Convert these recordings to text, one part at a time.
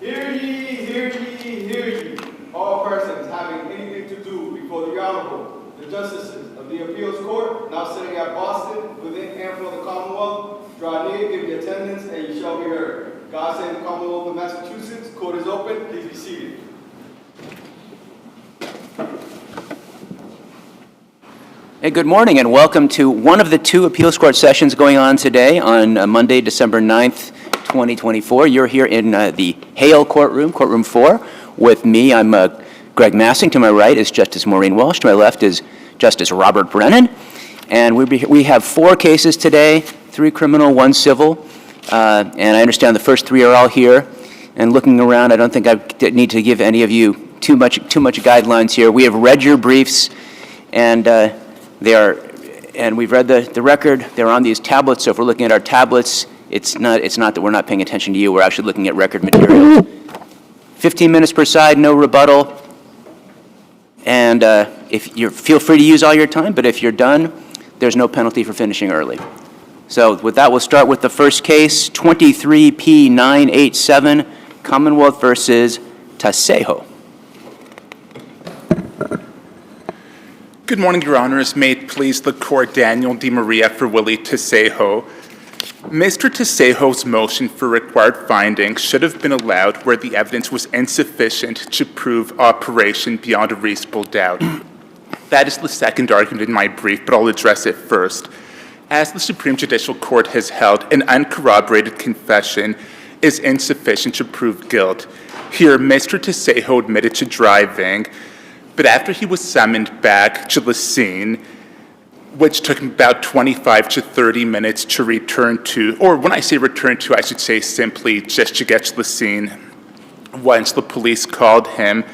Hear ye, hear ye, hear ye. All persons having anything to do before the Honorable, the Justices of the Appeals Court, now sitting at Boston, within and for the Commonwealth, draw near, give your attendance, and you shall be heard. God save the Commonwealth of Massachusetts. Court is open. Please be seated. Hey, good morning and welcome to one of the two appeals court sessions going on today on Monday, December 9th, 2024. You're here in the Hale courtroom, courtroom 4, with me. I'm Greg Massing. To my right is Justice Maureen Walsh. To my left is Justice Robert Brennan. And we have 4 cases today, 3 criminal, 1 civil. And I understand the first 3 are all here. And looking around, I don't think I need to give any of you too much guidelines here. We have read your briefs, and we've read the record. They're on these tablets, so if we're looking at our tablets, it's not that we're not paying attention to you. We're actually looking at record materials. 15 minutes per side, no rebuttal. And feel free to use all your time, but if you're done, there's no penalty for finishing early. So with that, we'll start with the first case, 23P987, Commonwealth versus TASEJO. Good morning, Your Honors. May it please the Court, Daniel DiMaria for WILLIE TASEJO. Mr. TASEJO's motion for required findings should have been allowed where the evidence was insufficient to prove operation beyond a reasonable doubt. That is the second argument in my brief, but I'll address it first. As the Supreme Judicial Court has held, an uncorroborated confession is insufficient to prove guilt. Here, Mr. TASEJO admitted to driving, but after he was summoned back to the scene, which took him about 25 to 30 minutes to return to, or when I say return to, I should say simply just to get to the scene once the police called him,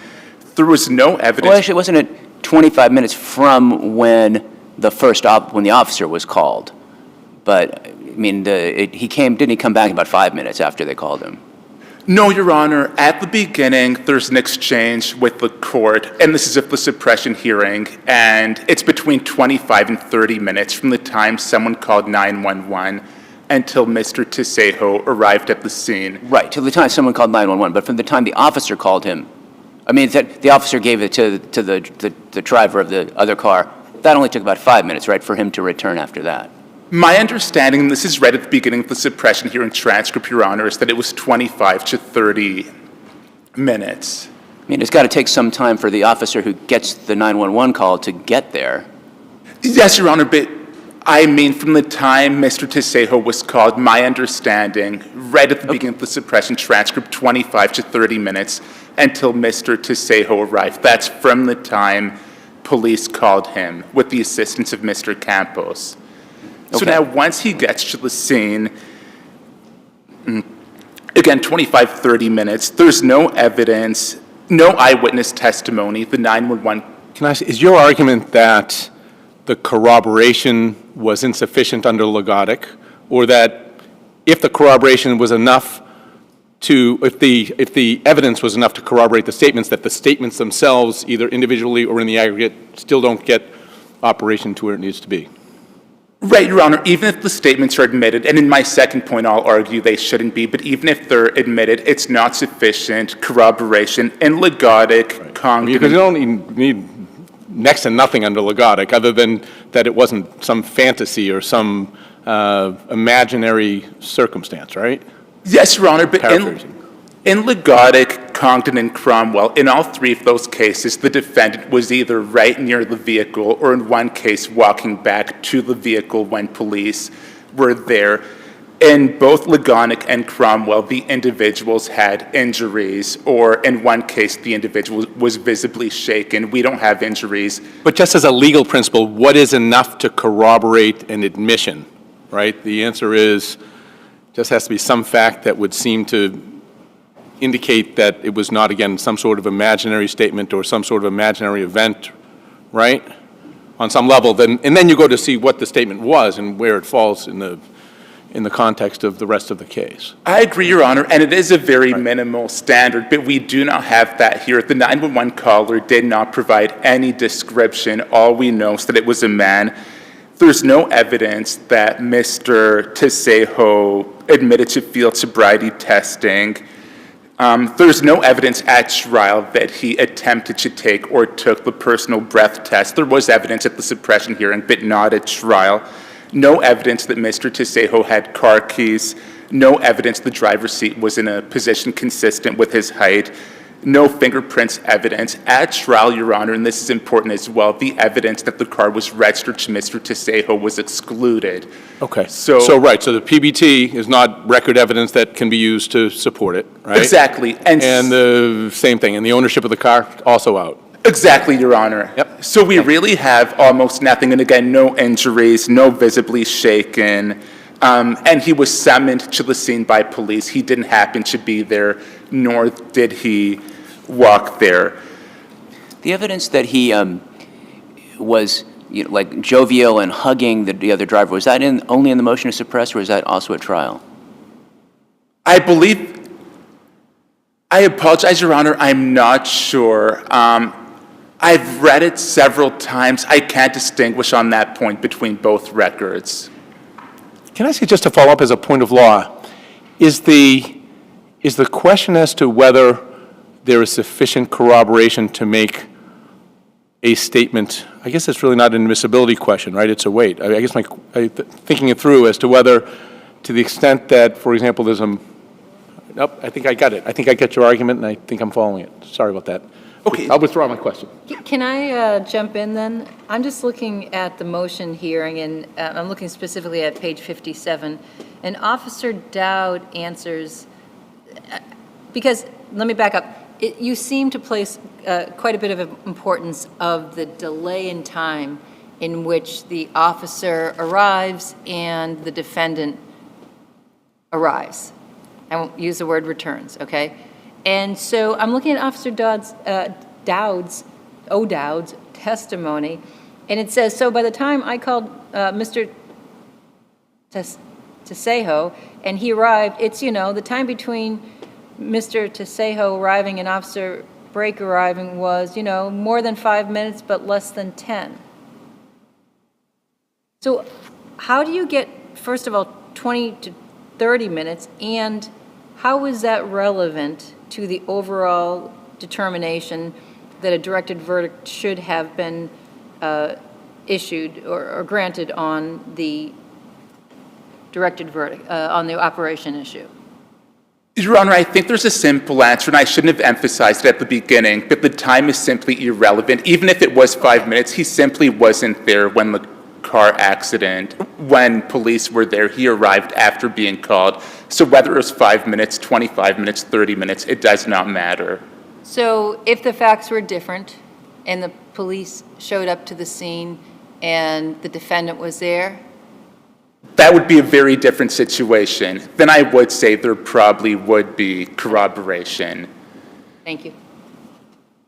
there was no evidence. Well, actually, wasn't it 25 minutes from when when the officer was called? But, I mean, didn't he come back about 5 minutes after they called him? No, Your Honor. At the beginning, there's an exchange with the court, and this is at the suppression hearing, and it's between 25 and 30 minutes from the time someone called 911 until Mr. TASEJO arrived at the scene. Right, till the time someone called 911, but from the time the officer called him, I mean, the officer gave it to the driver of the other car, that only took about 5 minutes, right, for him to return after that. My understanding, and this is right at the beginning of the suppression hearing transcript, Your Honor, is that it was 25 to 30 minutes. I mean, it's got to take some time for the officer who gets the 911 call to get there. Yes, Your Honor, but I mean from the time Mr. TASEJO was called, my understanding, right at the beginning of the suppression transcript, 25 to 30 minutes until Mr. TASEJO arrived. That's from the time police called him with the assistance of Mr. Campos. So Okay. now, once he gets to the scene, again, 25, 30 minutes, there's no evidence, no eyewitness testimony, the 911. Can I ask, is your argument that the corroboration was insufficient under Logotic, or that if the corroboration was enough if the evidence was enough to corroborate the statements, that the statements themselves, either individually or in the aggregate, still don't get operation to where it needs to be? Right, Your Honor, even if the statements are admitted, and in my second point I'll argue they shouldn't be, but even if they're admitted, it's not sufficient corroboration and Logotic, Right. Because you don't need next to nothing under Logotic, other than that it wasn't some fantasy or some imaginary circumstance, right? Yes, Your Honor, but Paraphrasing. in Logotic, Congdon, and Cromwell, in all 3 of those cases, the defendant was either right near the vehicle or in one case walking back to the vehicle when police were there. In both Logotic and Cromwell, the individuals had injuries, or in one case, the individual was visibly shaken. We don't have injuries. But just as a legal principle, what is enough to corroborate an admission, right? The answer is, just has to be some fact that would seem to indicate that it was not, again, some sort of imaginary statement or some sort of imaginary event, right? On some level, and then you go to see what the statement was and where it falls in the context of the rest of the case. I agree, Your Honor, and it is a very minimal standard, but we do not have that here. The 911 caller did not provide any description. All we know is that it was a man. There's no evidence that Mr. TASEJO admitted to field sobriety testing. There's no evidence at trial that he attempted to take or took the personal breath test. There was evidence at the suppression hearing, but not at trial. No evidence that Mr. TASEJO had car keys. No evidence the driver's seat was in a position consistent with his height. No fingerprints evidence. At trial, Your Honor, and this is important as well, the evidence that the car was registered to Mr. TASEJO was excluded. Okay. So the PBT is not record evidence that can be used to support it, right? Exactly. And the same thing, and the ownership of the car also out. Exactly, Your Honor. Yep. So we really have almost nothing, and again, no injuries, no visibly shaken, and he was summoned to the scene by police. He didn't happen to be there, nor did he walk there. The evidence that he was like jovial and hugging the other driver, was that only in the motion to suppress, or was that also at trial? I believe, I apologize, Your Honor, I'm not sure. I've read it several times. I can't distinguish on that point between both records. Can I say, just to follow up as a point of law, is the question as to whether there is sufficient corroboration to make a statement, I guess it's really not an admissibility question, right? It's a weight. I guess thinking it through as to whether, to the extent that, for example, there's nope, I think I got it. I think I get your argument, and I think I'm following it. Sorry about that. Okay. I'll withdraw my question. Can I jump in then? I'm just looking at the motion hearing, and I'm looking specifically at page 57. And Officer Dowd answers, because, let me back up. You seem to place quite a bit of importance of the delay in time in which the officer arrives and the defendant arrives. I won't use the word returns, okay? And so I'm looking at Officer Dowd's testimony, and it says, so by the time I called Mr. TASEJO and he arrived, it's, the time between Mr. TASEJO arriving and Officer Brake arriving was, more than 5 minutes, but less than 10. So how do you get, first of all, 20 to 30 minutes, and how is that relevant to the overall determination that a directed verdict should have been issued or granted on the directed verdict, on the operation issue? Your Honor, I think there's a simple answer, and I shouldn't have emphasized it at the beginning, but the time is simply irrelevant. Even if it was 5 minutes, he simply wasn't there when the car accident, when police were there. He arrived after being called. So whether it was 5 minutes, 25 minutes, 30 minutes, it does not matter. So if the facts were different and the police showed up to the scene and the defendant was there? That would be a very different situation. Then I would say there probably would be corroboration. Thank you.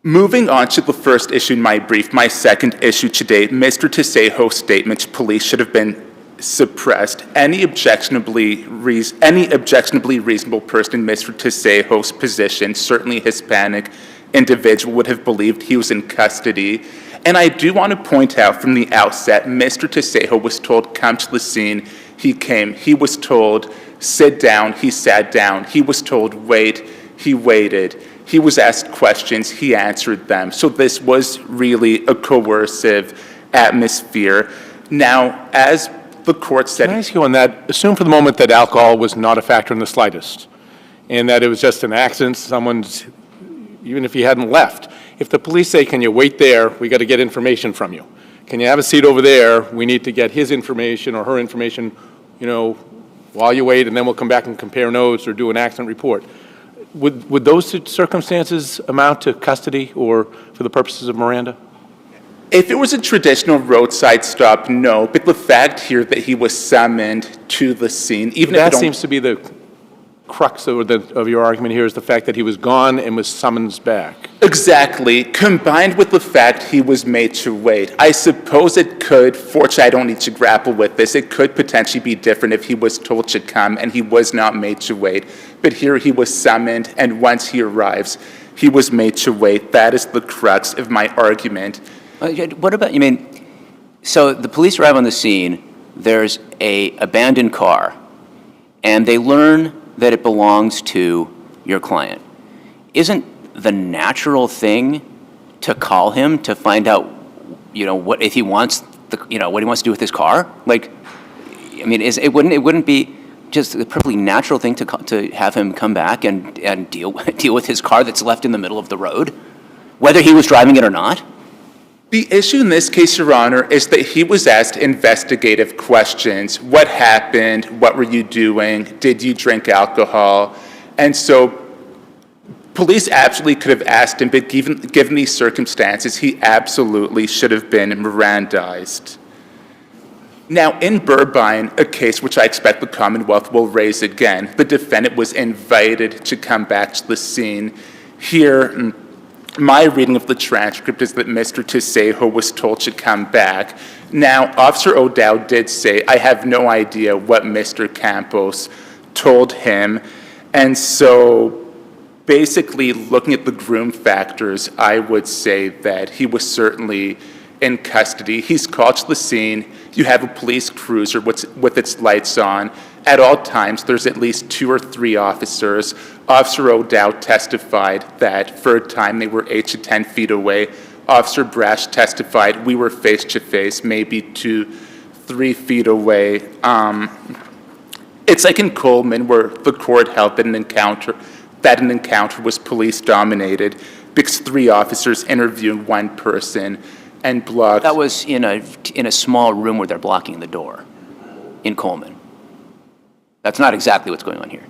Moving on to the first issue in my brief, my second issue today, Mr. TASEJO's statement to police should have been suppressed. Any objectionably reasonable person in Mr. TASEJO's position, certainly Hispanic individual, would have believed he was in custody. And I do want to point out from the outset, Mr. TASEJO was told, come to the scene. He came. He was told, sit down. He sat down. He was told, wait. He waited. He was asked questions. He answered them. So this was really a coercive atmosphere. Now, as the court said— Can I ask you on that? Assume for the moment that alcohol was not a factor in the slightest, and that it was just an accident, even if he hadn't left. If the police say, can you wait there, we got to get information from you. Can you have a seat over there? We need to get his information or her information, while you wait, and then we'll come back and compare notes or do an accident report. Would those circumstances amount to custody or for the purposes of Miranda? If it was a traditional roadside stop, no. But the fact here that he was summoned to the scene, even if that seems to be the crux of your argument here, is the fact that he was gone and was summoned back. Exactly. Combined with the fact he was made to wait. I suppose it could, fortunately I don't need to grapple with this, it could potentially be different if he was told to come and he was not made to wait. But here he was summoned, and once he arrives, he was made to wait. That is the crux of my argument. What about, so the police arrive on the scene, there's an abandoned car, and they learn that it belongs to your client. isn't the natural thing to call him to find out, what if he wants what he wants to do with his car? Like, I mean, it wouldn't be just a perfectly natural thing to have him come back and deal with his car that's left in the middle of the road, whether he was driving it or not? The issue in this case, Your Honor, is that he was asked investigative questions. What happened? What were you doing? Did you drink alcohol? And so police absolutely could have asked him, but given these circumstances, he absolutely should have been Mirandized. Now, in Burbine, a case which I expect the Commonwealth will raise again, the defendant was invited to come back to the scene. Here, my reading of the transcript is that Mr. TASEJO was told to come back. Now, Officer O'Dowd did say, I have no idea what Mr. Campos told him. And so, basically, looking at the groom factors, I would say that he was certainly in custody. He's called to the scene. You have a police cruiser with its lights on. At all times, there's at least 2 or 3 officers. Officer O'Dowd testified that for a time they were 8 to 10 feet away. Officer Brash testified we were face to face, maybe 2, 3 feet away. It's like in Coleman where the court held that an encounter was police dominated because 3 officers interviewed 1 person and blocked. That was in a small room where they're blocking the door in Coleman. That's not exactly what's going on here.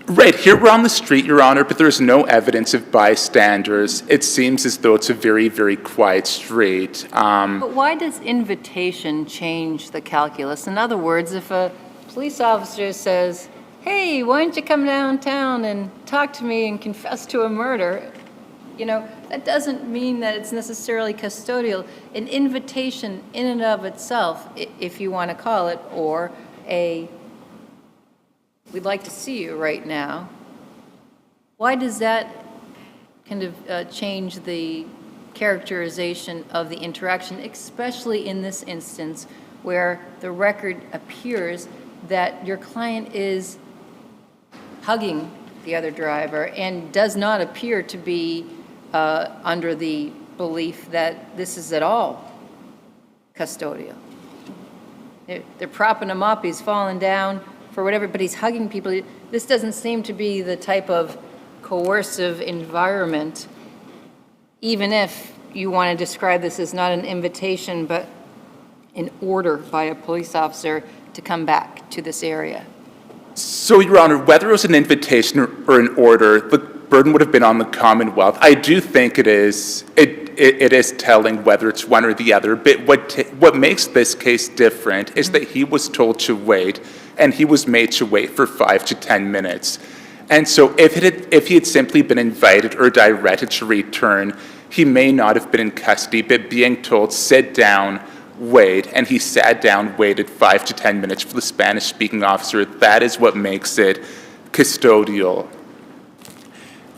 Right, here we're on the street, Your Honor, but there's no evidence of bystanders. It seems as though it's a very, very quiet street. But why does invitation change the calculus? In other words, if a police officer says, hey, why don't you come downtown and talk to me and confess to a murder, that doesn't mean that it's necessarily custodial. An invitation in and of itself, if you want to call it, or we'd like to see you right now. Why does that kind of change the characterization of the interaction, especially in this instance where the record appears that your client is hugging the other driver and does not appear to be under the belief that this is at all custodial? They're propping him up, he's falling down, for whatever, but he's hugging people. This doesn't seem to be the type of coercive environment, even if you want to describe this as not an invitation, but an order by a police officer to come back to this area. So, Your Honor, whether it was an invitation or an order, the burden would have been on the Commonwealth. I do think it is telling whether it's one or the other, but what makes this case different is that he was told to wait, and he was made to wait for 5 to 10 minutes. And so if he had simply been invited or directed to return, he may not have been in custody, but being told, sit down, wait, and he sat down, waited 5 to 10 minutes for the Spanish-speaking officer, that is what makes it custodial.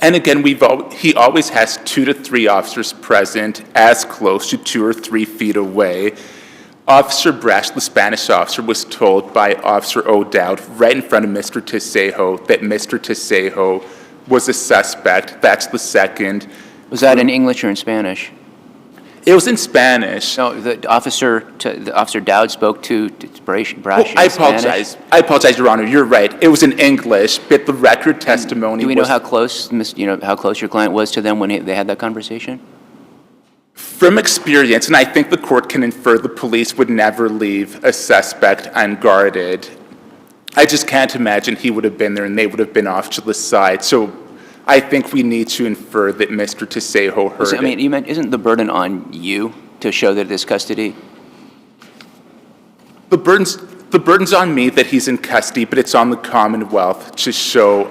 And again, he always has 2 to 3 officers present, as close to 2 or 3 feet away. Officer Brash, the Spanish officer, was told by Officer O'Dowd right in front of Mr. TASEJO that Mr. TASEJO was a suspect. That's the second. Was that in English or in Spanish? It was in Spanish. No, Officer Dowd spoke to Brash in I apologize. Spanish? I apologize, Your Honor. You're right. It was in English, but the record testimony Do we know how close, how close your client was to them when they had that conversation? From experience, and I think the court can infer the police would never leave a suspect unguarded. I just can't imagine he would have been there and they would have been off to the side. So I think we need to infer that Mr. TASEJO heard it. I mean, isn't the burden on you to show that it is custody? The burden's on me that he's in custody, but it's on the Commonwealth to show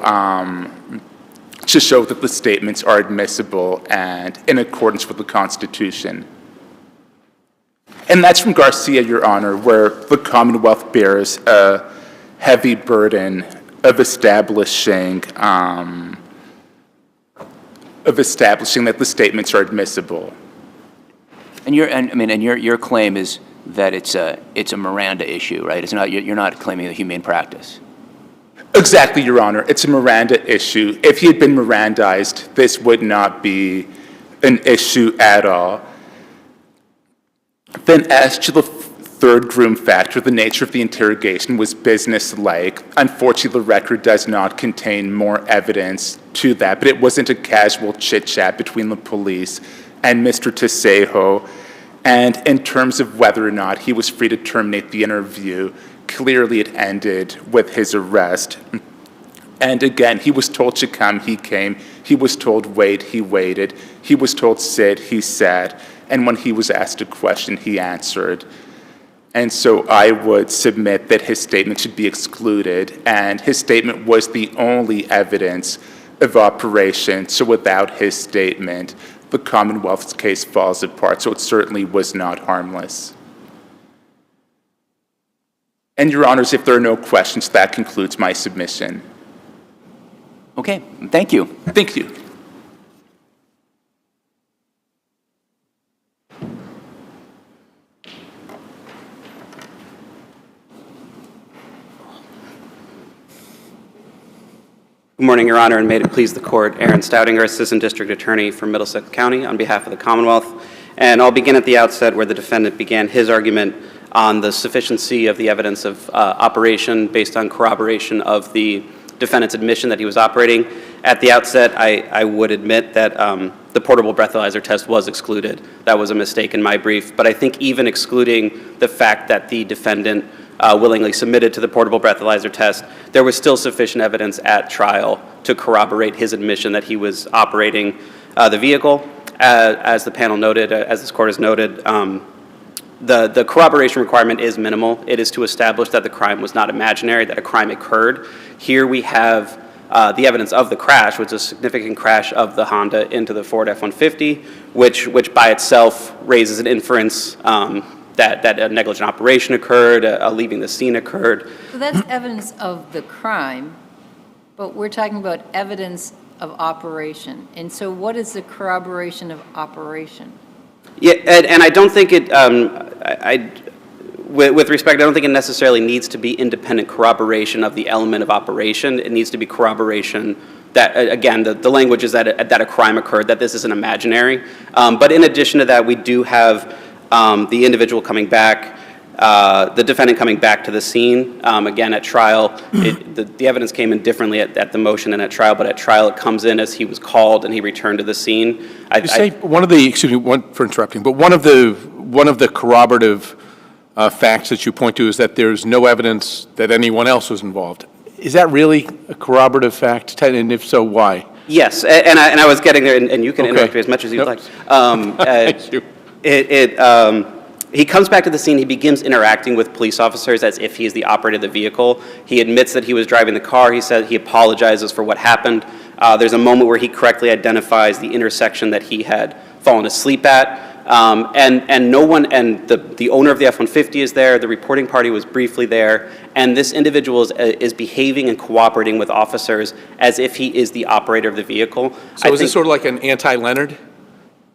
that the statements are admissible and in accordance with the Constitution. And that's from Garcia, Your Honor, where the Commonwealth bears a heavy burden of establishing that the statements are admissible. And your claim is that it's a Miranda issue, right? It's not, you're not claiming a humane practice. Exactly, Your Honor. It's a Miranda issue. If he had been Mirandized, this would not be an issue at all. Then as to the third groom factor, the nature of the interrogation was businesslike. Unfortunately, the record does not contain more evidence to that, but it wasn't a casual chit-chat between the police and Mr. TASEJO. And in terms of whether or not he was free to terminate the interview, clearly it ended with his arrest. And again, he was told to come, he came. He was told wait, he waited. He was told sit, he sat. And when he was asked a question, he answered. And so I would submit that his statement should be excluded, and his statement was the only evidence of operation. So without his statement, the Commonwealth's case falls apart, so it certainly was not harmless. And Your Honors, if there are no questions, that concludes my submission. Okay, thank you. Thank you. Good morning, Your Honor, and may it please the Court. Aaron Stoudinger, Assistant District Attorney for Middlesex County on behalf of the Commonwealth. And I'll begin at the outset where the defendant began his argument on the sufficiency of the evidence of operation based on corroboration of the defendant's admission that he was operating. At the outset, I would admit that the portable breathalyzer test was excluded. That was a mistake in my brief. But I think even excluding the fact that the defendant willingly submitted to the portable breathalyzer test, there was still sufficient evidence at trial to corroborate his admission that he was operating the vehicle. As the panel noted, as this Court has noted, the corroboration requirement is minimal. It is to establish that the crime was not imaginary, that a crime occurred. Here we have the evidence of the crash, which is a significant crash of the Honda into the Ford F-150, which by itself raises an inference that a negligent operation occurred, leaving the scene occurred. So that's evidence of the crime, but we're talking about evidence of operation. And so what is the corroboration of operation? Yeah, and I don't think it, with respect, I don't think it necessarily needs to be independent corroboration of the element of operation. It needs to be corroboration that, again, the language is that a crime occurred, that this isn't imaginary. But in addition to that, we do have the individual coming back, the defendant coming back to the scene. Again, at trial, the evidence came in differently at the motion and at trial, but at trial it comes in as he was called and he returned to the scene. You say one of the, excuse me for interrupting, but one of the corroborative facts that you point to is that there's no evidence that anyone else was involved. Is that really a corroborative fact? And if so, why? Yes, and I was getting there, and you can interrupt me as much as you'd like. Thank you. He comes back to the scene, he begins interacting with police officers as if he is the operator of the vehicle. He admits that he was driving the car. He said he apologizes for what happened. There's a moment where he correctly identifies the intersection that he had fallen asleep at. And no one, and the owner of the F-150 is there, the reporting party was briefly there, and this individual is behaving and cooperating with officers as if he is the operator of the vehicle. So is this sort of like an anti-Leonard?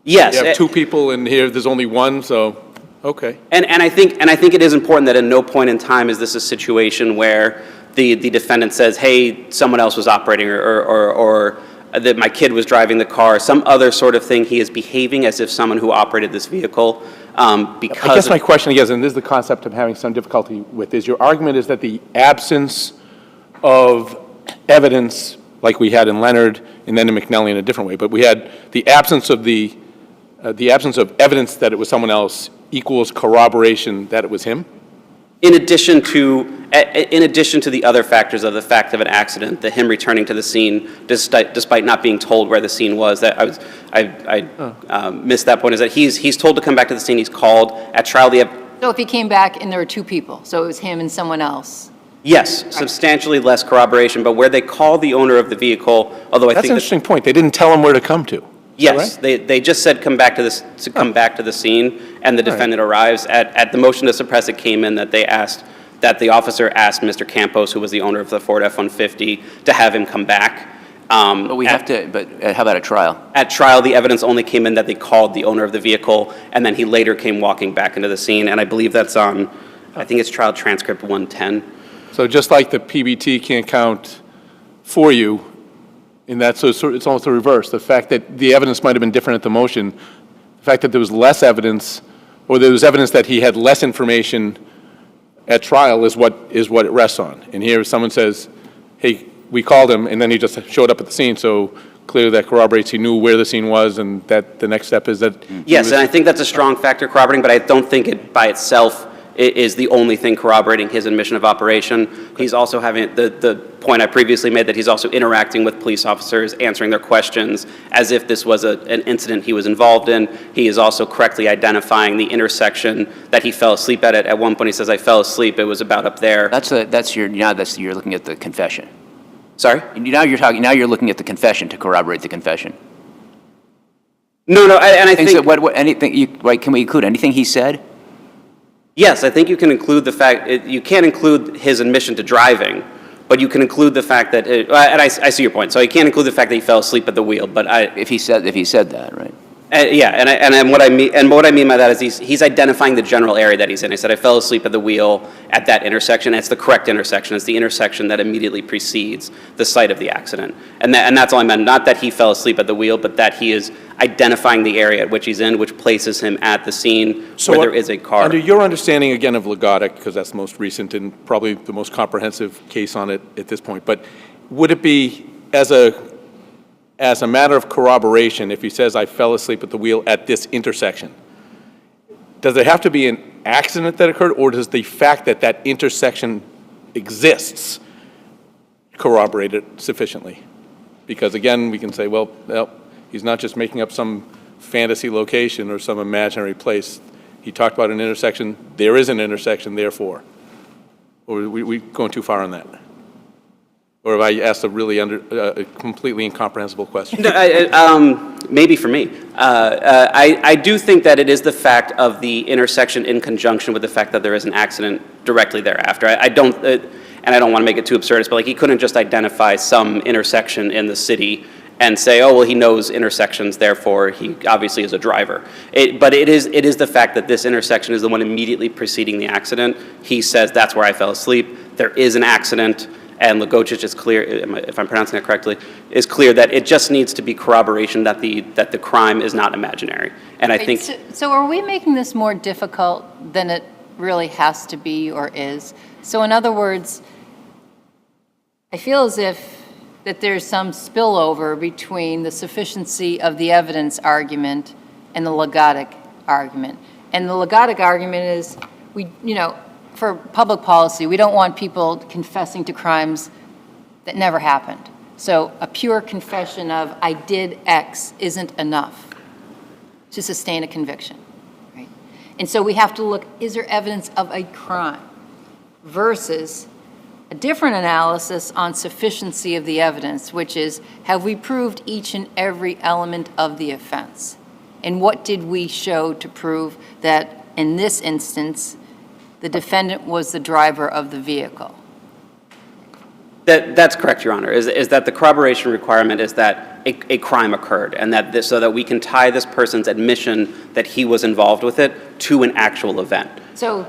Yes. You have two people and here there's only one, so, okay. And I think it is important that at no point in time is this a situation where the defendant says, hey, someone else was operating or that my kid was driving the car, some other sort of thing. He is behaving as if someone who operated this vehicle because... I guess my question again, and this is the concept I'm having some difficulty with, is your argument is that the absence of evidence, like we had in Leonard and then in McNally in a different way, but we had the absence of evidence that it was someone else equals corroboration that it was him? In addition to the other factors of the fact of an accident, the him returning to the scene despite not being told where the scene was, that I missed that point, is that he's told to come back to the scene, he's called. At trial, So if he came back and there were two people, so it was him and someone else? Yes, substantially less corroboration, but where they call the owner of the vehicle, although I think... That's an interesting point. They didn't tell him where to come to. Yes, right? They just said come back to the scene, and the defendant arrives. At the motion to suppress, it came in that the officer asked Mr. Campos, who was the owner of the Ford F-150, to have him come back. But how about a trial? At trial, the evidence only came in that they called the owner of the vehicle, and then he later came walking back into the scene, and I believe that's on, I think it's trial transcript 110. So just like the PBT can't count for you, in that, so it's almost the reverse. The fact that the evidence might have been different at the motion, the fact that there was less evidence, or there was evidence that he had less information at trial is what it rests on. And here someone says, hey, we called him, and then he just showed up at the scene, so clearly that corroborates he knew where the scene was, and that the next step is that... Yes, and I think that's a strong factor corroborating, but I don't think it by itself is the only thing corroborating his admission of operation. He's also having the point I previously made that he's also interacting with police officers, answering their questions as if this was an incident he was involved in. He is also correctly identifying the intersection that he fell asleep at. At one point he says, I fell asleep, it was about up there. You're looking at the confession. Sorry? Now you're looking at the confession to corroborate the confession. No, and I think... Can we include anything he said? Yes, I think you can include the fact, you can't include his admission to driving, but you can include the fact that, and I see your point, so you can't include the fact that he fell asleep at the wheel, but If he said that, right? Yeah, and what I mean by that is he's identifying the general area that he's in. I said I fell asleep at the wheel at that intersection. It's the correct intersection. It's the intersection that immediately precedes the site of the accident, and that's all I meant. Not that he fell asleep at the wheel, but that he is identifying the area at which he's in, which places him at the scene where there is a car. Under your understanding, again, of Legotic, because that's the most recent and probably the most comprehensive case on it at this point, but would it be as a matter of corroboration, if he says, I fell asleep at the wheel at this intersection, does there have to be an accident that occurred, or does the fact that that intersection exists corroborate it sufficiently? Because again, we can say, well, he's not just making up some fantasy location or some imaginary place. He talked about an intersection. There is an intersection, therefore. Or are we going too far on that? Or have I asked a really completely incomprehensible question? No, maybe for me. I do think that it is the fact of the intersection in conjunction with the fact that there is an accident directly thereafter. I don't want to make it too absurdist, but like he couldn't just identify some intersection in the city and say, oh, well, he knows intersections, therefore he obviously is a driver. But it is the fact that this intersection is the one immediately preceding the accident. He says, that's where I fell asleep. There is an accident. And Legocic is clear, if I'm pronouncing it correctly, is clear that it just needs to be corroboration that the crime is not imaginary. And I think... So are we making this more difficult than it really has to be or is? So in other words, I feel as if that there's some spillover between the sufficiency of the evidence argument and the Legotic argument. And the Legotic argument is, for public policy, we don't want people confessing to crimes that never happened. So a pure confession of, I did X, isn't enough to sustain a conviction, right? And so we have to look, is there evidence of a crime versus a different analysis on sufficiency of the evidence, which is, have we proved each and every element of the offense? And what did we show to prove that, in this instance, the defendant was the driver of the vehicle? That's correct, Your Honor, is that the corroboration requirement is that a crime occurred, and that so that we can tie this person's admission that he was involved with it to an actual event. So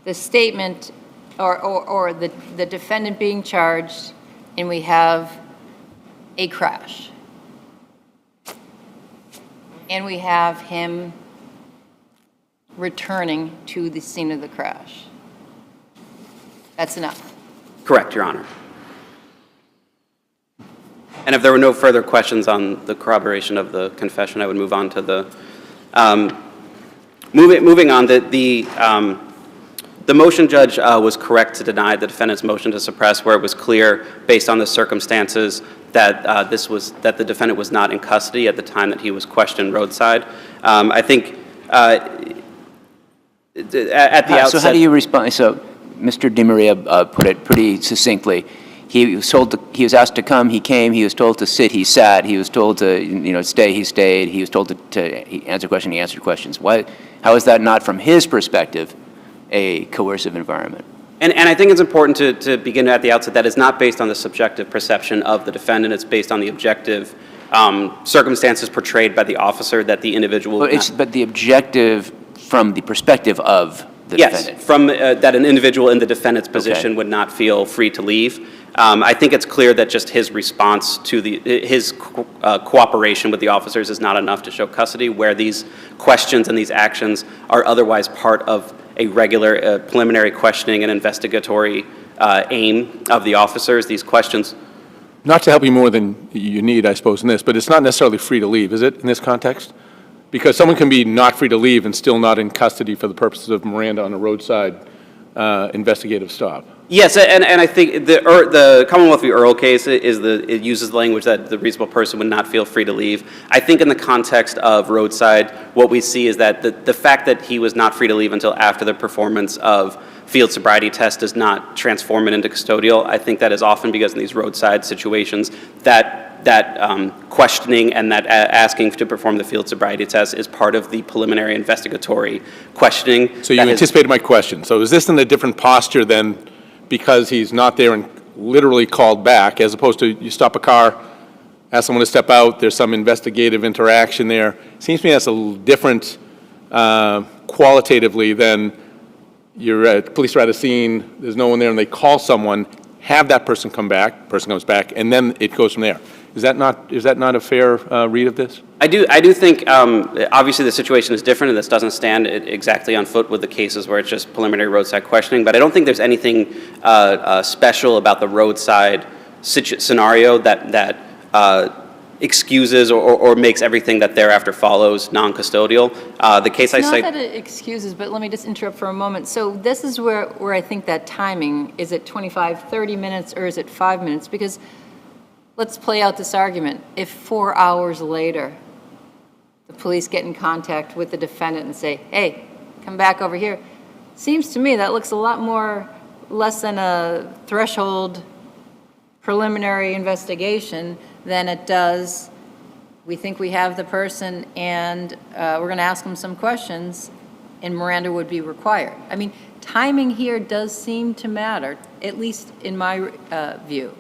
the statement or the defendant being charged, and we have a crash, and we have him returning to the scene of the crash. That's enough. Correct, Your Honor. And if there were no further questions on the corroboration of the confession, I would move on to the moving on. The motion judge was correct to deny the defendant's motion to suppress, where it was clear, based on the circumstances, that that the defendant was not in custody at the time that he was questioned roadside. I think. At the outset. So how do you respond? So Mr. DeMaria put it pretty succinctly. He was asked to come, he came. He was told to sit, he sat. He was told to stay, he stayed. He was told to answer questions, he answered questions. How is that not, from his perspective, a coercive environment? And I think it's important to begin at the outset that it's not based on the subjective perception of the defendant. It's based on the objective circumstances portrayed by the officer that the individual. But the objective from the perspective of the Yes, defendant? from that an individual in the defendant's position would not feel free to leave. I think it's clear that just his response to his cooperation with the officers is not enough to show custody, where these questions and these actions are otherwise part of a regular preliminary questioning and investigatory aim of the officers. These questions. Not to help you more than you need, I suppose, in this, but it's not necessarily free to leave, is it, in this context? Because someone can be not free to leave and still not in custody for the purposes of Miranda on a roadside investigative stop. Yes, and I think the Commonwealth v. Earl case it uses the language that the reasonable person would not feel free to leave. I think in the context of roadside, what we see is that the fact that he was not free to leave until after the performance of field sobriety test does not transform it into custodial. I think that is often because in these roadside situations that questioning and that asking to perform the field sobriety test is part of the preliminary investigatory questioning. So you anticipated my question. So is this in a different posture than because he's not there and literally called back, as opposed to you stop a car, ask someone to step out, there's some investigative interaction there? It seems to me that's a little different qualitatively than police are at a scene, there's no one there, and they call someone, have that person come back, person comes back, and then it goes from there. Is that not a fair read of this? I do think, obviously the situation is different and this doesn't stand exactly on foot with the cases where it's just preliminary roadside questioning, but I don't think there's anything special about the roadside scenario that excuses or makes everything that thereafter follows non-custodial. The case I cite... Not that it excuses, but let me just interrupt for a moment. So this is where I think that timing, is it 25, 30 minutes, or is it 5 minutes? Because let's play out this argument. If 4 hours later, the police get in contact with the defendant and say, hey, come back over here, seems to me that looks a lot less than a threshold preliminary investigation than it does, we think we have the person and we're going to ask them some questions and Miranda would be required. I mean, timing here does seem to matter, at least in my view.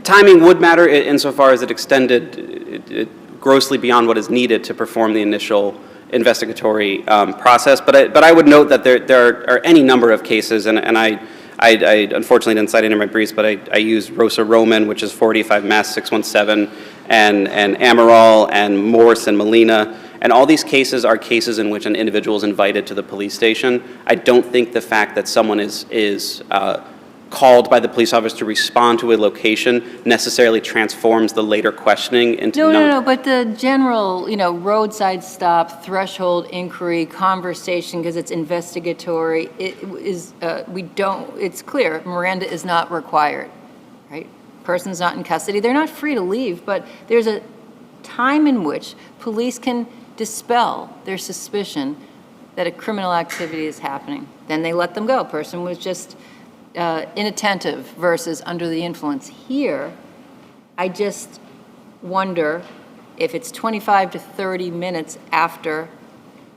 Timing would matter insofar as it extended grossly beyond what is needed to perform the initial investigatory process. But I would note that there are any number of cases, and I unfortunately didn't cite it in my briefs, but I used Rosa Roman, which is 45 Mass 617, and Amaral, and Morse, and Molina. And all these cases are cases in which an individual is invited to the police station. I don't think the fact that someone is called by the police officer to respond to a location necessarily transforms the later questioning into No, but the general, roadside stop, threshold inquiry, conversation, because it's investigatory, it's clear, Miranda is not required, right? Person's not in custody. They're not free to leave, but there's a time in which police can dispel their suspicion that a criminal activity is happening. Then they let them go. Person was just inattentive versus under the influence. Here, I just wonder if it's 25 to 30 minutes after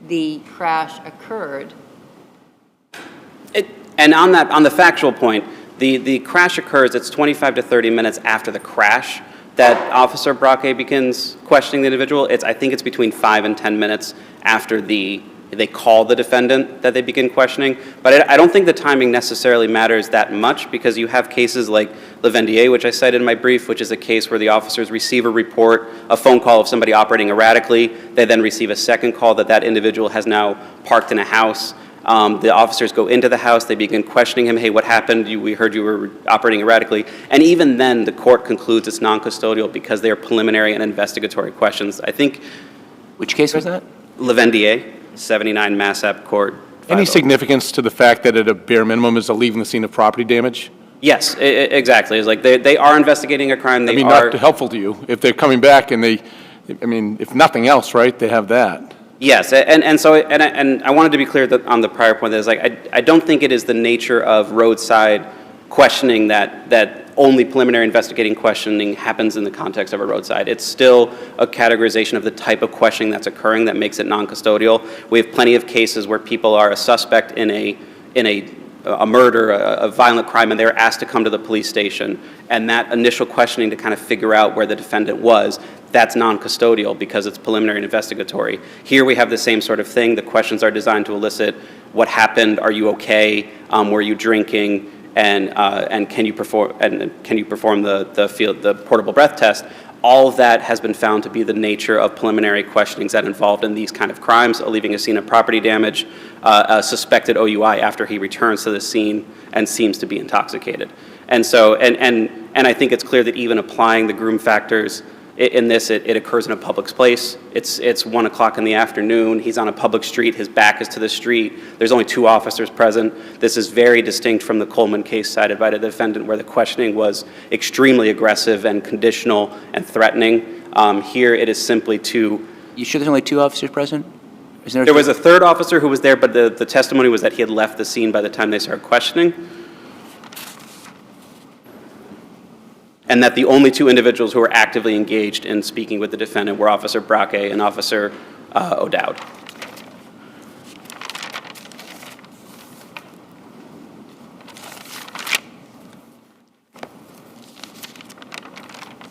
the crash occurred. And on the factual point, the crash occurs, it's 25 to 30 minutes after the crash that Officer Braque begins questioning the individual. I think it's between 5 and 10 minutes after they call the defendant that they begin questioning. But I don't think the timing necessarily matters that much, because you have cases like Lavendier, which I cited in my brief, which is a case where the officers receive a report, a phone call of somebody operating erratically. They then receive a second call that individual has now parked in a house. The officers go into the house, they begin questioning him. Hey, what happened? We heard you were operating erratically. And even then, the court concludes it's non-custodial because they are preliminary and investigatory questions. I think... Which case was that? Lavendier. 79 Mass Ap Court. Any significance to the fact that at a bare minimum is a leaving the scene of property damage? Yes, exactly. It's like they are investigating a crime. They are not helpful to you if they're coming back and if nothing else, right? They have that. Yes, and I wanted to be clear that on the prior point, that is I don't think it is the nature of roadside questioning that only preliminary investigating questioning happens in the context of a roadside. It's still a categorization of the type of questioning that's occurring that makes it non-custodial. We have plenty of cases where people are a suspect in a a murder, a violent crime, and they were asked to come to the police station. And that initial questioning to kind of figure out where the defendant was, that's non-custodial because it's preliminary and investigatory. Here we have the same sort of thing. The questions are designed to elicit what happened, are you okay, were you drinking, and can you perform the portable breath test. All of that has been found to be the nature of preliminary questionings that involved in these kind of crimes, leaving a scene of property damage, a suspected OUI after he returns to the scene and seems to be intoxicated. And so, and I think it's clear that even applying the groom factors in this, it occurs in a public place. It's 1 o'clock in the afternoon. He's on a public street. His back is to the street. There's only 2 officers present. This is very distinct from the Coleman case cited by the defendant, where the questioning was extremely aggressive and conditional and threatening. Here, it is simply to... You sure there's only 2 officers present? There was a 3rd officer who was there, but the testimony was that he had left the scene by the time they started questioning. And that the only 2 individuals who were actively engaged in speaking with the defendant were Officer Braque and Officer O'Dowd.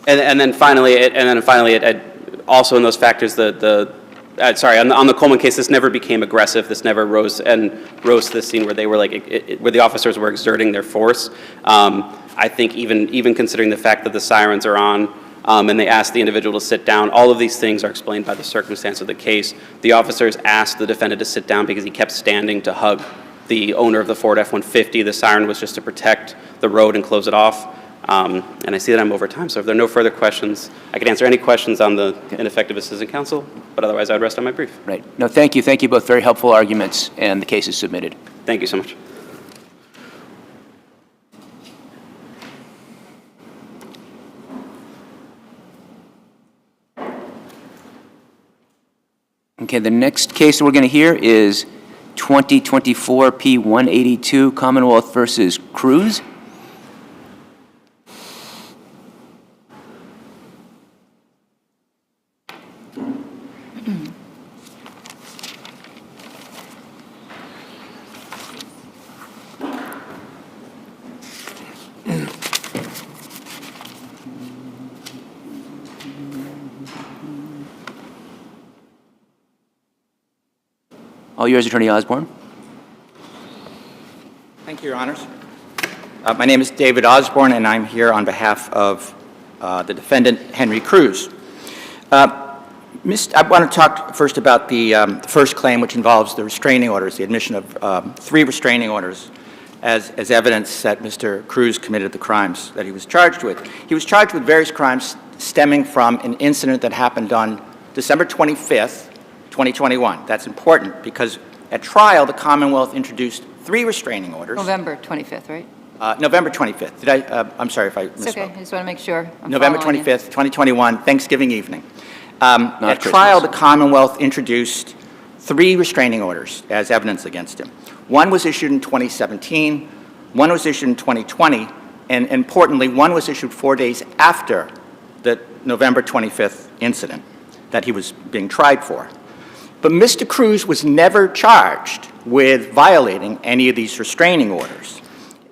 And then finally, also in those factors, on the Coleman case, this never became aggressive. This never rose to the scene where they were where the officers were exerting their force. I think even considering the fact that the sirens are on and they asked the individual to sit down, all of these things are explained by the circumstance of the case. The officers asked the defendant to sit down because he kept standing to hug the owner of the Ford F-150. The siren was just to protect the road and close it off. And I see that I'm over time, so if there are no further questions, I could answer any questions on the ineffective assistant counsel, but otherwise I would rest on my brief. Right. No, thank you. Thank you both. Very helpful arguments, and the case is submitted. Thank you so much. Okay, the next case we're going to hear is 2024 P182, Commonwealth versus Cruz. All yours, Attorney Osborne. Thank you, Your Honors. My name is David Osborne, and I'm here on behalf of the defendant, Henry Cruz. I want to talk first about the first claim, which involves the restraining orders, the admission of 3 restraining orders as evidence that Mr. Cruz committed the crimes that he was charged with. He was charged with various crimes stemming from an incident that happened on December 25th, 2021. That's important because at trial, the Commonwealth introduced 3 restraining orders. November 25th, right? November 25th. I'm sorry if I misspoke. It's okay. I just want to make sure. November 25th, 2021, Thanksgiving evening. At trial, the Commonwealth introduced 3 restraining orders as evidence against him. One was issued in 2017, one was issued in 2020, and importantly, one was issued 4 days after the November 25th incident that he was being tried for. But Mr. Cruz was never charged with violating any of these restraining orders.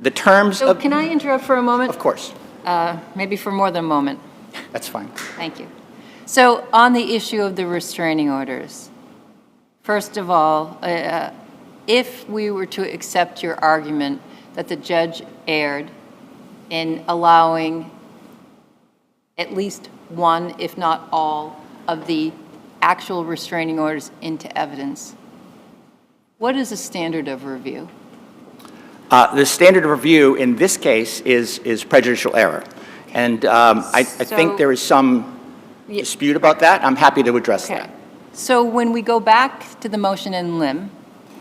The terms of... Can I interrupt for a moment? Of course. Maybe for more than a moment. That's fine. Thank you. So on the issue of the restraining orders, first of all, if we were to accept your argument that the judge erred in allowing at least one, if not all, of the actual restraining orders into evidence, what is the standard of review? The standard of review in this case is prejudicial error. And I think there is some dispute about that. I'm happy to address that. So when we go back to the motion in lim,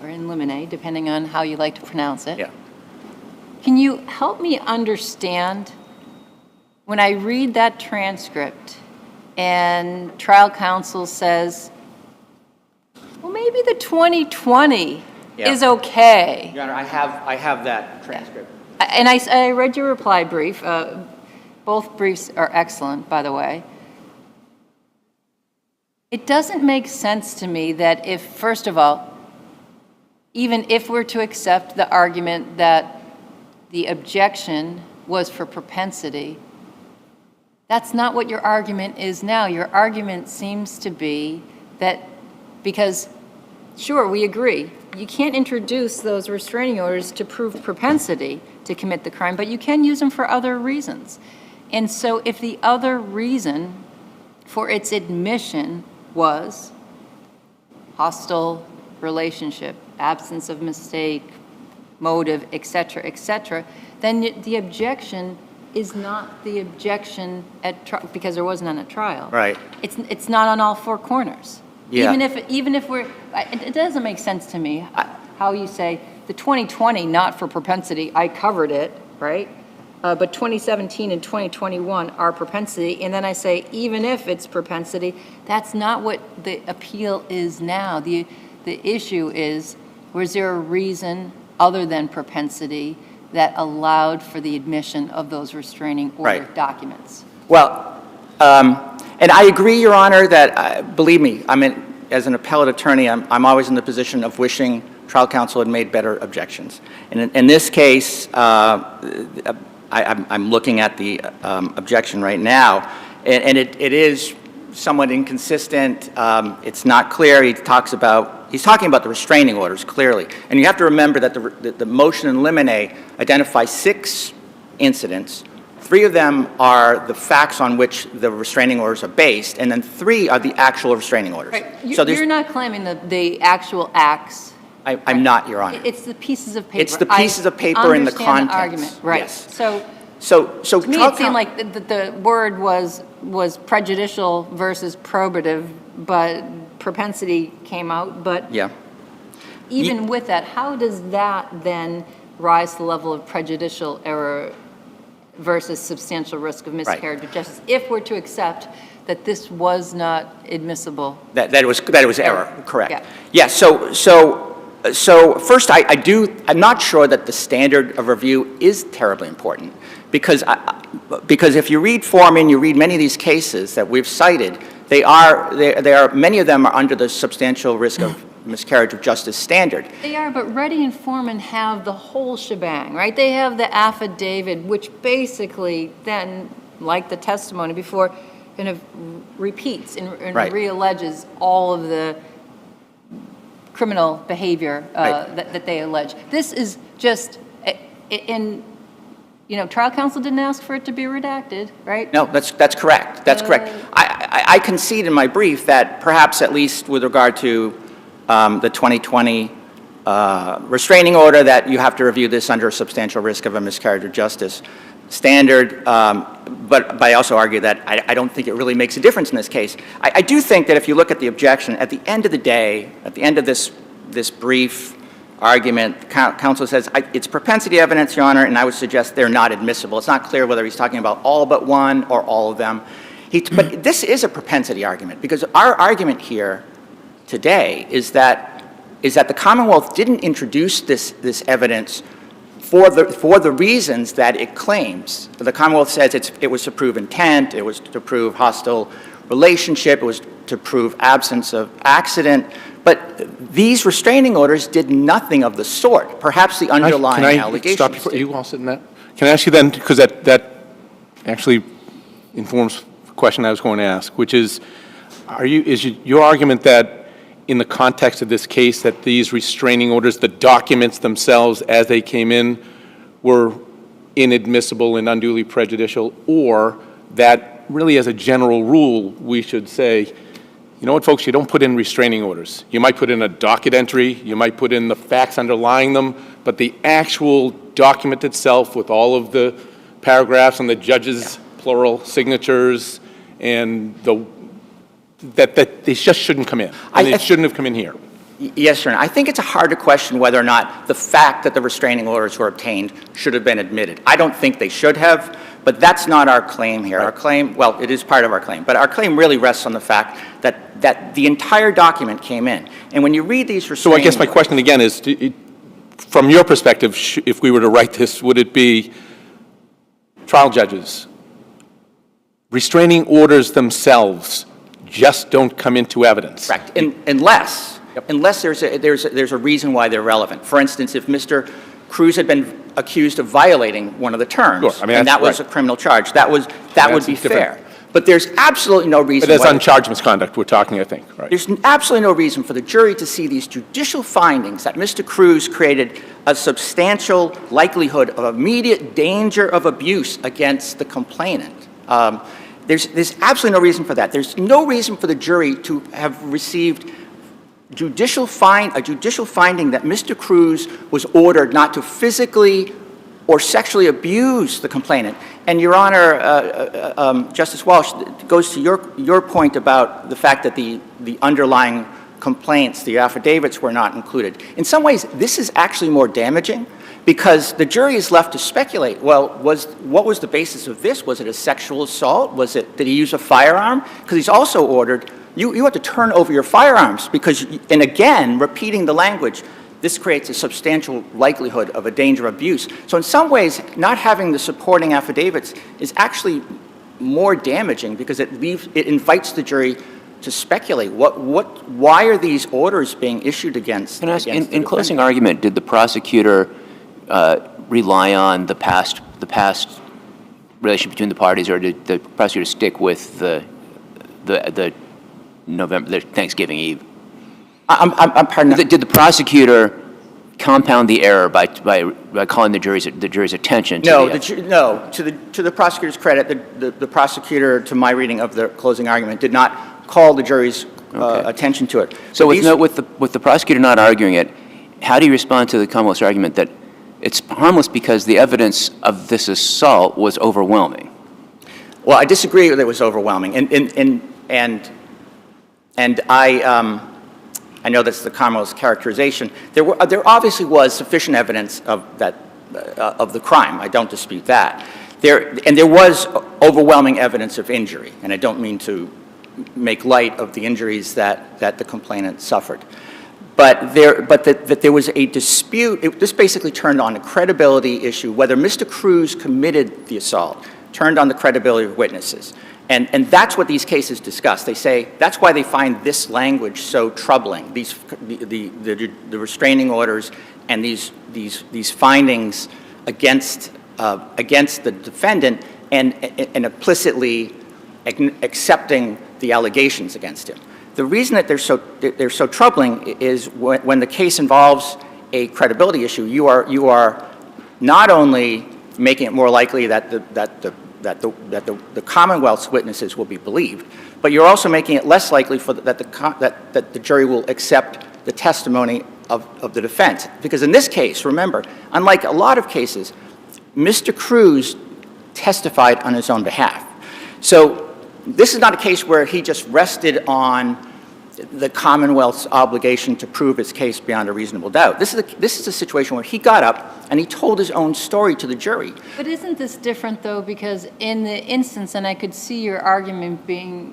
or in limine, depending on how you like to pronounce it, can you help me understand, when I read that transcript and trial counsel says, well, maybe the 2020 is okay. Your Honor, I have that transcript. And I read your reply brief. Both briefs are excellent, by the way. It doesn't make sense to me that if, first of all, even if we're to accept the argument that the objection was for propensity, that's not what your argument is now. Your argument seems to be that because, sure, we agree, you can't introduce those restraining orders to prove propensity to commit the crime, but you can use them for other reasons. And so if the other reason for its admission was hostile relationship, absence of mistake, motive, et cetera, then the objection is not the objection at trial, because there was none at trial. Right. It's not on all four corners. Yeah. Even if we're, it doesn't make sense to me how you say the 2020, not for propensity, I covered it, right? But 2017 and 2021 are propensity, and then I say even if it's propensity, that's not what the appeal is now. The issue is, was there a reason other than propensity that allowed for the admission of those restraining order documents? Well, and I agree, Your Honor, that, believe me, as an appellate attorney, I'm always in the position of wishing trial counsel had made better objections. And in this case, I'm looking at the objection right now, and it is somewhat inconsistent. It's not clear. He's talking about the restraining orders, clearly. And you have to remember that the motion in limine identifies 6 incidents. 3 of them are the facts on which the restraining orders are based, and then 3 are the actual restraining orders. Right. So You're not claiming the actual acts. I'm not, Your Honor. It's the pieces of paper. It's the pieces of paper in the contents. I understand the argument, right. Yes. So to me, it seemed like the word was prejudicial versus probative, but propensity came out. But yeah. even with that, how does that then rise to the level of prejudicial error versus substantial risk of miscarriage of justice, if we're to accept that this was not admissible? That it was error, correct. Yeah. So first, I'm not sure that the standard of review is terribly important, because if you read Foreman, you read many of these cases that we've cited, many of them are under the substantial risk of miscarriage of justice standard. They are, but Reddy and Foreman have the whole shebang, right? They have the affidavit, which basically then, like the testimony before, kind of repeats and Right. realleges all of the criminal behavior Right. that they allege. This is just, trial counsel didn't ask for it to be redacted, right? No, that's correct. That's correct. I concede in my brief that perhaps at least with regard to the 2020 restraining order, that you have to review this under a substantial risk of a miscarriage of justice standard, but I also argue that I don't think it really makes a difference in this case. I do think that if you look at the objection, at the end of the day, at the end of this brief argument, counsel says, it's propensity evidence, Your Honor, and I would suggest they're not admissible. It's not clear whether he's talking about all but one or all of them. But this is a propensity argument, because our argument here today is that the Commonwealth didn't introduce this evidence for the reasons that it claims. The Commonwealth says it was to prove intent, it was to prove hostile relationship, it was to prove absence of accident, but these restraining orders did nothing of the sort. Perhaps the underlying allegations. Can I stop you all sitting there? Can I ask you then, because that actually informs the question I was going to ask, which is, is your argument that in the context of this case that these restraining orders, the documents themselves as they came in, were inadmissible and unduly prejudicial, or that really as a general rule we should say, you know what, folks, you don't put in restraining orders. You might put in a docket entry, you might put in the facts underlying them, but the actual document itself with all of the paragraphs and the judge's plural signatures and that they just shouldn't come in, and they shouldn't have come in here. Yes, Your Honor. I think it's a harder question whether or not the fact that the restraining orders were obtained should have been admitted. I don't think they should have, but that's not our claim here. Right. Our claim, well, it is part of our claim, but our claim really rests on the fact that the entire document came in. And when you read these restraining orders... So I guess my question again is, from your perspective, if we were to write this, would it be trial judges, restraining orders themselves just don't come into evidence? Correct. Unless unless there's a reason why they're relevant. For instance, if Mr. Cruz had been accused of violating one of the terms, Sure. I mean, and that was a criminal charge, that would be fair. But there's absolutely no reason But why... that's uncharged misconduct we're talking, I think, right? There's absolutely no reason for the jury to see these judicial findings that Mr. Cruz created a substantial likelihood of immediate danger of abuse against the complainant. There's absolutely no reason for that. There's no reason for the jury to have received a judicial finding that Mr. Cruz was ordered not to physically or sexually abuse the complainant. And, Your Honor, Justice Walsh, goes to your point about the fact that the underlying complaints, the affidavits, were not included. In some ways, this is actually more damaging because the jury is left to speculate, well, what was the basis of this? Was it a sexual assault? Did he use a firearm? Because he's also ordered, you have to turn over your firearms because, and again, repeating the language, this creates a substantial likelihood of a danger of abuse. So in some ways, not having the supporting affidavits is actually more damaging because it invites the jury to speculate. Why are these orders being issued against? Can I ask, in closing argument, did the prosecutor rely on the past relationship between the parties, or did the prosecutor stick with the Thanksgiving Eve? Pardon? Did the prosecutor compound the error by calling the jury's attention to No, to the prosecutor's credit, the prosecutor, to my reading of the closing argument, did not call the jury's attention to it. So with the prosecutor not arguing it, how do you respond to the Commonwealth's argument that it's harmless because the evidence of this assault was overwhelming? Well, I disagree that it was overwhelming, and I know that's the Commonwealth's characterization. There obviously was sufficient evidence of the crime. I don't dispute that. There was overwhelming evidence of injury, and I don't mean to make light of the injuries that the complainant suffered. But that there was a dispute. This basically turned on a credibility issue, whether Mr. Cruz committed the assault, turned on the credibility of witnesses. And that's what these cases discuss. They say that's why they find this language so troubling, the restraining orders and these findings against the defendant and implicitly accepting the allegations against him. The reason that they're so troubling is when the case involves a credibility issue, you are not only making it more likely that the Commonwealth's witnesses will be believed, but you're also making it less likely that the jury will accept the testimony of the defense. Because in this case, remember, unlike a lot of cases, Mr. Cruz testified on his own behalf. So this is not a case where he just rested on the Commonwealth's obligation to prove his case beyond a reasonable doubt. This is a situation where he got up and he told his own story to the jury. But isn't this different, though, because in the instance, and I could see your argument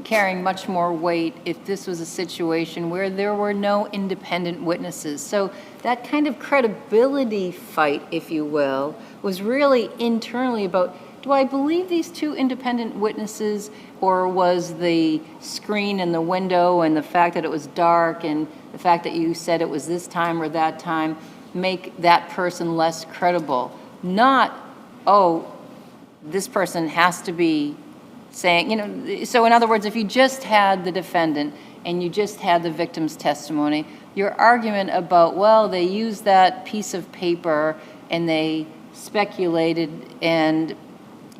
carrying much more weight if this was a situation where there were no independent witnesses. So that kind of credibility fight, if you will, was really internally about, do I believe these two independent witnesses, or was the screen in the window and the fact that it was dark and the fact that you said it was this time or that time make that person less credible? Not, oh, this person has to be saying, you know, so in other words, if you just had the defendant and you just had the victim's testimony, your argument about, well, they used that piece of paper and they speculated and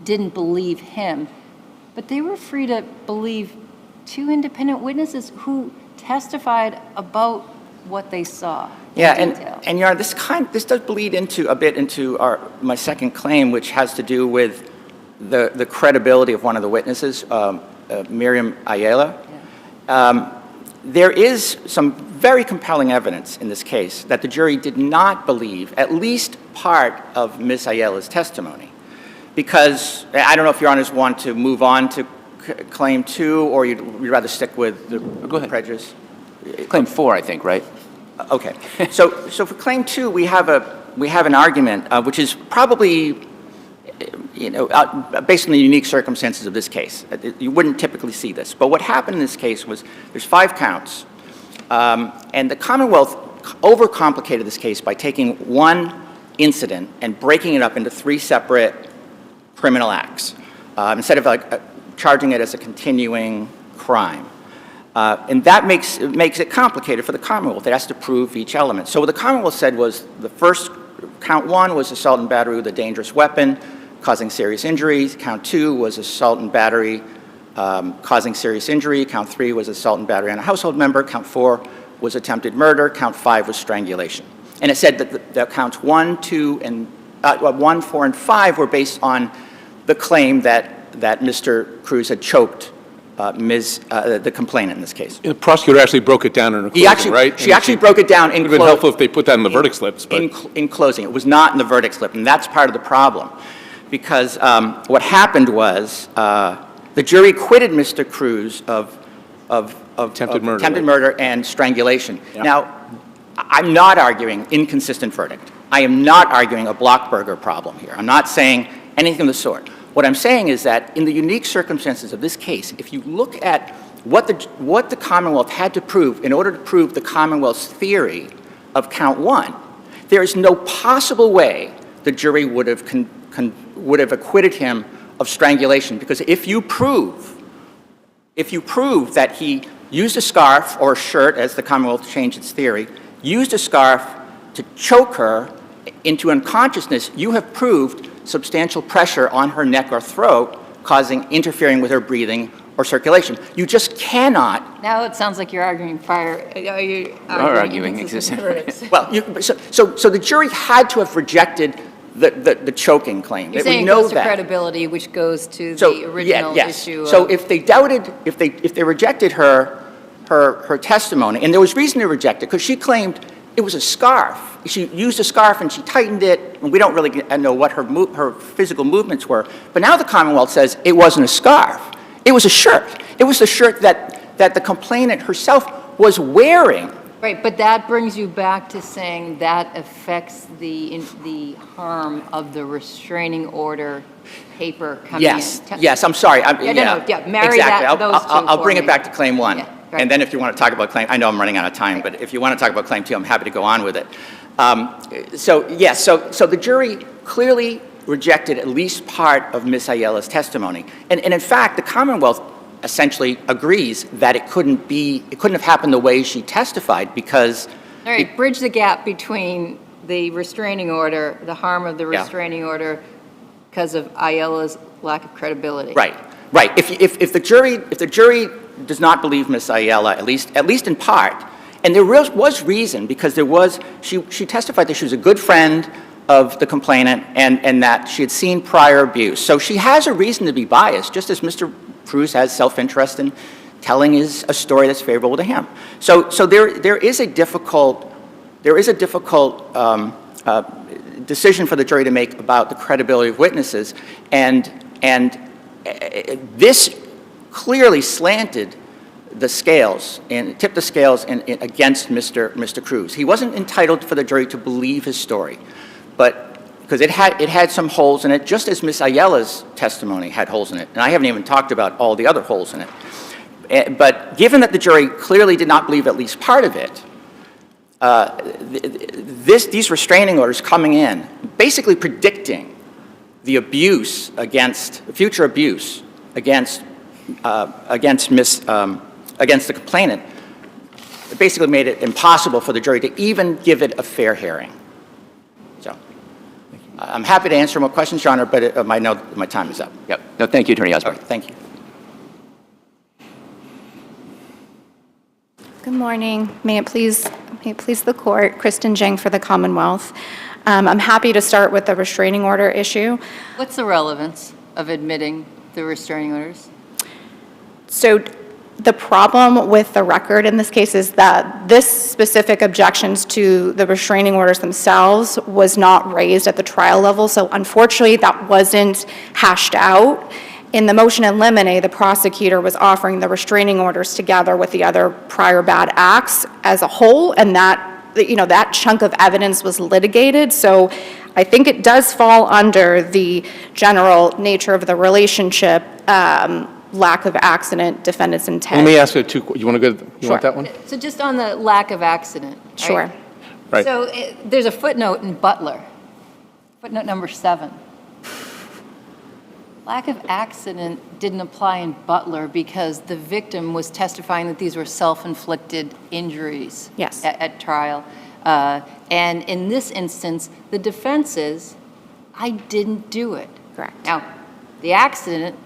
didn't believe him, but they were free to believe two independent witnesses who testified about what they saw. Yeah, and Your Honor, this does bleed into a bit into my second claim, which has to do with the credibility of one of the witnesses, Miriam Ayala. Yeah. There is some very compelling evidence in this case that the jury did not believe at least part of Ms. Ayala's testimony. Because, I don't know if Your Honors want to move on to Claim 2, or you'd rather stick with the prejudice? Claim 4, I think, right? Okay. So for Claim 2, we have an argument, which is probably, you know, based on the unique circumstances of this case. You wouldn't typically see this. But what happened in this case was there's 5 counts. And the Commonwealth overcomplicated this case by taking one incident and breaking it up into 3 separate criminal acts, instead of charging it as a continuing crime. And that makes it complicated for the Commonwealth. It has to prove each element. So what the Commonwealth said was the first, count 1 was assault and battery with a dangerous weapon causing serious injuries. Count 2 was assault and battery causing serious injury. Count 3 was assault and battery on a household member. Count 4 was attempted murder. Count 5 was strangulation. And it said that the counts 1, 2, and 1, 4, and 5 were based on the claim that Mr. Cruz had choked the complainant in this case. The prosecutor actually broke it down in her closing, right? She actually broke it down in It would have been helpful if they put that in the verdict slips, but... In closing. It was not in the verdict slip, and that's part of the problem. Because what happened was the jury acquitted Mr. Cruz of Attempted murder, attempted right? murder and strangulation. Yeah. Now, I'm not arguing inconsistent verdict. I am not arguing a Blockburger problem here. I'm not saying anything of the sort. What I'm saying is that in the unique circumstances of this case, if you look at what the Commonwealth had to prove in order to prove the Commonwealth's theory of count 1, there is no possible way the jury would have acquitted him of strangulation, because if you prove that he used a scarf or a shirt, as the Commonwealth changed its theory, used a scarf to choke her into unconsciousness, you have proved substantial pressure on her neck or throat, interfering with her breathing or circulation. You just cannot. Now it sounds like you're arguing prior. Are you arguing inconsistent existing verdicts? Well, so the jury had to have rejected the choking claim. You're We saying it know goes to that. credibility, which goes to the original issue. So if they doubted, if they rejected her testimony, and there was reason to reject it, because she claimed it was a scarf. She used a scarf and she tightened it, and we don't really know what her physical movements were. But now the Commonwealth says it wasn't a scarf. It was a shirt. It was the shirt that the complainant herself was wearing. Right, but that brings you back to saying that affects the harm of the restraining order paper coming in. Yes, I'm sorry. Marry exactly. those two I'll bring for it me. back to claim 1. Yeah, right. And then if you want to talk about claim, I know I'm running out of time, but if you want to talk about claim 2, I'm happy to go on with it. So the jury clearly rejected at least part of Ms. Ayala's testimony. And in fact, the Commonwealth essentially agrees that it couldn't have happened the way she testified, because... All right, bridge the gap between the restraining order, the harm of the restraining order because of Ayala's lack of credibility. Right. If the jury does not believe Ms. Ayala, at least in part, and there was reason, because she testified that she was a good friend of the complainant and that she had seen prior abuse. So she has a reason to be biased, just as Mr. Cruz has self-interest in telling a story that's favorable to him. So there is a difficult decision for the jury to make about the credibility of witnesses, and this clearly slanted the scales and tipped the scales against Mr. Cruz. He wasn't entitled for the jury to believe his story, but because it had some holes in it, just as Ms. Ayala's testimony had holes in it. And I haven't even talked about all the other holes in it. But given that the jury clearly did not believe at least part of it, these restraining orders coming in, basically predicting the abuse future abuse against the complainant, it basically made it impossible for the jury to even give it a fair hearing. So I'm happy to answer more questions, Your Honor, but I know my time is up. Yep. No, thank you, Attorney Osborne. All right, thank you. Good morning. May it please the court. Kristen Jang for the Commonwealth. I'm happy to start with the restraining order issue. What's the relevance of admitting the restraining orders? So the problem with the record in this case is that this specific objections to the restraining orders themselves was not raised at the trial level. So unfortunately, that wasn't hashed out. In the motion in limine, the prosecutor was offering the restraining orders together with the other prior bad acts as a whole, and that chunk of evidence was litigated. So I think it does fall under the general nature of the relationship lack of accident, defendant's intent. Let me ask you you want to go, you Sure. want that one? So just on the lack of accident. right? Sure. Right. So there's a footnote in Butler, footnote number 7. Lack of accident didn't apply in Butler because the victim was testifying that these were self-inflicted injuries Yes. at trial. And in this instance, the defense is, I didn't do it. Correct. Now, the accident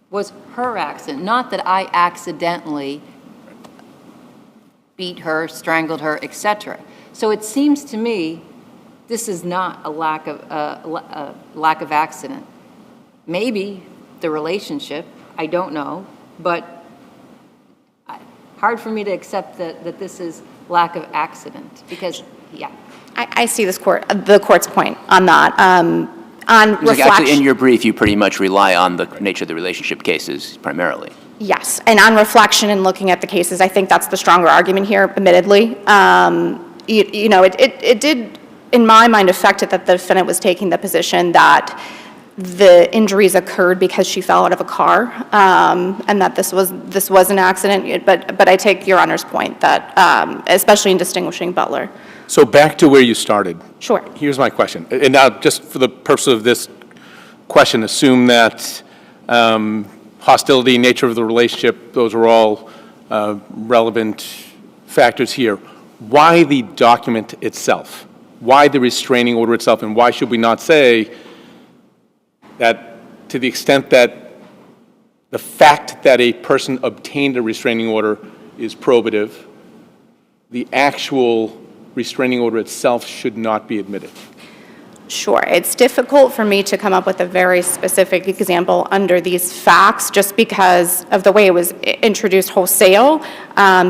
was her accident, not that I accidentally beat her, strangled her, etc. So it seems to me this is not a lack of accident. Maybe the relationship, I don't know, but hard for me to accept that this is lack of accident because, yeah. I see the court's point on that. On Actually, reflection. in your brief, you pretty much rely on the nature of the relationship cases primarily. Yes, and on reflection and looking at the cases, I think that's the stronger argument here, admittedly. You know, it did, in my mind, affect it that the defendant was taking the position that the injuries occurred because she fell out of a car, and that this was an accident. But I take Your Honor's point that, especially in distinguishing Butler. So back to where you started. Sure. Here's my question. And now, just for the purpose of this question, assume that hostility, nature of the relationship, those are all relevant factors here. Why the document itself? Why the restraining order itself? And why should we not say that to the extent that the fact that a person obtained a restraining order is probative, the actual restraining order itself should not be admitted? Sure. It's difficult for me to come up with a very specific example under these facts just because of the way it was introduced wholesale.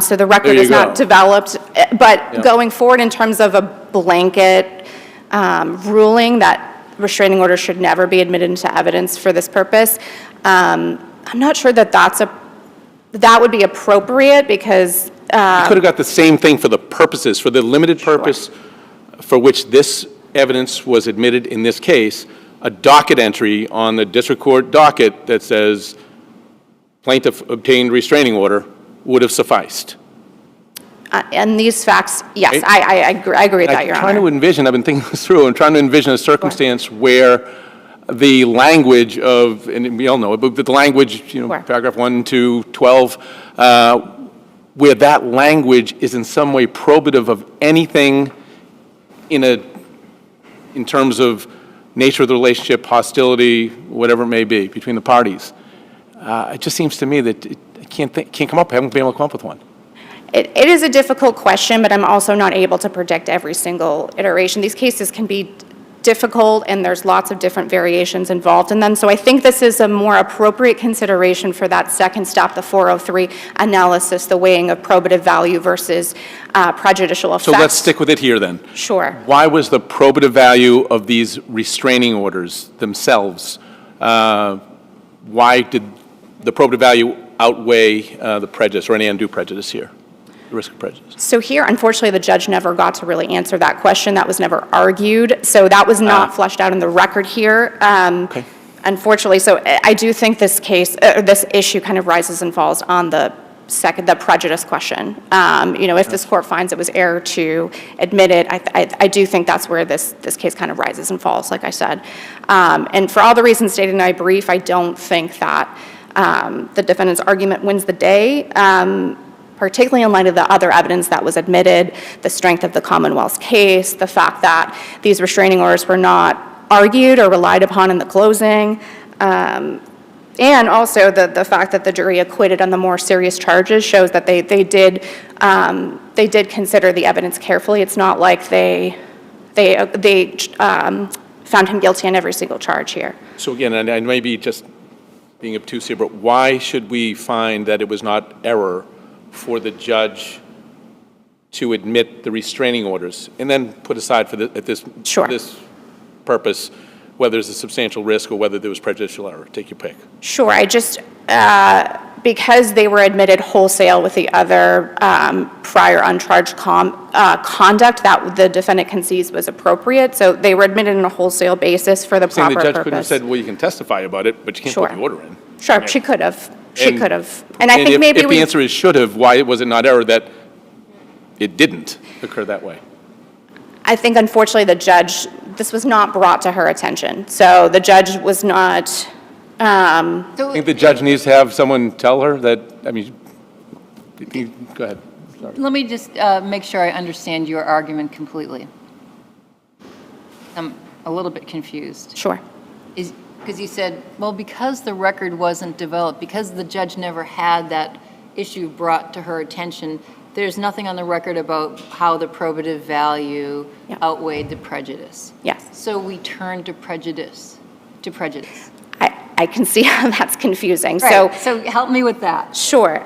So the record is not developed. But going forward in terms of a blanket ruling that restraining orders should never be admitted into evidence for this purpose, I'm not sure that that would be appropriate because You could have got the same thing for the purposes, for the limited purpose for which this evidence was admitted in this case, a docket entry on the district court docket that says plaintiff obtained restraining order would have sufficed. and these facts, yes, I agree with that, Your I'm trying to Honor. envision, I've been thinking this through, I'm trying to envision a circumstance where the language of, and we all know it, but the language, you know, Sure. paragraph 1, 2, 12, where that language is in some way probative of anything in terms of nature of the relationship, hostility, whatever it may be, between the parties. It just seems to me that I haven't been able to come up with one. It is a difficult question, but I'm also not able to predict every single iteration. These cases can be difficult, and there's lots of different variations involved in them. So I think this is a more appropriate consideration for that second step, the 403 analysis, the weighing of probative value versus prejudicial effects. So let's stick with it here then. Sure. Why was the probative value of these restraining orders themselves, why did the probative value outweigh the prejudice or any undue prejudice here, the risk of prejudice? So here, unfortunately, the judge never got to really answer that question. That was never argued. So that was not fleshed out in the record here. Okay. Unfortunately, so I do think this case, this issue kind of rises and falls on the prejudice question. You know, if this court finds it was error to admit it, I do think that's where this case kind of rises and falls, like I said. And for all the reasons stated in my brief, I don't think that the defendant's argument wins the day, particularly in light of the other evidence that was admitted, the strength of the Commonwealth's case, the fact that these restraining orders were not argued or relied upon in the closing, and also the fact that the jury acquitted on the more serious charges shows that they did consider the evidence carefully. It's not like they found him guilty on every single charge here. So again, and I may be just being obtuse here, but why should we find that it was not error for the judge to admit the restraining orders and then put aside for this purpose whether there's a substantial risk or whether there was prejudicial error? Take your pick. Sure. I just, because they were admitted wholesale with the other prior uncharged conduct that the defendant concedes was appropriate. So they were admitted on a wholesale basis for the Saying proper the purpose. judge couldn't have said, well, you can testify about it, but you can't Sure. put the order in. Sure, she could have. She And- could have. And I think maybe if the answer is should have, why was it not error that it didn't occur that way? I think unfortunately the judge, this was not brought to her attention. So the judge was not, I think the judge needs to have someone tell her that, I mean, go ahead. Sorry. Let me just make sure I understand your argument completely. I'm a little bit confused. sure. Because you said, well, because the record wasn't developed, because the judge never had that issue brought to her attention, there's nothing on the record about how the probative value Yeah. outweighed the prejudice. Yes. So we turn to prejudice. I can see how that's confusing. So Right, so help me with that. sure.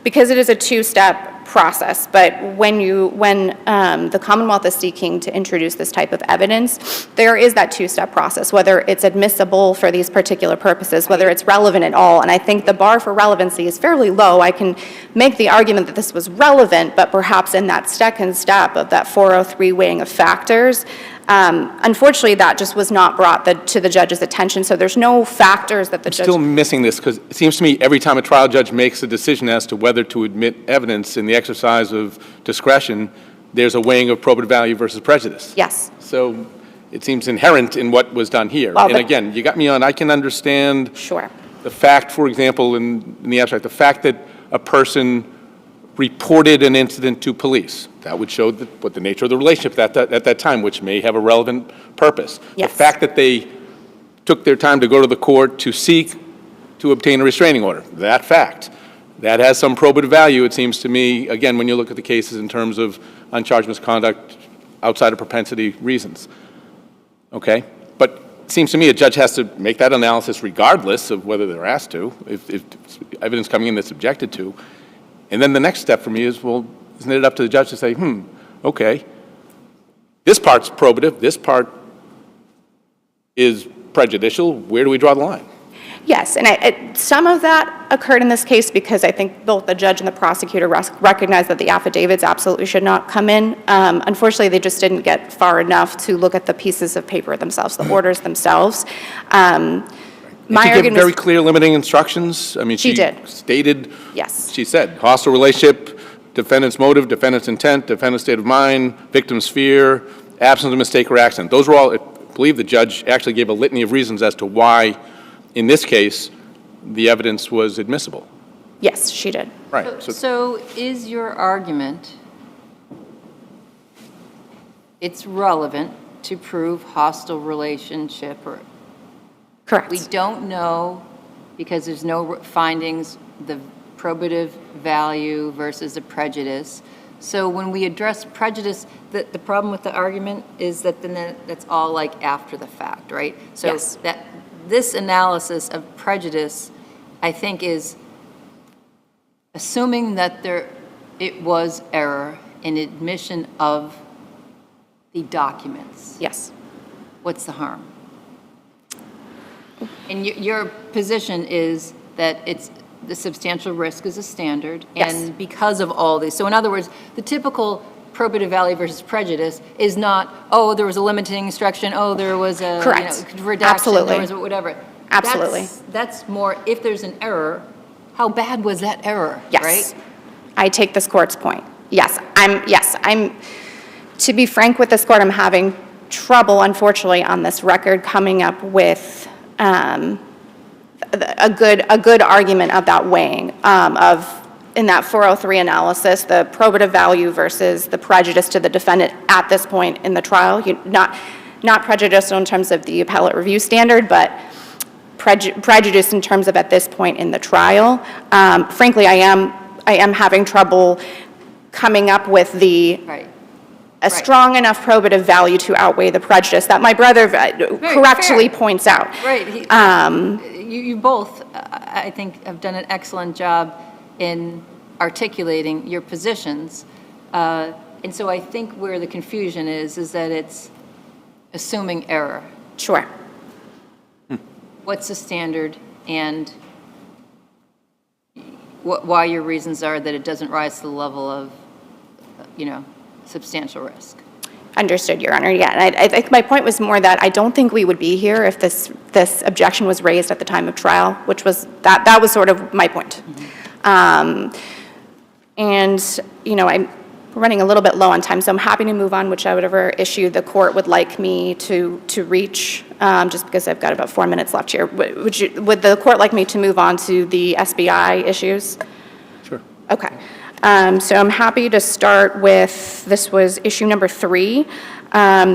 Because it is a two-step process, but when the Commonwealth is seeking to introduce this type of evidence, there is that two-step process, whether it's admissible for these particular purposes, whether it's relevant at all. And I think the bar for relevancy is fairly low. I can make the argument that this was relevant, but perhaps in that second step of that 403 weighing of factors, unfortunately, that just was not brought to the judge's attention. So there's no factors that the judge. Still missing this, because it seems to me every time a trial judge makes a decision as to whether to admit evidence in the exercise of discretion, there's a weighing of probative value versus prejudice. Yes. So it seems inherent in what was done here. Well, And but- again, you got me on, I can understand Sure. the fact, for example, in the abstract, the fact that a person reported an incident to police. That would show what the nature of the relationship at that time, which may have a relevant purpose. Yes. The fact that they took their time to go to the court to seek to obtain a restraining order, that fact, that has some probative value, it seems to me, again, when you look at the cases in terms of uncharged misconduct outside of propensity reasons. Okay? But it seems to me a judge has to make that analysis regardless of whether they're asked to, if evidence coming in that's objected to. And then the next step for me is, well, isn't it up to the judge to say, okay, this part's probative, this part is prejudicial, where do we draw the line? Yes, and some of that occurred in this case because I think both the judge and the prosecutor recognized that the affidavits absolutely should not come in. Unfortunately, they just didn't get far enough to look at the pieces of paper themselves, the orders themselves. My Did she give argument very is, clear limiting instructions? I mean, She did. Stated, yes, she said, hostile relationship, defendant's motive, defendant's intent, defendant's state of mind, victim's fear, absence of mistake or accident. Those were all, I believe the judge actually gave a litany of reasons as to why, in this case, the evidence was admissible. yes, she did. Right. So is your argument, it's relevant to prove hostile relationship, or Correct. we don't know, because there's no findings, the probative value versus the prejudice. So when we address prejudice, the problem with the argument is that then that's all like after the fact, right? So Yes. that this analysis of prejudice, I think, is assuming that it was error in admission of the documents. Yes. What's the harm? And your position is that it's the substantial risk is a standard, Yes. and because of all these. So in other words, the typical probative value versus prejudice is not, oh, there was a limiting instruction, oh, there was a Correct. Redaction, Absolutely. there was a whatever. Absolutely. That's more, if there's an error, how bad was that error, Yes. right? I take this court's point. Yes, to be frank with this court, I'm having trouble, unfortunately, on this record coming up with a good argument of that weighing in that 403 analysis, the probative value versus the prejudice to the defendant at this point in the trial. Not prejudicial in terms of the appellate review standard, but prejudice in terms of at this point in the trial. Frankly, I am having trouble coming up with Right. a strong enough probative value to outweigh the prejudice that my brother correctly fair. points out. Right. You both, I think, have done an excellent job in articulating your positions. And so I think where the confusion is that it's assuming error. Sure. What's the standard, and why your reasons are that it doesn't rise to the level of, substantial risk. Understood, Your Honor. Yeah, and I think my point was more that I don't think we would be here if this objection was raised at the time of trial, which was, that was sort of my point. And, I'm running a little bit low on time, so I'm happy to move on whichever issue the court would like me to reach, just because I've got about 4 minutes left here. Would the court like me to move on to the SBI issues? Sure. Okay. So I'm happy to start with, this was issue number 3.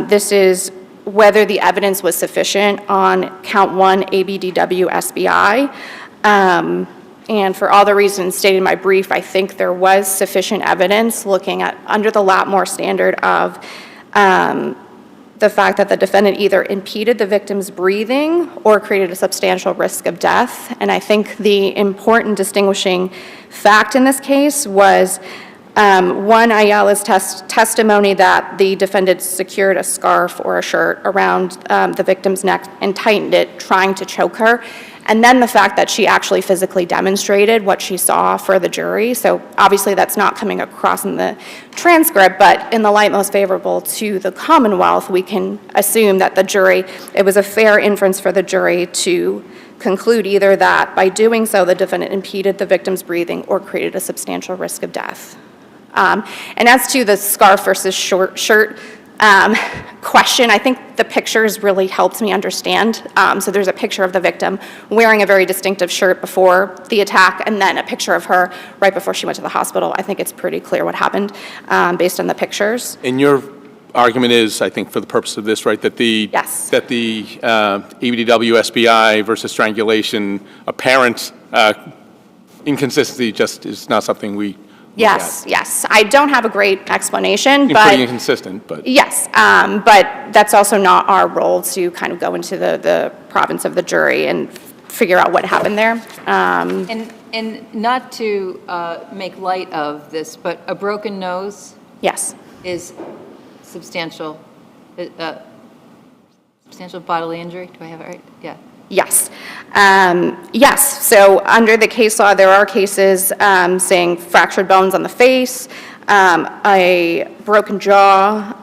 This is whether the evidence was sufficient on count 1 ABDW SBI. And for all the reasons stated in my brief, I think there was sufficient evidence looking at, under the Latmore standard of the fact that the defendant either impeded the victim's breathing or created a substantial risk of death. And I think the important distinguishing fact in this case was one, Ayala's testimony that the defendant secured a scarf or a shirt around the victim's neck and tightened it, trying to choke her. And then the fact that she actually physically demonstrated what she saw for the jury. So obviously that's not coming across in the transcript, but in the light most favorable to the Commonwealth, we can assume that the jury, it was a fair inference for the jury to conclude either that by doing so, the defendant impeded the victim's breathing or created a substantial risk of death. And as to the scarf versus shirt question, I think the pictures really helped me understand. So there's a picture of the victim wearing a very distinctive shirt before the attack, and then a picture of her right before she went to the hospital. I think it's pretty clear what happened based on the pictures. And your argument is, I think for the purpose of this, right, that the Yes. that the ABDW SBI versus strangulation apparent inconsistency just is not something we Yes, yes. I don't have a great explanation, pretty but inconsistent, but yes, but that's also not our role to kind of go into the province of the jury and figure out what happened there. And not to make light of this, but a broken nose Yes. is substantial bodily injury. Do I have it right? Yeah. Yes. Yes. So under the case law, there are cases saying fractured bones on the face, a broken jaw,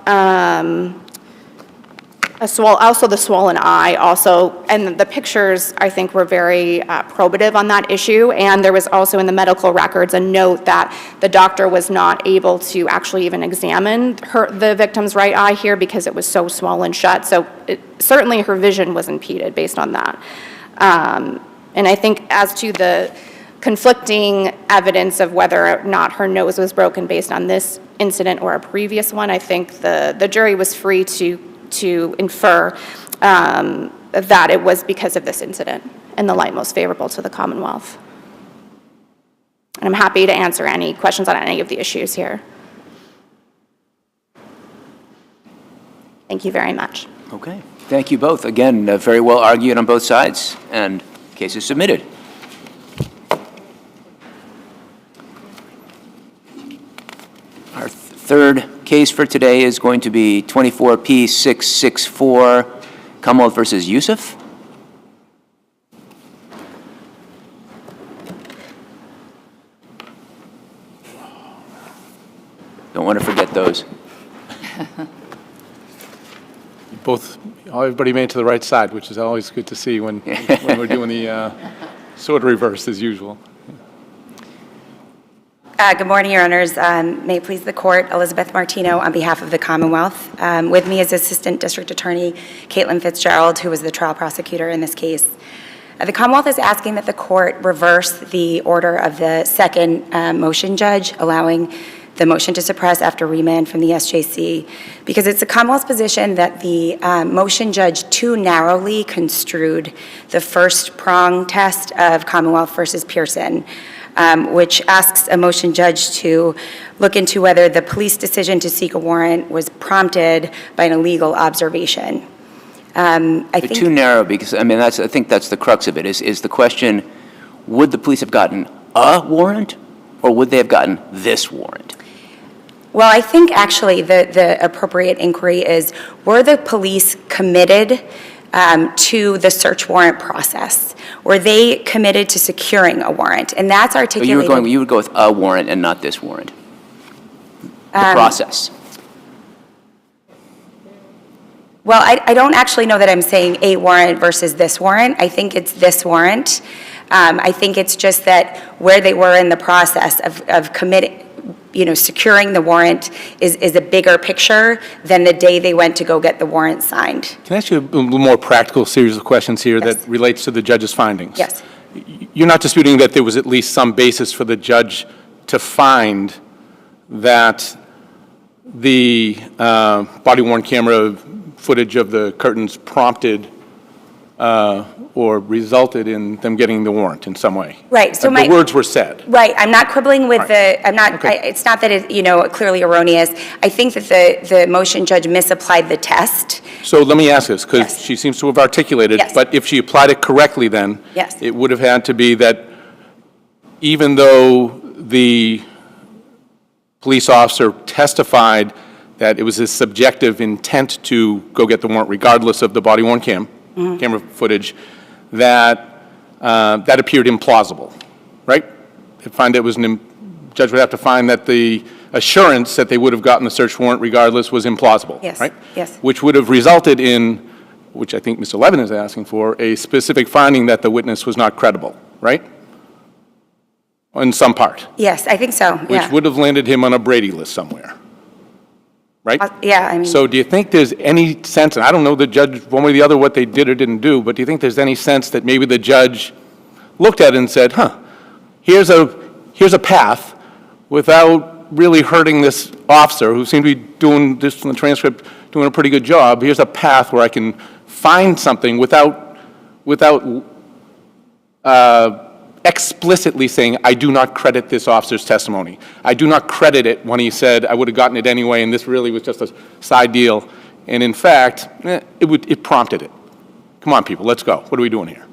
also the swollen eye also, and the pictures, I think, were very probative on that issue. And there was also in the medical records a note that the doctor was not able to actually even examine the victim's right eye here because it was so swollen shut. So certainly her vision was impeded based on that. And I think as to the conflicting evidence of whether or not her nose was broken based on this incident or a previous one, I think the jury was free to infer that it was because of this incident in the light most favorable to the Commonwealth. And I'm happy to answer any questions on any of the issues here. Thank you very much. Okay. Thank you both. Again, very well argued on both sides, and case is submitted. Our third case for today is going to be 24P664, Commonwealth versus Yousuf. Don't want to forget those. Everybody made it to the right side, which is always good to see when we're doing the sword reverse as usual. Good morning, Your Honors. May it please the Court, Elizabeth Martino on behalf of the Commonwealth. With me is Assistant District Attorney Caitlin Fitzgerald, who was the trial prosecutor in this case. The Commonwealth is asking that the Court reverse the order of the second motion judge, allowing the motion to suppress after remand from the SJC, because it's the Commonwealth's position that the motion judge too narrowly construed the first prong test of Commonwealth versus Pearson, which asks a motion judge to look into whether the police decision to seek a warrant was prompted by an illegal observation. I think Too narrow, because, I mean, I think that's the crux of it, is the question, would the police have gotten a warrant, or would they have gotten this warrant? Well, I think actually the appropriate inquiry is, were the police committed to the search warrant process? Were they committed to securing a warrant? And that's So articulated. you would go with a warrant and not this warrant? The process. Well, I don't actually know that I'm saying a warrant versus this warrant. I think it's this warrant. I think it's just that where they were in the process of committing, securing the warrant is a bigger picture than the day they went to go get the warrant signed. Can I ask you a little more practical series of questions here Yes. that relates to the judge's findings? Yes. You're not disputing that there was at least some basis for the judge to find that the body-worn camera footage of the curtains prompted or resulted in them getting the warrant in some way? Right, so the words were said. Right, I'm not quibbling with I'm not, Okay. it's not that it's, clearly erroneous. I think that the motion judge misapplied the test. So let me ask this, because Yes. she seems to have articulated, Yes. but if she applied it correctly then, Yes. it would have had to be that even though the police officer testified that it was his subjective intent to go get the warrant regardless of the body-worn camera footage, that that appeared implausible, right? Judge would have to find that the assurance that they would have gotten the search warrant regardless was implausible, Yes, right? yes. Which would have resulted in, which I think Mr. Levin is asking for, a specific finding that the witness was not credible, right? In some part. Yes, I think so, Which yeah. would have landed him on a Brady list somewhere, right? Yeah, I mean. So do you think there's any sense, and I don't know the judge one way or the other what they did or didn't do, but do you think there's any sense that maybe the judge looked at it and said, here's a path without really hurting this officer who seemed to be doing this from the transcript, doing a pretty good job. Here's a path where I can find something without explicitly saying, I do not credit this officer's testimony. I do not credit it when he said I would have gotten it anyway and this really was just a side deal. And in fact, it prompted it. Come on, people, let's go. What are we doing here?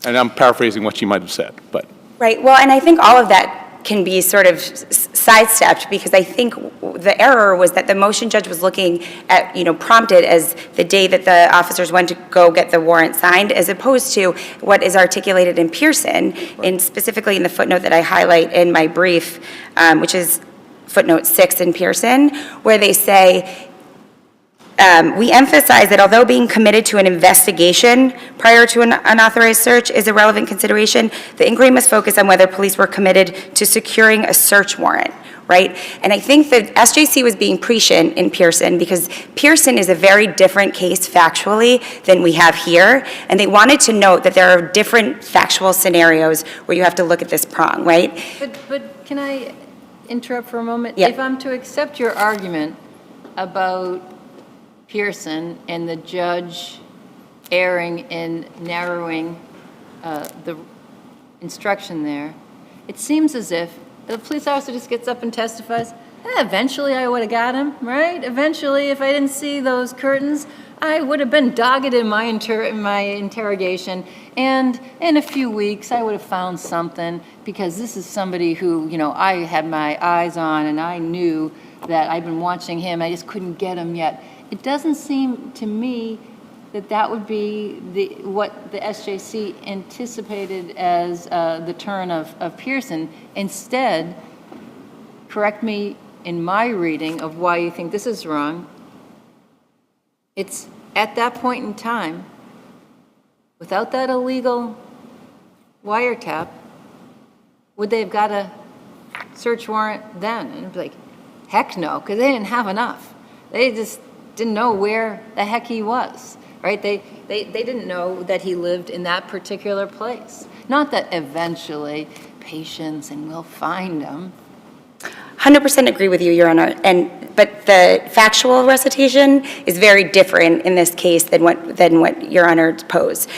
And I'm paraphrasing what she might have said, but. Right, well, and I think all of that can be sort of sidestepped because I think the error was that the motion judge was looking at, prompted as the day that the officers went to go get the warrant signed, as opposed to what is articulated in Pearson, and specifically in the footnote that I highlight in my brief, which is footnote 6 in Pearson, where they say, we emphasize that although being committed to an investigation prior to an unauthorized search is a relevant consideration, the inquiry must focus on whether police were committed to securing a search warrant, right? And I think that SJC was being prescient in Pearson because Pearson is a very different case factually than we have here, and they wanted to note that there are different factual scenarios where you have to look at this prong, right? But can I interrupt for a moment? Yeah. If I'm to accept your argument about Pearson and the judge erring in narrowing the instruction there, it seems as if the police officer just gets up and testifies, eventually I would have got him, right? Eventually, if I didn't see those curtains, I would have been dogged in my interrogation, and in a few weeks I would have found something because this is somebody who, I had my eyes on and I knew that I'd been watching him, I just couldn't get him yet. It doesn't seem to me that that would be what the SJC anticipated as the turn of Pearson. Instead, correct me in my reading of why you think this is wrong, it's at that point in time, without that illegal wiretap, would they have got a search warrant then? And it'd be like, heck no, because they didn't have enough. They just didn't know where the heck he was, right? They didn't know that he lived in that particular place. Not that eventually, patience and we'll find him. 100% agree with you, Your Honor. But the factual recitation is very different in this case than what Your Honor posed.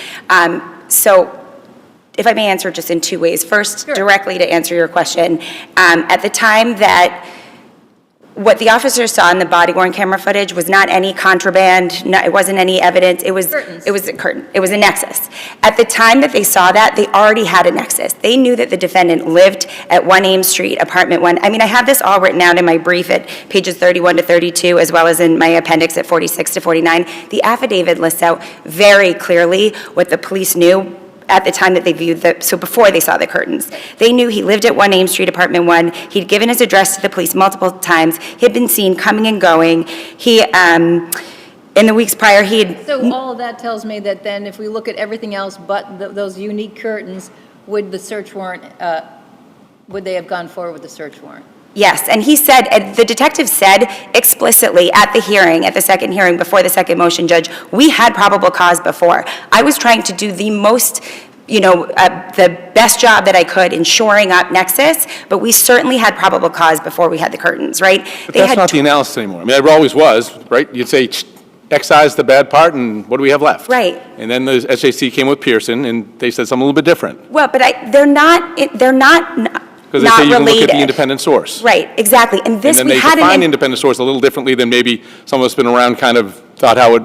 So if I may answer just in two ways. First, Sure. Directly to answer your question, at the time that what the officers saw in the body-worn camera footage was not any contraband, it wasn't any evidence, it was a curtain, it was a nexus. At the time that they saw that, they already had a nexus. They knew that the defendant lived at 1 Ames Street, apartment 1. I mean, I have this all written out in my brief at pages 31 to 32, as well as in my appendix at 46 to 49. The affidavit lists out very clearly what the police knew at the time that they viewed so before they saw the curtains. They knew he lived at 1 Ames Street, apartment 1. He'd given his address to the police multiple times. He had been seen coming and going. He, in the weeks prior, he had... So all of that tells me that then if we look at everything else but those unique curtains, would the search warrant, would they have gone forward with the search warrant? Yes, and he said, the detective said explicitly at the hearing, at the second hearing before the second motion, Judge, we had probable cause before. I was trying to do the most, the best job that I could in shoring up nexus, but we certainly had probable cause before we had the curtains, right? But that's not the analysis anymore. I mean, it always was, right? You'd say, excise the bad part, and what do we have left? Right. And then the SJC came with Pearson, and they said something a little bit different. Well, but they're not Because they say you can look at the independent source. Right, exactly. And this, and then we they had define independent source a little differently than maybe some of us been around kind of thought how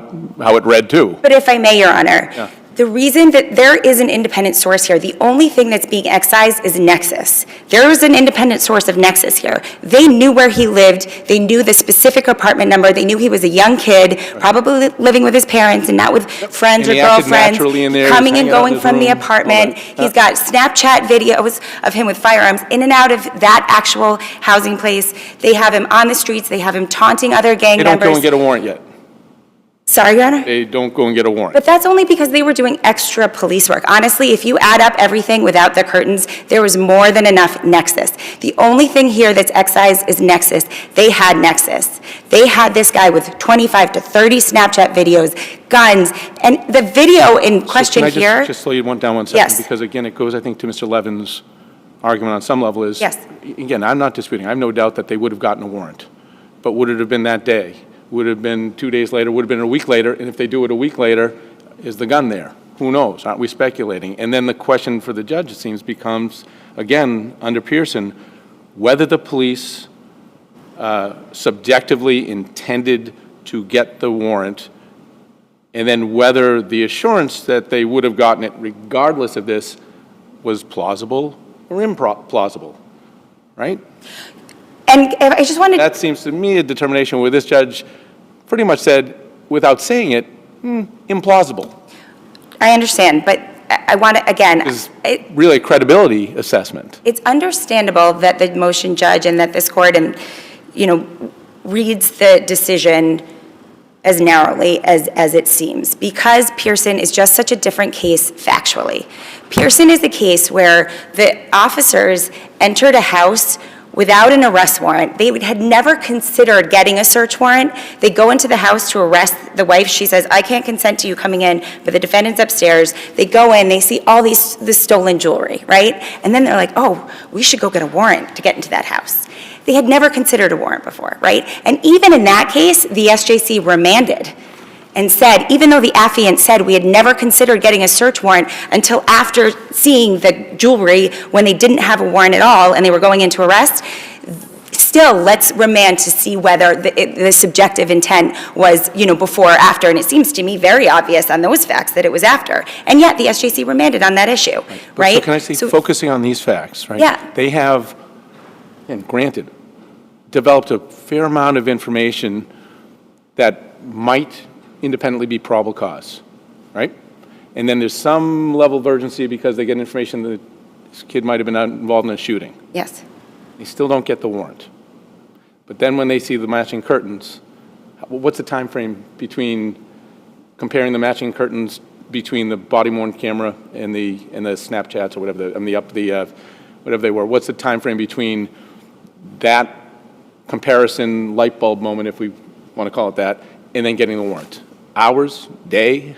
it read too. But if I may, Your Honor, Yeah. the reason that there is an independent source here, the only thing that's being excised is nexus. There is an independent source of nexus here. They knew where he lived. They knew the specific apartment number. They knew he was a young kid, probably living with his parents and not with friends And or he acted girlfriends, naturally in there, coming and hanging out in going his from the room, apartment. all that. He's got Snapchat videos of him with firearms in and out of that actual housing place. They have him on the streets. They have him taunting other gang They don't members. go and get a warrant yet. Sorry, Your Honor? They don't go and get a warrant. But that's only because they were doing extra police work. Honestly, if you add up everything without the curtains, there was more than enough nexus. The only thing here that's excised is nexus. They had nexus. They had this guy with 25 to 30 Snapchat videos, guns, and the video in question So can I here. just slow you down 1 second? Yes. Because again, it goes, I think, to Mr. Levin's argument on some level is. Yes. Again, I'm not disputing. I have no doubt that they would have gotten a warrant. But would it have been that day? Would it have been 2 days later? Would it have been a week later? And if they do it a week later, is the gun there? Who knows? Aren't we speculating? And then the question for the judge, it seems, becomes, again, under Pearson, whether the police subjectively intended to get the warrant, and then whether the assurance that they would have gotten it regardless of this was plausible or implausible, right? And I just wanted. That seems to me a determination where this judge pretty much said, without saying it, implausible. I understand, but I want to, again. It's really a credibility assessment. It's understandable that the motion judge and that this court reads the decision as narrowly as it seems, because Pearson is just such a different case factually. Pearson is the case where the officers entered a house without an arrest warrant. They had never considered getting a search warrant. They go into the house to arrest the wife. She says, I can't consent to you coming in, but the defendant's upstairs. They go in, they see all this stolen jewelry, right? And then they're like, oh, we should go get a warrant to get into that house. They had never considered a warrant before, right? And even in that case, the SJC remanded and said, even though the affiant said we had never considered getting a search warrant until after seeing the jewelry when they didn't have a warrant at all and they were going into arrest, still, let's remand to see whether the subjective intent was, before or after. And it seems to me very obvious on those facts that it was after. And yet the SJC remanded on that issue, right? So can I say, focusing on these facts, right? Yeah. They have, and granted, developed a fair amount of information that might independently be probable cause, right? And then there's some level of urgency because they get information that this kid might have been involved in a shooting. Yes. They still don't get the warrant. But then when they see the matching curtains, what's the time frame between comparing the matching curtains between the body-worn camera and the Snapchats or whatever, whatever they were? What's the time frame between that comparison light bulb moment, if we want to call it that, and then getting the warrant? Hours, days,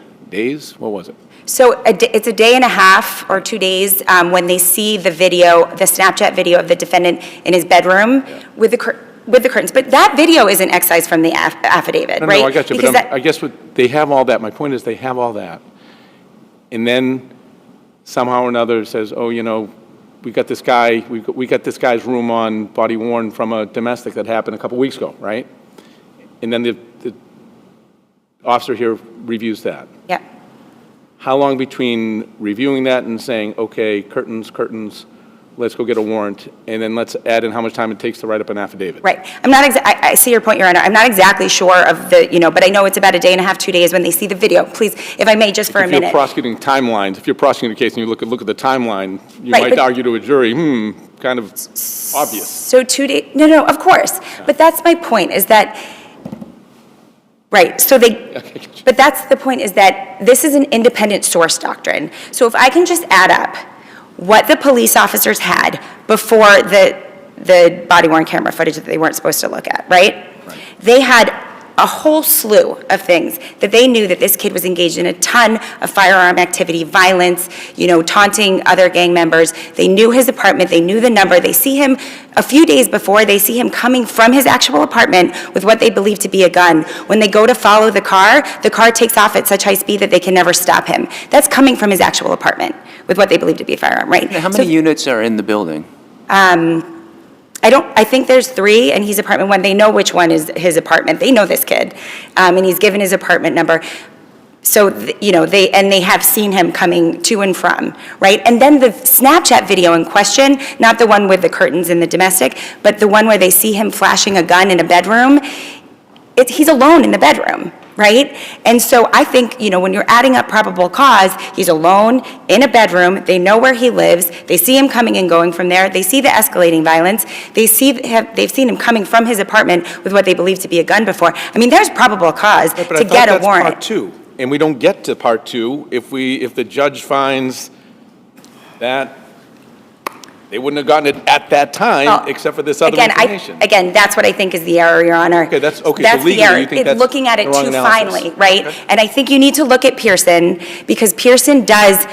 what was it? So it's a day and a half or 2 days when they see the video, the Snapchat video of the defendant in his bedroom with the curtains. But that video isn't excised from the affidavit, right? No, I got you. Because But I guess they have all that. My point is they have all that. And then somehow or another says, oh, we got this guy, we got this guy's room on body worn from a domestic that happened a couple weeks ago, right? And then the officer here reviews that. Yeah. How long between reviewing that and saying, okay, curtains, let's go get a warrant, and then let's add in how much time it takes to write up an affidavit? Right. I'm not I see your point, Your Honor. I'm not exactly sure of the, but I know it's about a day and a half, 2 days when they see the video. Please, if I may, just for a minute. If you're prosecuting timelines, if you're prosecuting a case and you look at the timeline, you Right, might but- argue to a jury, kind of obvious. So 2 days, no, of course. But that's my point, is that, right, so but that's the point, is that this is an independent source doctrine. So if I can just add up what the police officers had before the body-worn camera footage that they weren't supposed to look at, right? They had a whole slew of things that they knew that this kid was engaged in a ton of firearm activity, violence, taunting other gang members. They knew his apartment, they knew the number. They see him a few days before, they see him coming from his actual apartment with what they believe to be a gun. When they go to follow the car takes off at such high speed that they can never stop him. That's coming from his actual apartment with what they believe to be a firearm, right? How many units are in the building? I think there's 3, and he's apartment 1. They know which one is his apartment. They know this kid, and he's given his apartment number. So, they have seen him coming to and from, right? And then the Snapchat video in question, not the one with the curtains in the domestic, but the one where they see him flashing a gun in a bedroom, he's alone in the bedroom, right? And so I think, when you're adding up probable cause, he's alone in a bedroom, they know where he lives, they see him coming and going from there, they see the escalating violence, they've seen him coming from his apartment with what they believe to be a gun before. I mean, there's probable cause But to I thought get a that's warrant. part 2, and we don't get to part 2 if the judge finds that they wouldn't have gotten it at that time, Well, except for this other information. Again, that's what I think is the error, Your Honor. Okay, so That's the legally error. you think It's that's looking at it the wrong too analysis. finely, right? Okay. And I think you need to look at Pearson, because Pearson does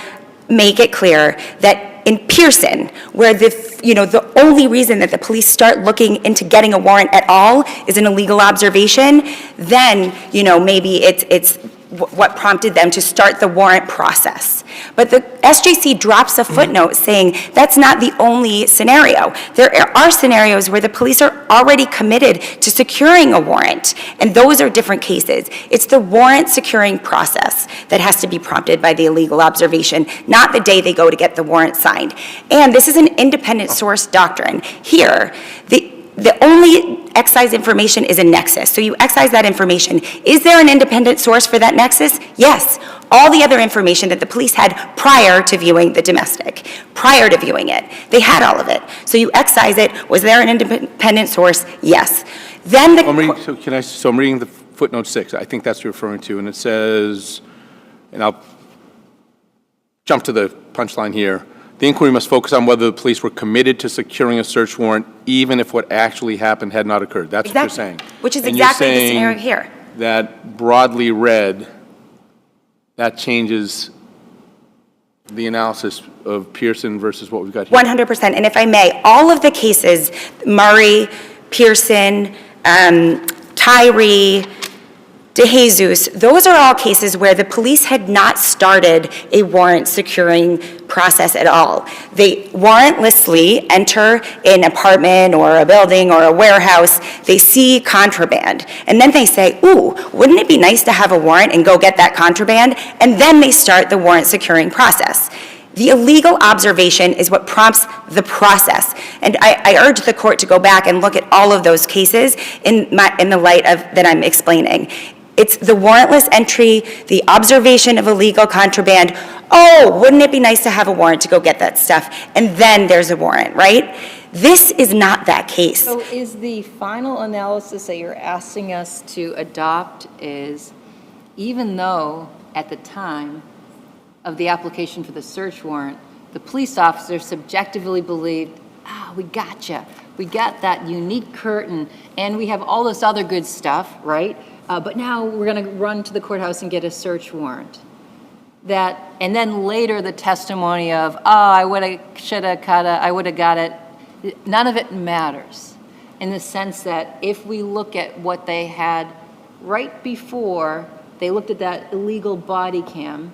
make it clear that in Pearson, where the only reason that the police start looking into getting a warrant at all is an illegal observation, then, maybe it's what prompted them to start the warrant process. But the SJC drops a footnote saying that's not the only scenario. There are scenarios where the police are already committed to securing a warrant, and those are different cases. It's the warrant securing process that has to be prompted by the illegal observation, not the day they go to get the warrant signed. And this is an independent source doctrine. Here, the only excise information is a nexus. So you excise that information. Is there an independent source for that nexus? Yes. All the other information that the police had prior to viewing the domestic, prior to viewing it, they had all of it. So you excise it. Was there an independent source? Yes. Then I'm reading the footnote 6. I think that's what you're referring to, and it says, and I'll jump to the punchline here. The inquiry must focus on whether the police were committed to securing a search warrant, even if what actually happened had not occurred. That's what you're saying. Which is And you're exactly the saying scenario here. That broadly read, that changes the analysis of Pearson versus what we've got here. 100%. And if I may, all of the cases, Murray, Pearson, Tyree, DeJesus, those are all cases where the police had not started a warrant securing process at all. They warrantlessly enter an apartment or a building or a warehouse, they see contraband, and then they say, ooh, wouldn't it be nice to have a warrant and go get that contraband? And then they start the warrant securing process. The illegal observation is what prompts the process. And I urge the court to go back and look at all of those cases in the light of that I'm explaining. It's the warrantless entry, the observation of illegal contraband. Oh, wouldn't it be nice to have a warrant to go get that stuff? And then there's a warrant, right? This is not that case. So is the final analysis that you're asking us to adopt is, even though at the time of the application for the search warrant, the police officer subjectively believed, we gotcha. We got that unique curtain, and we have all this other good stuff, right? But now we're going to run to the courthouse and get a search warrant. And then later the testimony of, I woulda, shoulda, coulda, I woulda got it. None of it matters, in the sense that if we look at what they had right before they looked at that illegal body cam.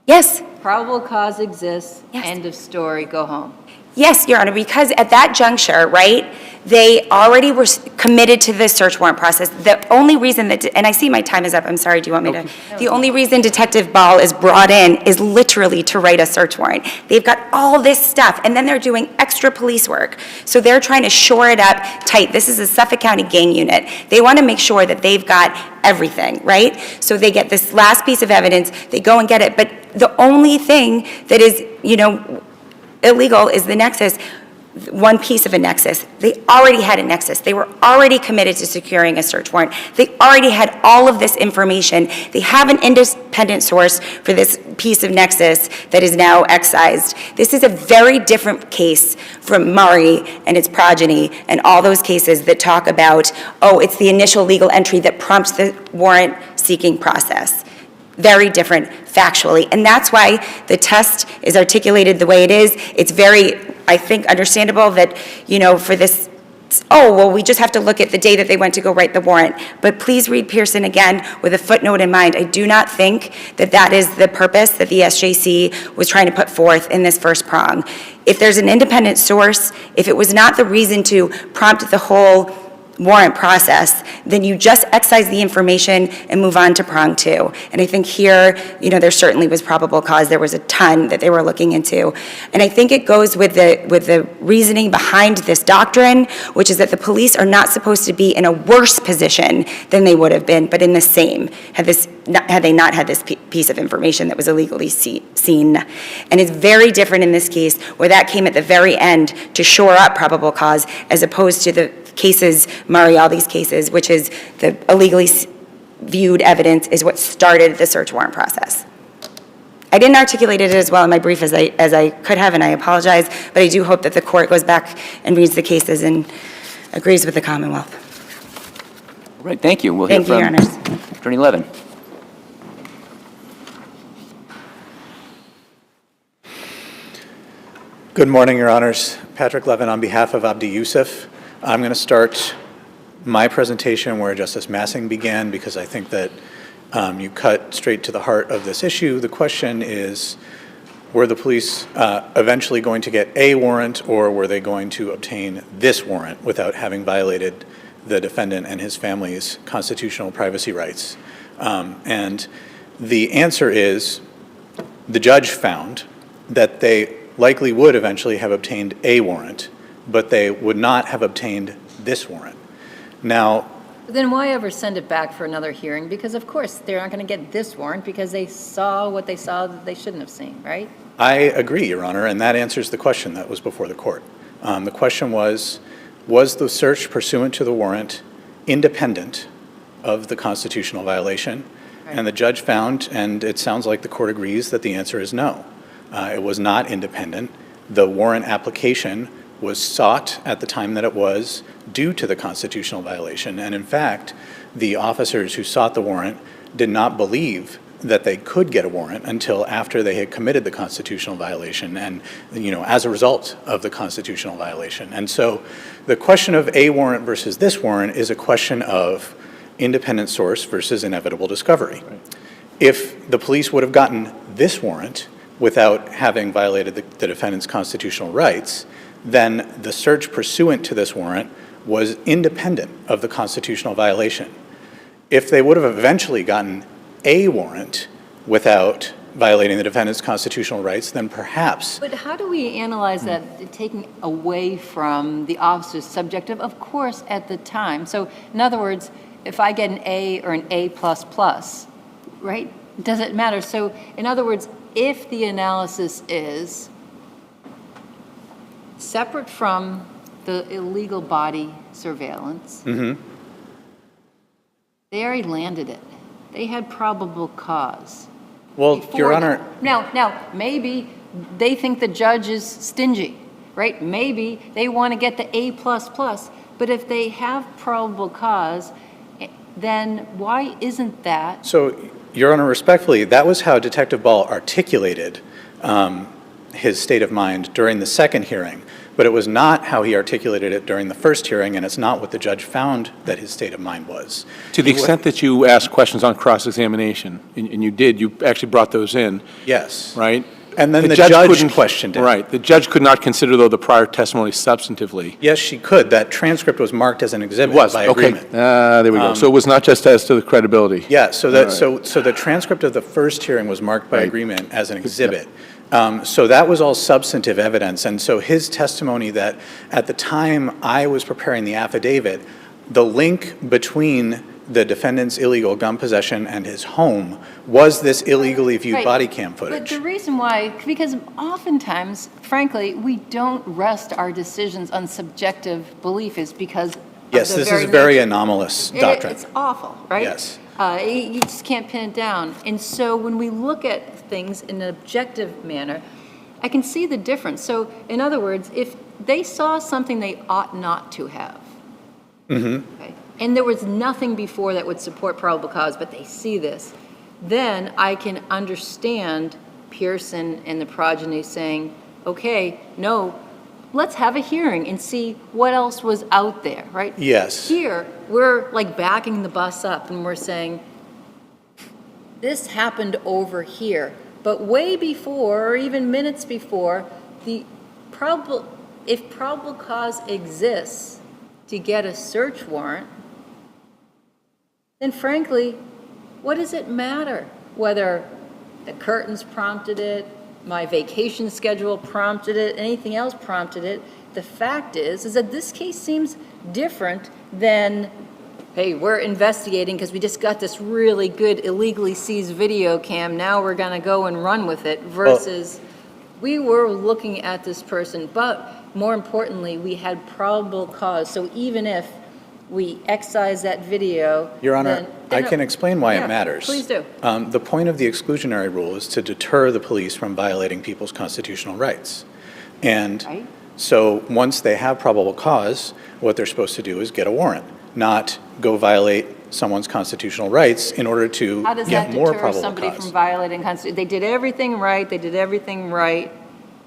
Yes. Probable cause exists, Yes. end of story, go home. Yes, Your Honor, because at that juncture, right, they already were committed to the search warrant process. The only reason that, and I see my time is up, I'm sorry, do you want me to? The only reason Detective Ball is brought in is literally to write a search warrant. They've got all this stuff, and then they're doing extra police work. So they're trying to shore it up tight. This is a Suffolk County gang unit. They want to make sure that they've got everything, right? So they get this last piece of evidence, they go and get it, but the only thing that is, illegal is the nexus. One piece of a nexus. They already had a nexus. They were already committed to securing a search warrant. They already had all of this information. They have an independent source for this piece of nexus that is now excised. This is a very different case from Murray and its progeny and all those cases that talk about, oh, it's the initial legal entry that prompts the warrant seeking process. Very different factually. And that's why the test is articulated the way it is. It's very, I think, understandable that, for this, oh, well, we just have to look at the day that they went to go write the warrant. But please read Pearson again with a footnote in mind. I do not think that that is the purpose that the SJC was trying to put forth in this first prong. If there's an independent source, if it was not the reason to prompt the whole warrant process, then you just excise the information and move on to prong two. And I think here, there certainly was probable cause. There was a ton that they were looking into. And I think it goes with the reasoning behind this doctrine, which is that the police are not supposed to be in a worse position than they would have been, but in the same, had they not had this piece of information that was illegally seen. And it's very different in this case, where that came at the very end to shore up probable cause, as opposed to the cases, Murray, all these cases, which is the illegally viewed evidence is what started the search warrant process. I didn't articulate it as well in my brief as I could have, and I apologize, but I do hope that the court goes back and reads the cases and agrees with the Commonwealth. All right, thank you. We'll hear from Your Honors. Attorney Levin. Good morning, Your Honors. Patrick Levin on behalf of Yousuf. I'm going to start my presentation where Justice Massing began, because I think that you cut straight to the heart of this issue. The question is, were the police eventually going to get a warrant, or were they going to obtain this warrant without having violated the defendant and his family's constitutional privacy rights? And the answer is, the judge found that they likely would eventually have obtained a warrant, but they would not have obtained this warrant. Now, then why ever send it back for another hearing? Because of course they're not going to get this warrant because they saw what they saw that they shouldn't have seen, right? I agree, Your Honor, and that answers the question that was before the court. The question was the search pursuant to the warrant independent of the constitutional violation? Right. And the judge found, and it sounds like the court agrees, that the answer is no. It was not independent. The warrant application was sought at the time that it was due to the constitutional violation. And in fact, the officers who sought the warrant did not believe that they could get a warrant until after they had committed the constitutional violation and, as a result of the constitutional violation. And so the question of a warrant versus this warrant is a question of independent source versus inevitable discovery. Right. If the police would have gotten this warrant without having violated the defendant's constitutional rights, then the search pursuant to this warrant was independent of the constitutional violation. If they would have eventually gotten a warrant without violating the defendant's constitutional rights, then perhaps. But how do we analyze that, taking away from the officer's subjective? Of course, at the time. So, in other words, if I get an A or an A++, right, does it matter? So, in other words, if the analysis is separate from the illegal body surveillance, they already landed it. They had probable cause. Well, Your Honor. Now, maybe they think the judge is stingy, right? Maybe they want to get the A++, but if they have probable cause, then why isn't that? So, Your Honor, respectfully, that was how Detective Ball articulated his state of mind during the second hearing, but it was not how he articulated it during the first hearing, and it's not what the judge found that his state of mind was. To the extent that you asked questions on cross-examination, and you did, you actually brought those in. Yes. Right? And then the judge judge couldn't- questioned it. Right. The judge could not consider, though, the prior testimony substantively. Yes, she could. That transcript was marked as an exhibit It was, by okay. agreement. There we go. So it was not just as to the credibility. Yeah, so that, All right. so the transcript of the first hearing was marked by Right. agreement as an exhibit. So that was all substantive evidence, and so his testimony that at the time I was preparing the affidavit, the link between the defendant's illegal gun possession and his home was this illegally viewed Right. body cam But footage. the reason why, because oftentimes, frankly, we don't rest our decisions on subjective belief is because Yes, of the this is a very very nature. anomalous doctrine. It's awful, right? Yes. You just can't pin it down. And so when we look at things in an objective manner, I can see the difference. So in other words, if they saw something they ought not to have, okay, and there was nothing before that would support probable cause, but they see this, then I can understand Pearson and the progeny saying, okay, no, let's have a hearing and see what else was out there, right? Yes. Here, we're like backing the bus up and we're saying, this happened over here, but way before, or even minutes before, if probable cause exists to get a search warrant, then frankly, what does it matter whether the curtains prompted it, my vacation schedule prompted it, anything else prompted it? The fact is that this case seems different than, hey, we're investigating because we just got this really good illegally seized video cam, now we're gonna go and run with it, versus we were looking at this person, but more importantly, we had probable cause. So even if we excise that video. Your Honor, I can explain why Yeah, it matters. please do. The point of the exclusionary rule is to deter the police from violating people's constitutional rights. And Right. so once they have probable cause, what they're supposed to do is get a warrant, not go violate someone's constitutional rights in order to How does get that more deter probable somebody cause. from violating Constitution? They did everything right, they did everything right.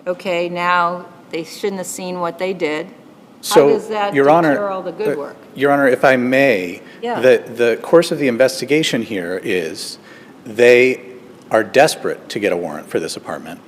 Okay, now they shouldn't have seen what they did. How So, does that Your deter Honor, all the good work? Your Honor, if I may, Yeah. the course of the investigation here is they are desperate to get a warrant for this apartment.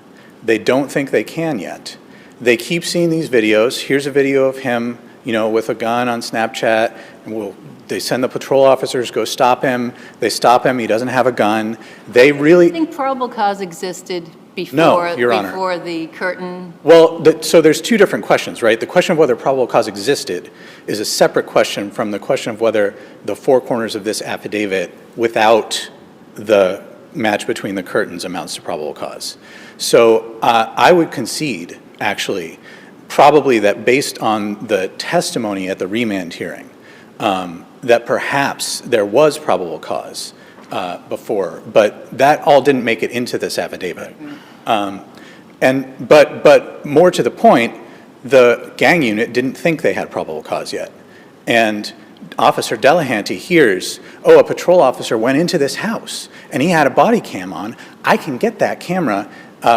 They don't think they can yet. They keep seeing these videos. Here's a video of him, with a gun on Snapchat. And they send the patrol officers, go stop him. They stop him. He doesn't have a gun. They I really, think probable cause existed before, No, Your Honor. before the curtain. well, so there's two different questions, right? The question of whether probable cause existed is a separate question from the question of whether the four corners of this affidavit without the match between the curtains amounts to probable cause. So I would concede, actually, probably that based on the testimony at the remand hearing, that perhaps there was probable cause before, but that all didn't make it into this affidavit. But more to the point, the gang unit didn't think they had probable cause yet. And Officer Delahanty hears, oh, a patrol officer went into this house and he had a body cam on. I can get that camera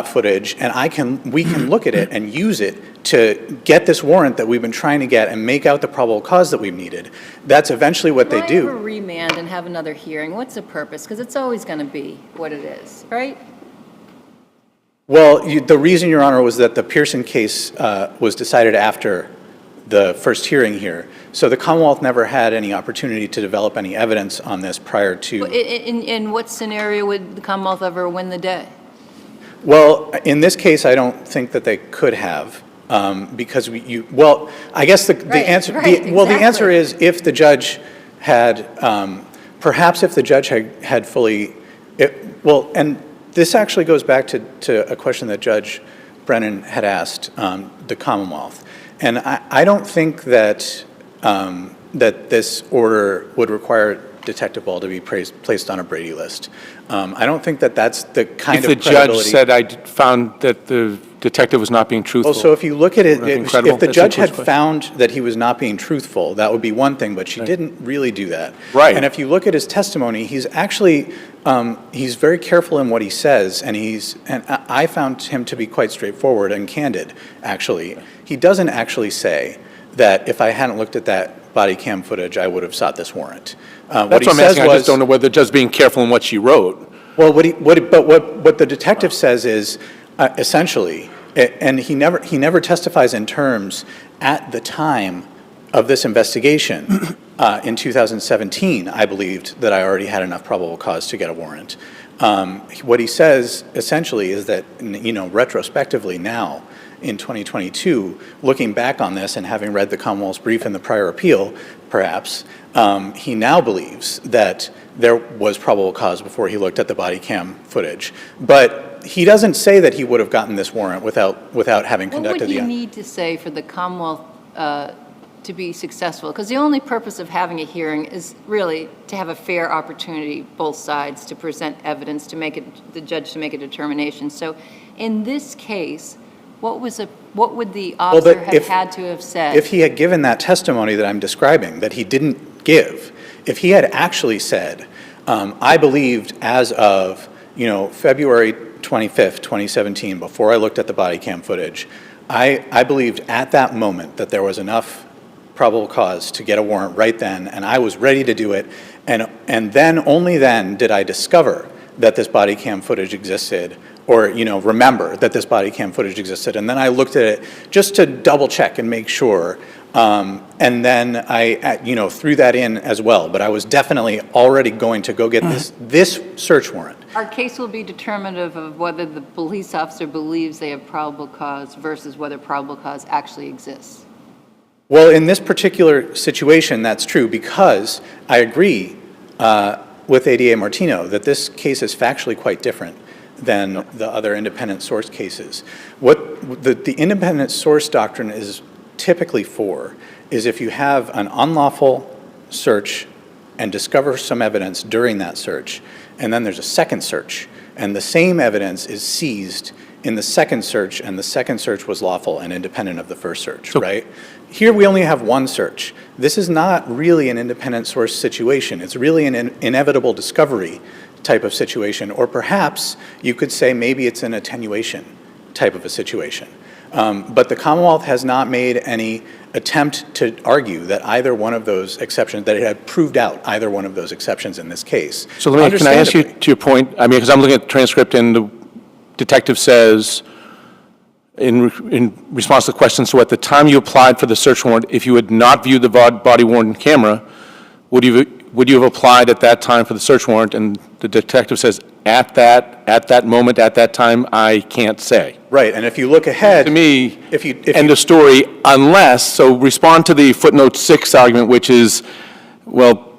footage and we can look at it and use it to get this warrant that we've been trying to get and make out the probable cause that we've needed. That's eventually what they Why have a do. remand and have another hearing? What's the purpose? Because it's always going to be what it is, right? Well, the reason, Your Honor, was that the Pearson case was decided after the first hearing here. So the Commonwealth never had any opportunity to develop any evidence on this prior to. In what scenario would the Commonwealth ever win the day? Well, in this case, I don't think that they could have, because I guess the Right, answer, right, the answer exactly. is if the judge had, perhaps if the judge had fully, and this actually goes back to a question that Judge Brennan had asked the Commonwealth. And I don't think that this order would require Detective Ball to be placed on a Brady list. I don't think that that's the kind of If the credibility. judge said, I found that the detective was not being truthful. Well, so if you look at it, Would that be credible? if the That's judge the had question. found that he was not being truthful, that would be one thing, but she didn't really do that. Right. And if you look at his testimony, he's actually, he's very careful in what he says, and I found him to be quite straightforward and candid, actually. He doesn't actually say that if I hadn't looked at that body cam footage, I would have sought this warrant. That's what I'm asking. I just don't know whether the judge being careful in what she wrote. Well, what the detective says is, Essentially. And he never testifies in terms at the time of this investigation. In 2017, I believed that I already had enough probable cause to get a warrant. What he says essentially is that, retrospectively now, in 2022, looking back on this and having read the Commonwealth's brief in the prior appeal, perhaps, he now believes that there was probable cause before he looked at the body cam footage. But he doesn't say that he would have gotten this warrant without having conducted the... What would he need to say for the Commonwealth to be successful? Because the only purpose of having a hearing is really to have a fair opportunity, both sides, to present evidence, to make it, the judge to make a determination. So in this case, what would the officer have had to have said? If he had given that testimony that I'm describing, that he didn't give, if he had actually said, I believed as of, February 25th, 2017, before I looked at the body cam footage, I believed at that moment that there was enough probable cause to get a warrant right then, and I was ready to do it, and then, only then, did I discover that this body cam footage existed, or, remember that this body cam footage existed, and then I looked at it just to double check and make sure, and then I, threw that in as well, but I was definitely already going to go get this search warrant. Our case will be determinative of whether the police officer believes they have probable cause versus whether probable cause actually exists. Well, in this particular situation, that's true, because I agree with ADA Martino that this case is factually quite different than the other independent source cases. What the independent source doctrine is typically for is if you have an unlawful search and discover some evidence during that search, and then there's a second search, and the same evidence is seized in the second search, and the second search was lawful and independent of the first search, right? Here we only have one search. This is not really an independent source situation. It's really an inevitable discovery type of situation, or perhaps you could say maybe it's an attenuation type of a situation. But the Commonwealth has not made any attempt to argue that either one of those exceptions, that it had proved out either one of those exceptions in this case. So can I ask you to your point? I mean, because I'm looking at the transcript and the detective says, in response to the question, so at the time you applied for the search warrant, if you had not viewed the body-worn camera, would you have applied at that time for the search warrant? And the detective says, at that moment, at that time, I can't say. Right, and if you look ahead, to me, end of story, unless, so respond to the footnote 6 argument, which is, well,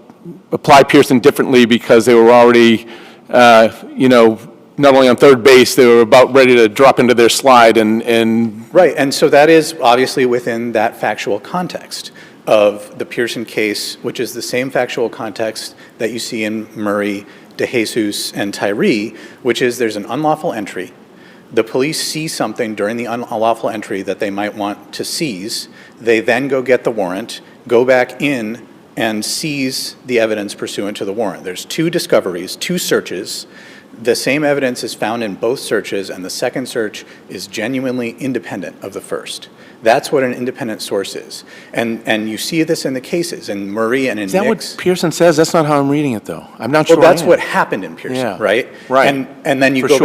apply Pearson differently because they were already, not only on third base, they were about ready to drop into their slide and right, and so that is obviously within that factual context of the Pearson case, which is the same factual context that you see in Murray, DeJesus, and Tyree, which is there's an unlawful entry. The police see something during the unlawful entry that they might want to seize. They then go get the warrant, go back in and seize the evidence pursuant to the warrant. There's two discoveries, two searches. The same evidence is found in both searches, and the second search is genuinely independent of the first. That's what an independent source is. And you see this in the cases, in Murray and in Is that Nix. what Pearson says? That's not how I'm reading it, though. I'm not sure. Well, that's what happened in Pearson, Yeah. right? Right. And then you For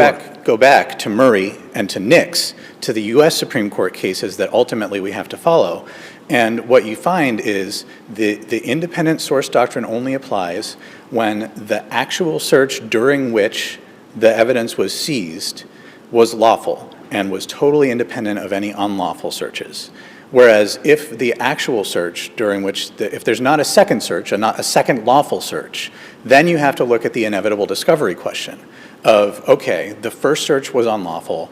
go back to Murray and to Nix, to the U.S. Supreme Court cases that ultimately we have to follow. And what you find is the independent source doctrine only applies when the actual search during which the evidence was seized was lawful and was totally independent of any unlawful searches. Whereas if the actual search during which, if there's not a second search, not a second lawful search, then you have to look at the inevitable discovery question of, okay, the first search was unlawful,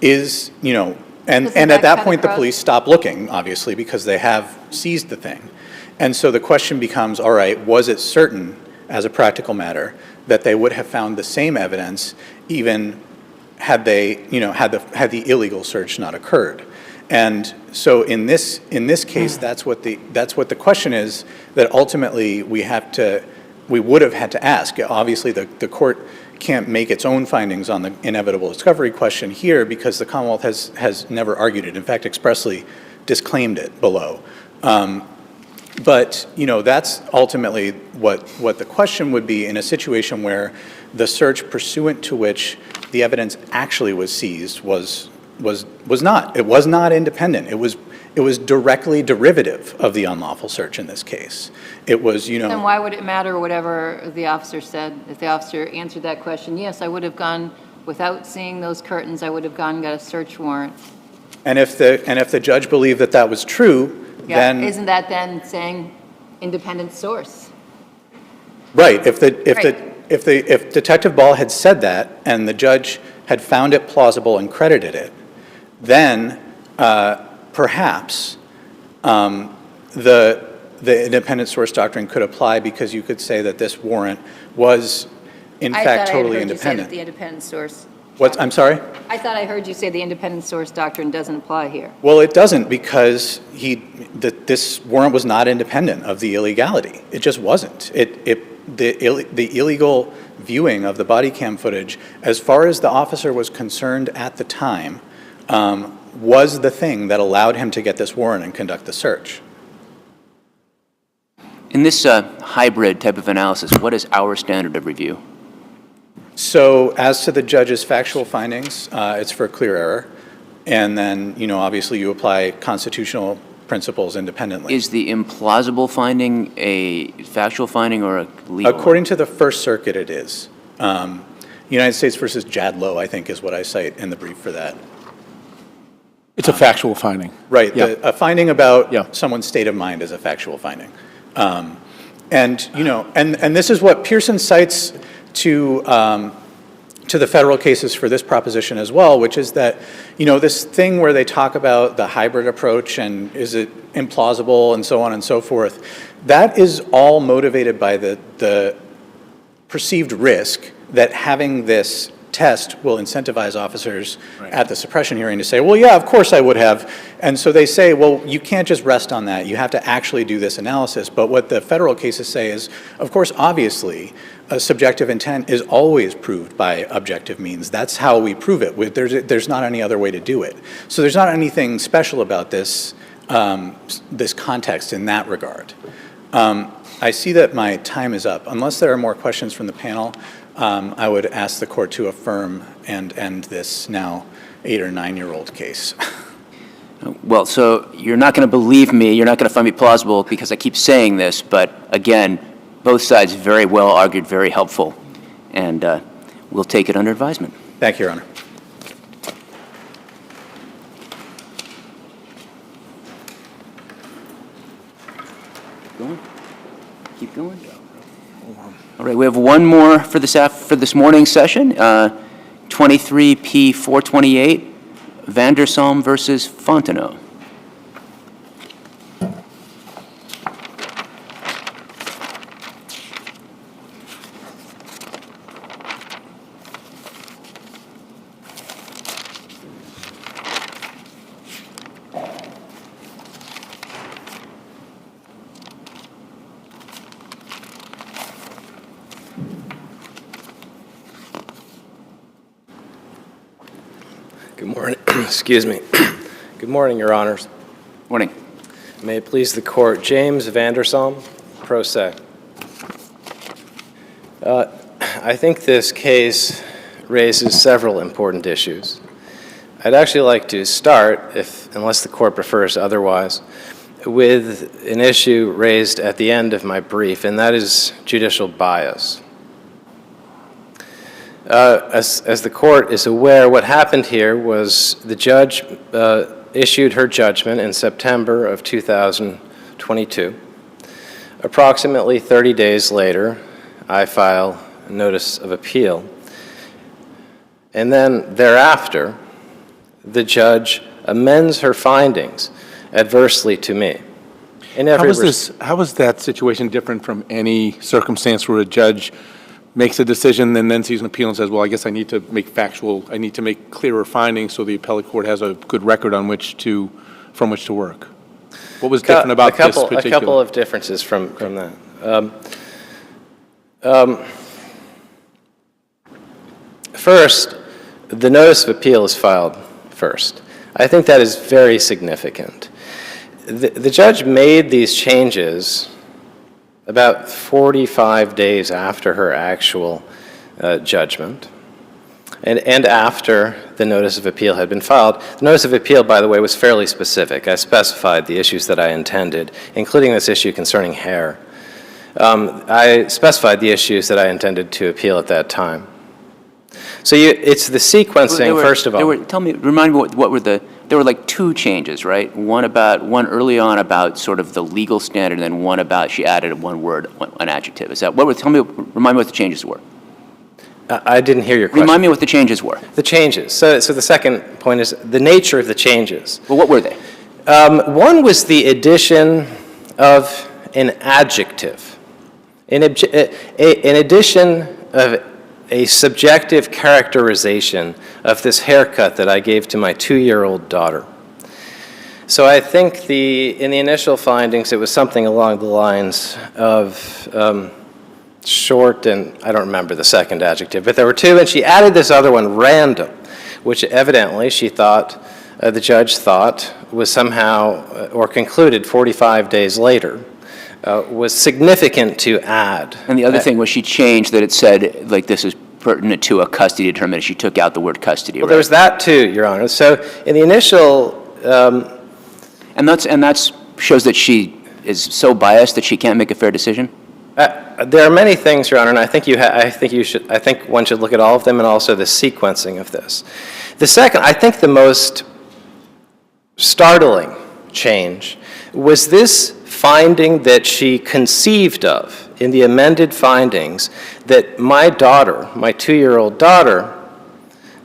and at that point the police stop looking, obviously, because they have seized the thing. And so the question becomes, all right, was it certain, as a practical matter, that they would have found the same evidence even had they, had the illegal search not occurred? And so in this case, that's what the question is that ultimately we would have had to ask. Obviously, the court can't make its own findings on the inevitable discovery question here because the Commonwealth has never argued it. In fact, expressly disclaimed it below. But that's ultimately what the question would be in a situation where the search pursuant to which the evidence actually was seized was not. It was not independent. It was directly derivative of the unlawful search in this case. It was, Then why would it matter whatever the officer said? If the officer answered that question, yes, I would have gone, without seeing those curtains, I would have gone and got a search warrant. And if the judge believed that that was true, Yeah, then isn't that then saying independent source? right. If Detective Ball had said that and the judge had found it plausible and credited it, then perhaps the independent source doctrine could apply, because you could say that this warrant was in fact totally independent. The independent source. I'm sorry? I thought I heard you say the independent source doctrine doesn't apply here. Well, it doesn't, because this warrant was not independent of the illegality. It just wasn't. The illegal viewing of the body cam footage, as far as the officer was concerned at the time, was the thing that allowed him to get this warrant and conduct the search. In this hybrid type of analysis, what is our standard of review? So as to the judge's factual findings, it's for clear error. And then, obviously you apply constitutional principles independently. Is the implausible finding a factual finding or a legal? According to the First Circuit, it is. United States versus Jadlow, I think, is what I cite in the brief for that. It's a factual finding. Right. Yeah. A finding about Yeah. someone's state of mind is a factual finding. And this is what Pearson cites to the federal cases for this proposition as well, which is that, this thing where they talk about the hybrid approach and is it implausible and so on and so forth, that is all motivated by the perceived risk that having this test will incentivize officers at the suppression hearing to say, well, yeah, of course I would have. And so they say, well, you can't just rest on that. You have to actually do this analysis. But what the federal cases say is, of course, obviously, a subjective intent is always proved by objective means. That's how we prove it. There's not any other way to do it. So there's not anything special about this, this context in that regard. I see that my time is up. Unless there are more questions from the panel, I would ask the court to affirm and end this now 8 or 9-year-old case. Well, so you're not going to believe me, you're not going to find me plausible because I keep saying this, but again, both sides very well argued, very helpful, and we'll take it under advisement. Thank you, Your Honor. Going? Keep going? All right, we have one more for this morning's session, 23P428, VANDER versus Fontano. Good morning. Excuse me. Good morning, Your Honors. Morning. May it please the Court, James Vandersalm, pro se. I think this case raises several important issues. I'd actually like to start, unless the Court prefers otherwise, with an issue raised at the end of my brief, and that is judicial bias. As the Court is aware, what happened here was the judge issued her judgment in September of 2022. Approximately 30 days later, I file a notice of appeal. And then thereafter, the judge amends her findings adversely to me. How is that situation different from any circumstance where a judge makes a decision and then sees an appeal and says, well, I guess I need to make clearer findings so the appellate court has a good record from which to work? What was different about this particular? A couple of differences from that. First, the notice of appeal is filed first. I think that is very significant. The judge made these changes about 45 days after her actual judgment. and after the notice of appeal had been filed. The notice of appeal, by the way, was fairly specific. I specified the issues that I intended, including this issue concerning hair. I specified the issues that I intended to appeal at that time. So it's the sequencing, first of all. Remind me what were there were like two changes, right? One early on about sort of the legal standard, and then one about she added one word, an adjective. Is that remind me what the changes were. I didn't hear your question. Remind me what the changes were. The changes. So the second point is the nature of the changes. Well, what were they? One was the addition of an adjective, an addition of a subjective characterization of this haircut that I gave to my 2-year-old daughter. So I think in the initial findings, it was something along the lines of short, and I don't remember the second adjective, but there were two, and she added this other one, random, which evidently she thought, the judge thought, was somehow, or concluded 45 days later, was significant to add. And the other thing was she changed that it said, like, this is pertinent to a custody determination. She took out the word custody, Well, right? there was that too, Your Honor. So in the initial... And that shows that she is so biased that she can't make a fair decision? There are many things, Your Honor, and I think one should look at all of them and also the sequencing of this. The second, I think the most startling change was this finding that she conceived of in the amended findings that my daughter, my 2-year-old daughter,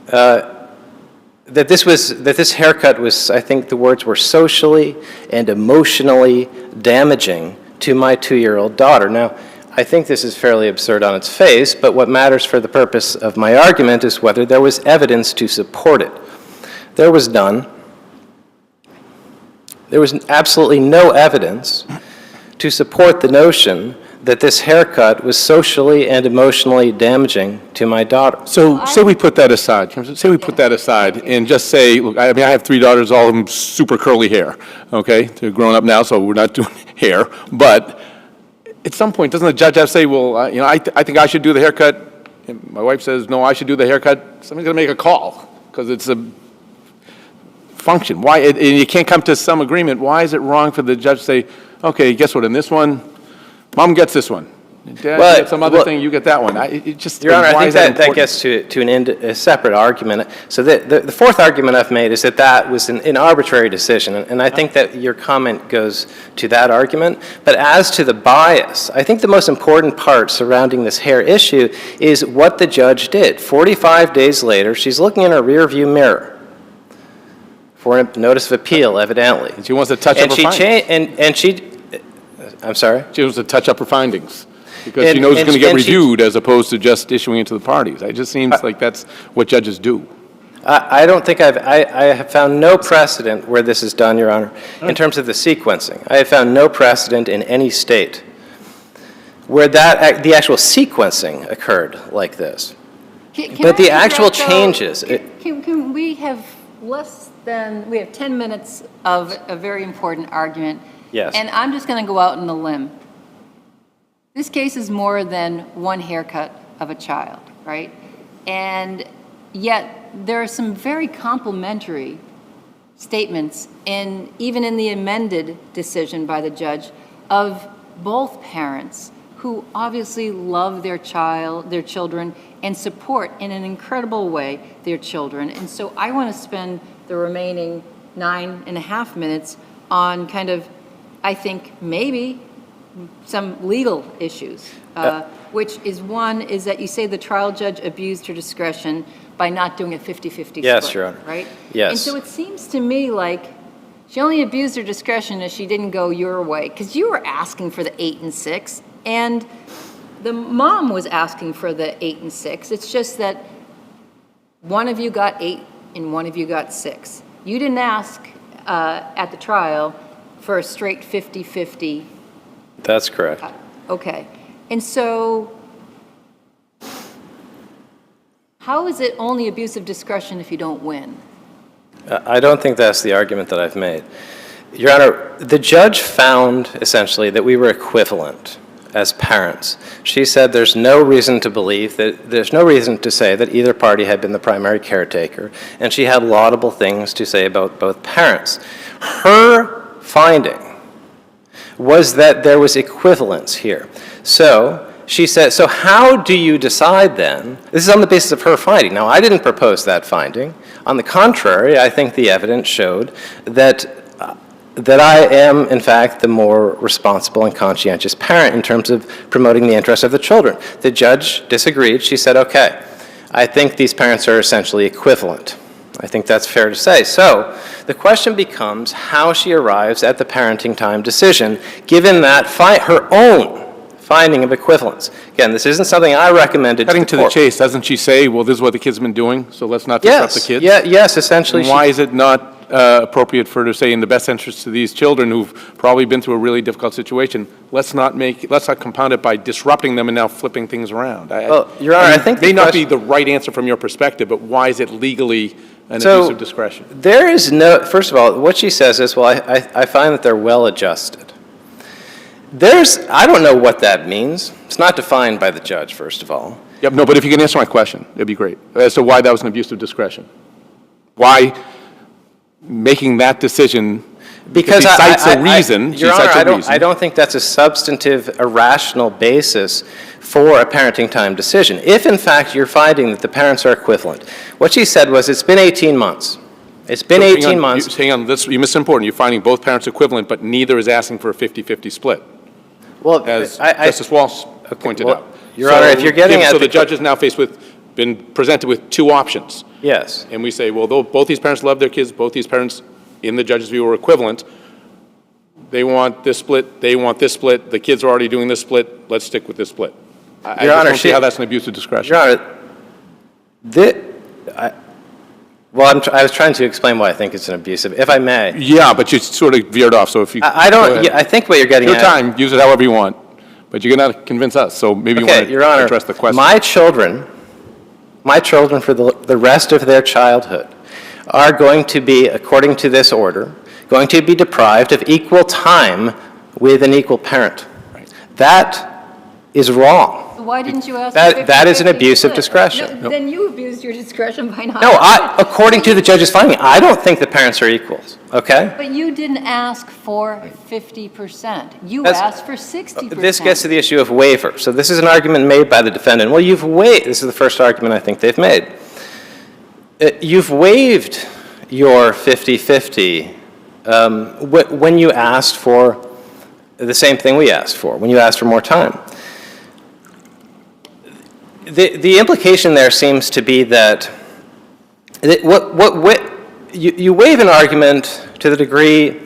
that this haircut was, I think the words were socially and emotionally damaging to my 2-year-old daughter. Now, I think this is fairly absurd on its face, but what matters for the purpose of my argument is whether there was evidence to support it. There was none. There was absolutely no evidence to support the notion that this haircut was socially and emotionally damaging to my daughter. So say we put that aside. Say we put that aside and just say, look, I mean, I have 3 daughters, all of them super curly hair, okay? They're grown up now, so we're not doing hair. But at some point, doesn't the judge have to say, well, I think I should do the haircut? And my wife says, no, I should do the haircut. Somebody's going to make a call because it's a function. Why? And you can't come to some agreement. Why is it wrong for the judge to say, okay, guess what, in this one, Mom gets this one. Dad, you get some other thing, you get that one. Your Honor, I think that gets to a separate argument. So the fourth argument I've made is that was an arbitrary decision, and I think that your comment goes to that argument. But as to the bias, I think the most important part surrounding this hair issue is what the judge did. 45 days later, she's looking in her rearview mirror for a notice of appeal, evidently. And she wants to touch up her findings. I'm sorry? She wants to touch up her findings because she knows it's going to get reviewed as opposed to just issuing it to the parties. It just seems like that's what judges do. I don't think I have found no precedent where this is done, Your Honor, in terms of the sequencing. I have found no precedent in any state where the actual sequencing occurred like this. But the actual changes... Can we have we have 10 minutes of a very important argument. Yes. And I'm just going to go out on a limb. This case is more than one haircut of a child, right? And yet there are some very complimentary statements even in the amended decision by the judge of both parents who obviously love their children and support in an incredible way their children. And so I want to spend the remaining 9.5 minutes on kind of, I think, maybe some legal issues, which is one is that you say the trial judge abused her discretion by not doing a 50-50 split. Yes, Your Honor. Right? Yes. And so it seems to me like she only abused her discretion if she didn't go your way, because you were asking for the 8 and 6, and the mom was asking for the 8 and 6. It's just that one of you got 8 and one of you got 6. You didn't ask at the trial for a straight 50-50. That's correct. Okay. And so how is it only abuse of discretion if you don't win? I don't think that's the argument that I've made. Your Honor, the judge found essentially that we were equivalent as parents. She said there's no reason to believe that, there's no reason to say that either party had been the primary caretaker, and she had laudable things to say about both parents. Her finding was that there was equivalence here. So she said, so how do you decide then? This is on the basis of her finding. Now, I didn't propose that finding. On the contrary, I think the evidence showed that I am, in fact, the more responsible and conscientious parent in terms of promoting the interests of the children. The judge disagreed. She said, okay, I think these parents are essentially equivalent. I think that's fair to say. So the question becomes how she arrives at the parenting time decision, given that her own finding of equivalence. Again, this isn't something I recommended Cutting to to the chase, doesn't she say, well, this is what the kids have been doing, so let's not disrupt the kids? Yes, essentially. And why is it not appropriate for her to say, in the best interest of these children who've probably been through a really difficult situation, let's not compound it by disrupting them and now flipping things around? Well, Your Honor, I think may not be the right answer from your perspective, but why is it legally an abuse of discretion? There is no, first of all, what she says is, well, I find that they're well adjusted. I don't know what that means. It's not defined by the judge, first of all. Yep, no, but if you can answer my question, it'd be great. As to why that was an abuse of discretion. Why making that decision, because she cites a reason. Your Honor, I don't think that's a substantive, irrational basis for a parenting time decision. If, in fact, you're finding that the parents are equivalent, what she said was, it's been 18 months. It's been 18 months. Hang on, you missed important. You're finding both parents equivalent, but neither is asking for a 50-50 split. Well, as Justice Walsh pointed out. Your Honor, if you're getting at so the judge is now been presented with two options. Yes. And we say, well, though both these parents love their kids, both these parents, in the judge's view, are equivalent. They want this split, they want this split, the kids are already doing this split, let's stick with this split. I just don't see how that's an abuse of discretion. Your Honor, I was trying to explain why I think it's an abusive, if I may. Yeah, but you sort of veered off, so if you... I think what you're getting at... Your time, use it however you want, but you're going to convince us, so maybe you want Your Honor, to address the question. My children for the rest of their childhood are going to be, according to this order, going to be deprived of equal time with an equal parent. Right. That is wrong. Why didn't you ask that is an abuse of discretion. No, then you abused your discretion by not. No, according to the judge's finding, I don't think the parents are equals, okay? But you didn't ask for 50%. You asked for 60%. This gets to the issue of waiver. So this is an argument made by the defendant. Well, you've waived, this is the first argument I think they've made. You've waived your 50-50 when you asked for the same thing we asked for, when you asked for more time. The implication there seems to be that you waive an argument to the degree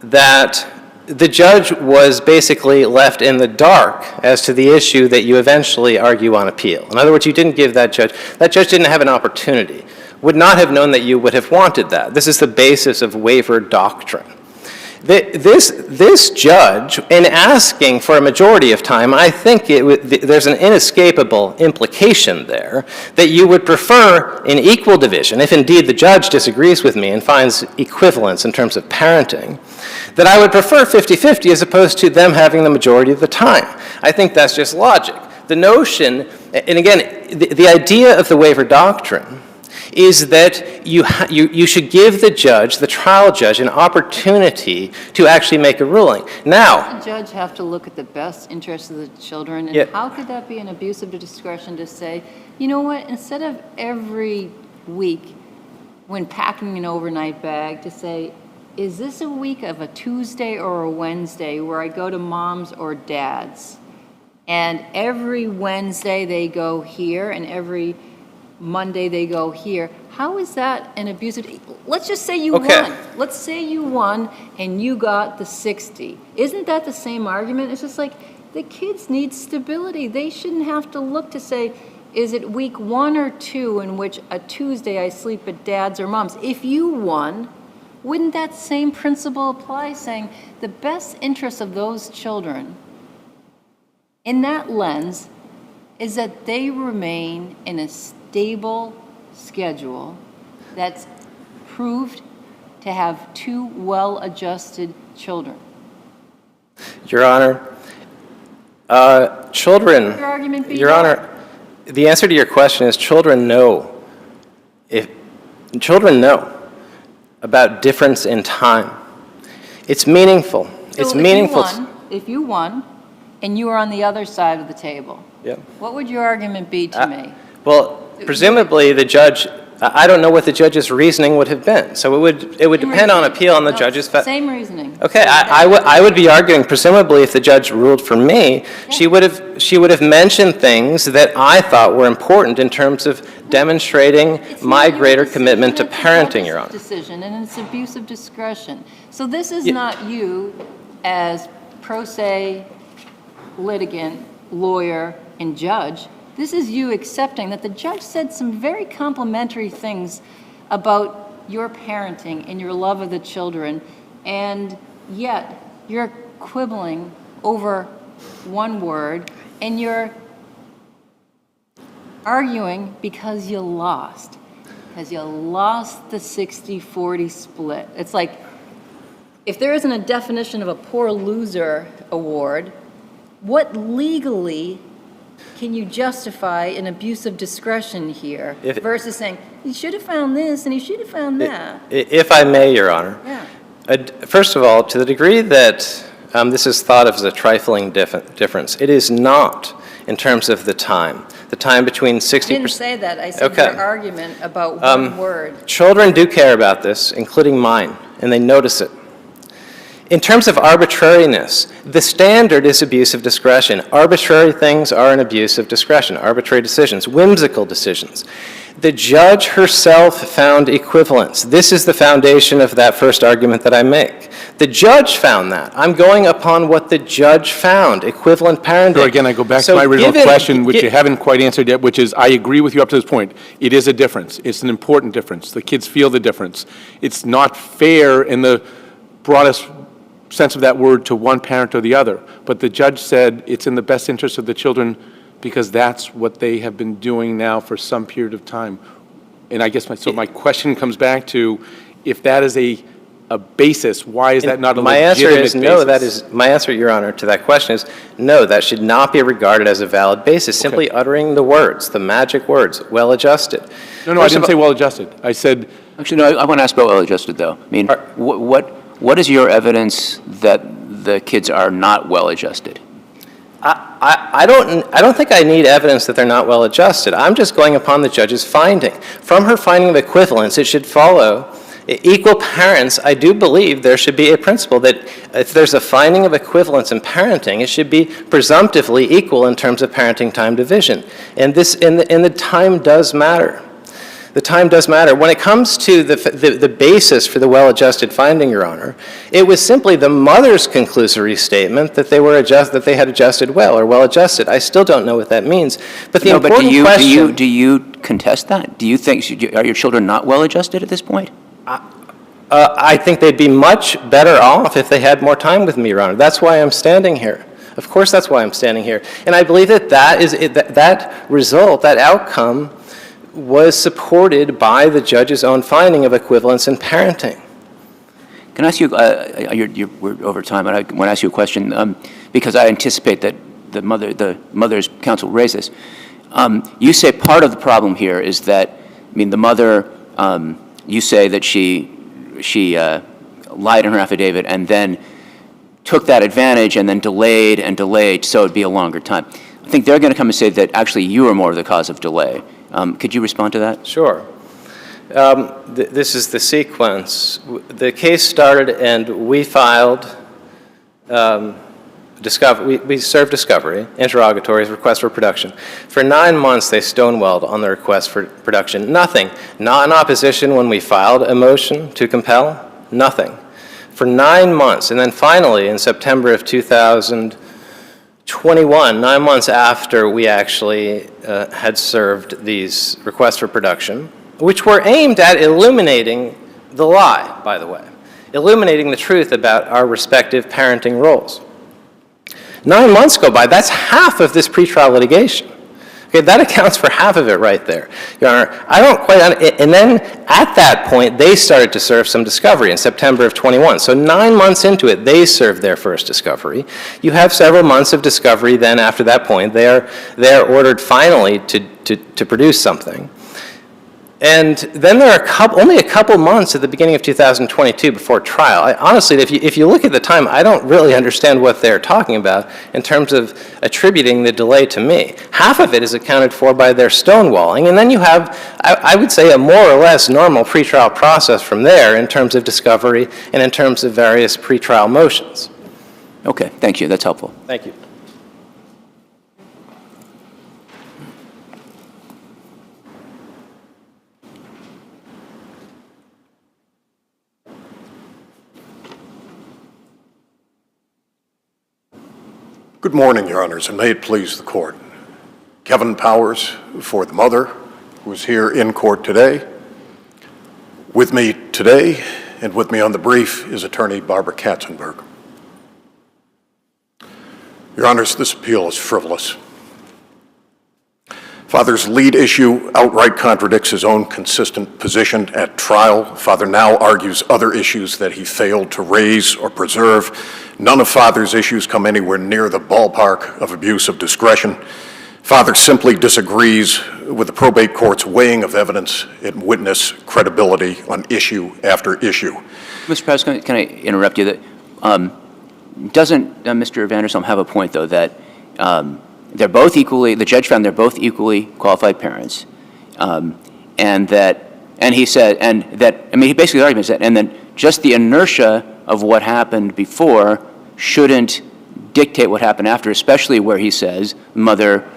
that the judge was basically left in the dark as to the issue that you eventually argue on appeal. In other words, you didn't give that judge didn't have an opportunity, would not have known that you would have wanted that. This is the basis of waiver doctrine. This judge, in asking for a majority of time, I think there's an inescapable implication there that you would prefer an equal division, if indeed the judge disagrees with me and finds equivalence in terms of parenting, that I would prefer 50-50 as opposed to them having the majority of the time. I think that's just logic. The notion, and again, the idea of the waiver doctrine is that you should give the judge, the trial judge, an opportunity to actually make a ruling. Now, does the judge have to look at the best interests of the children? And how could that be an abuse of discretion to say, you know what, instead of every week when packing an overnight bag to say, is this a week of a Tuesday or a Wednesday where I go to mom's or dad's? And every Wednesday they go here and every Monday they go here. How is that an abuse of... Let's just say you won. Let's say you won and you got the 60. Isn't that the same argument? It's just like the kids need stability. They shouldn't have to look to say, is it week 1 or 2 in which a Tuesday I sleep at dad's or mom's? If you won, wouldn't that same principle apply, saying the best interest of those children in that lens is that they remain in a stable schedule that's proved to have 2 well-adjusted children? Your Honor, Children, Your argument be Your what? Honor, the answer to your question is children know. Children know about difference in time. It's meaningful. It's So meaningful. if you won, and you were on the other side of the table, Yeah. what would your argument be to me? Well, presumably the judge, I don't know what the judge's reasoning would have been. So it would depend on appeal on the No, judge's. Same reasoning. Okay, I would be arguing, presumably, if the judge ruled for me, she would have mentioned things that I thought were important in terms of demonstrating my greater commitment to parenting, Your Honor. Decision, and it's abuse of discretion. So this is not you as pro se litigant, lawyer, and judge. This is you accepting that the judge said some very complimentary things about your parenting and your love of the children, and yet you're quibbling over one word, and you're arguing because you lost. Because you lost the 60-40 split. It's like, if there isn't a definition of a poor loser award, what legally can you justify an abuse of discretion here versus saying, you should have found this and you should have found that? If I may, Your Honor. Yeah. First of all, to the degree that this is thought of as a trifling difference, it is not in terms of the time. The time between 60%. I didn't say that. I said Okay. your argument about one word. Children do care about this, including mine, and they notice it. In terms of arbitrariness, the standard is abuse of discretion. Arbitrary things are an abuse of discretion, arbitrary decisions, whimsical decisions. The judge herself found equivalence. This is the foundation of that first argument that I make. The judge found that. I'm going upon what the judge found, equivalent parenting. So again, I go back So to my original given- question, which you haven't quite answered yet, which is, I agree with you up to this point. It is a difference. It's an important difference. The kids feel the difference. It's not fair in the broadest sense of that word to one parent or the other. But the judge said it's in the best interest of the children because that's what they have been doing now for some period of time. And I guess my question comes back to, if that is a basis, why is that not a My answer legitimate is no. basis? My answer, Your Honor, to that question is no. That should not be regarded as a valid basis. Simply uttering the words, the magic words, well-adjusted. No, I didn't say well-adjusted. I said... Actually, no, I want to ask about well-adjusted, though. I mean, what is your evidence that the kids are not well-adjusted? I don't think I need evidence that they're not well-adjusted. I'm just going upon the judge's finding. From her finding of equivalence, it should follow equal parents. I do believe there should be a principle that if there's a finding of equivalence in parenting, it should be presumptively equal in terms of parenting time division. And the time does matter. The time does matter. When it comes to the basis for the well-adjusted finding, Your Honor, it was simply the mother's conclusory statement that they had adjusted well or well-adjusted. I still don't know what that means. But the important question... Do you contest that? Do you think, are your children not well-adjusted at this point? I think they'd be much better off if they had more time with me, Your Honor. That's why I'm standing here. Of course that's why I'm standing here. And I believe that result, that outcome, was supported by the judge's own finding of equivalence in parenting. Can I ask you, we're over time, and I want to ask you a question, because I anticipate that the mother's counsel raised this. You say part of the problem here is that, I mean, the mother, you say that she lied in her affidavit and then took that advantage and then delayed and delayed so it'd be a longer time. I think they're going to come and say that actually you are more the cause of delay. Could you respond to that? Sure. This is the sequence. The case started and we filed, we served discovery, interrogatories, request for production. For 9 months they stonewalled on the request for production. Nothing. Not in opposition when we filed a motion to compel. Nothing. For 9 months. And then finally in September of 2021, 9 months after we actually had served these requests for production, which were aimed at illuminating the lie, by the way, illuminating the truth about our respective parenting roles. 9 months go by. That's half of this pretrial litigation. Okay, that accounts for half of it right there, Your Honor. I don't quite, and then at that point, they started to serve some discovery in September of 21. So 9 months into it, they served their first discovery. You have several months of discovery then after that point. They're ordered finally to produce something. And then there are only a couple months at the beginning of 2022 before trial. Honestly, if you look at the time, I don't really understand what they're talking about in terms of attributing the delay to me. Half of it is accounted for by their stonewalling, and then you have, I would say, a more or less normal pretrial process from there in terms of discovery and in terms of various pretrial motions. Okay, thank you. That's helpful. Thank you. Good morning, Your Honors, and may it please the Court. Kevin Powers for the mother, who is here in court today. With me today and with me on the brief is Attorney Barbara Katzenberg. Your Honors, this appeal is frivolous. Father's lead issue outright contradicts his own consistent position at trial. Father now argues other issues that he failed to raise or preserve. None of Father's issues come anywhere near the ballpark of abuse of discretion. Father simply disagrees with the probate court's weighing of evidence and witness credibility on issue after issue. Mr. President, can I interrupt you? Doesn't Mr. Vandersom have a point, though, that they're both equally, the judge found they're both equally qualified parents, and he said, he basically argues that, and then just the inertia of what happened before shouldn't dictate what happened after, especially where he says mother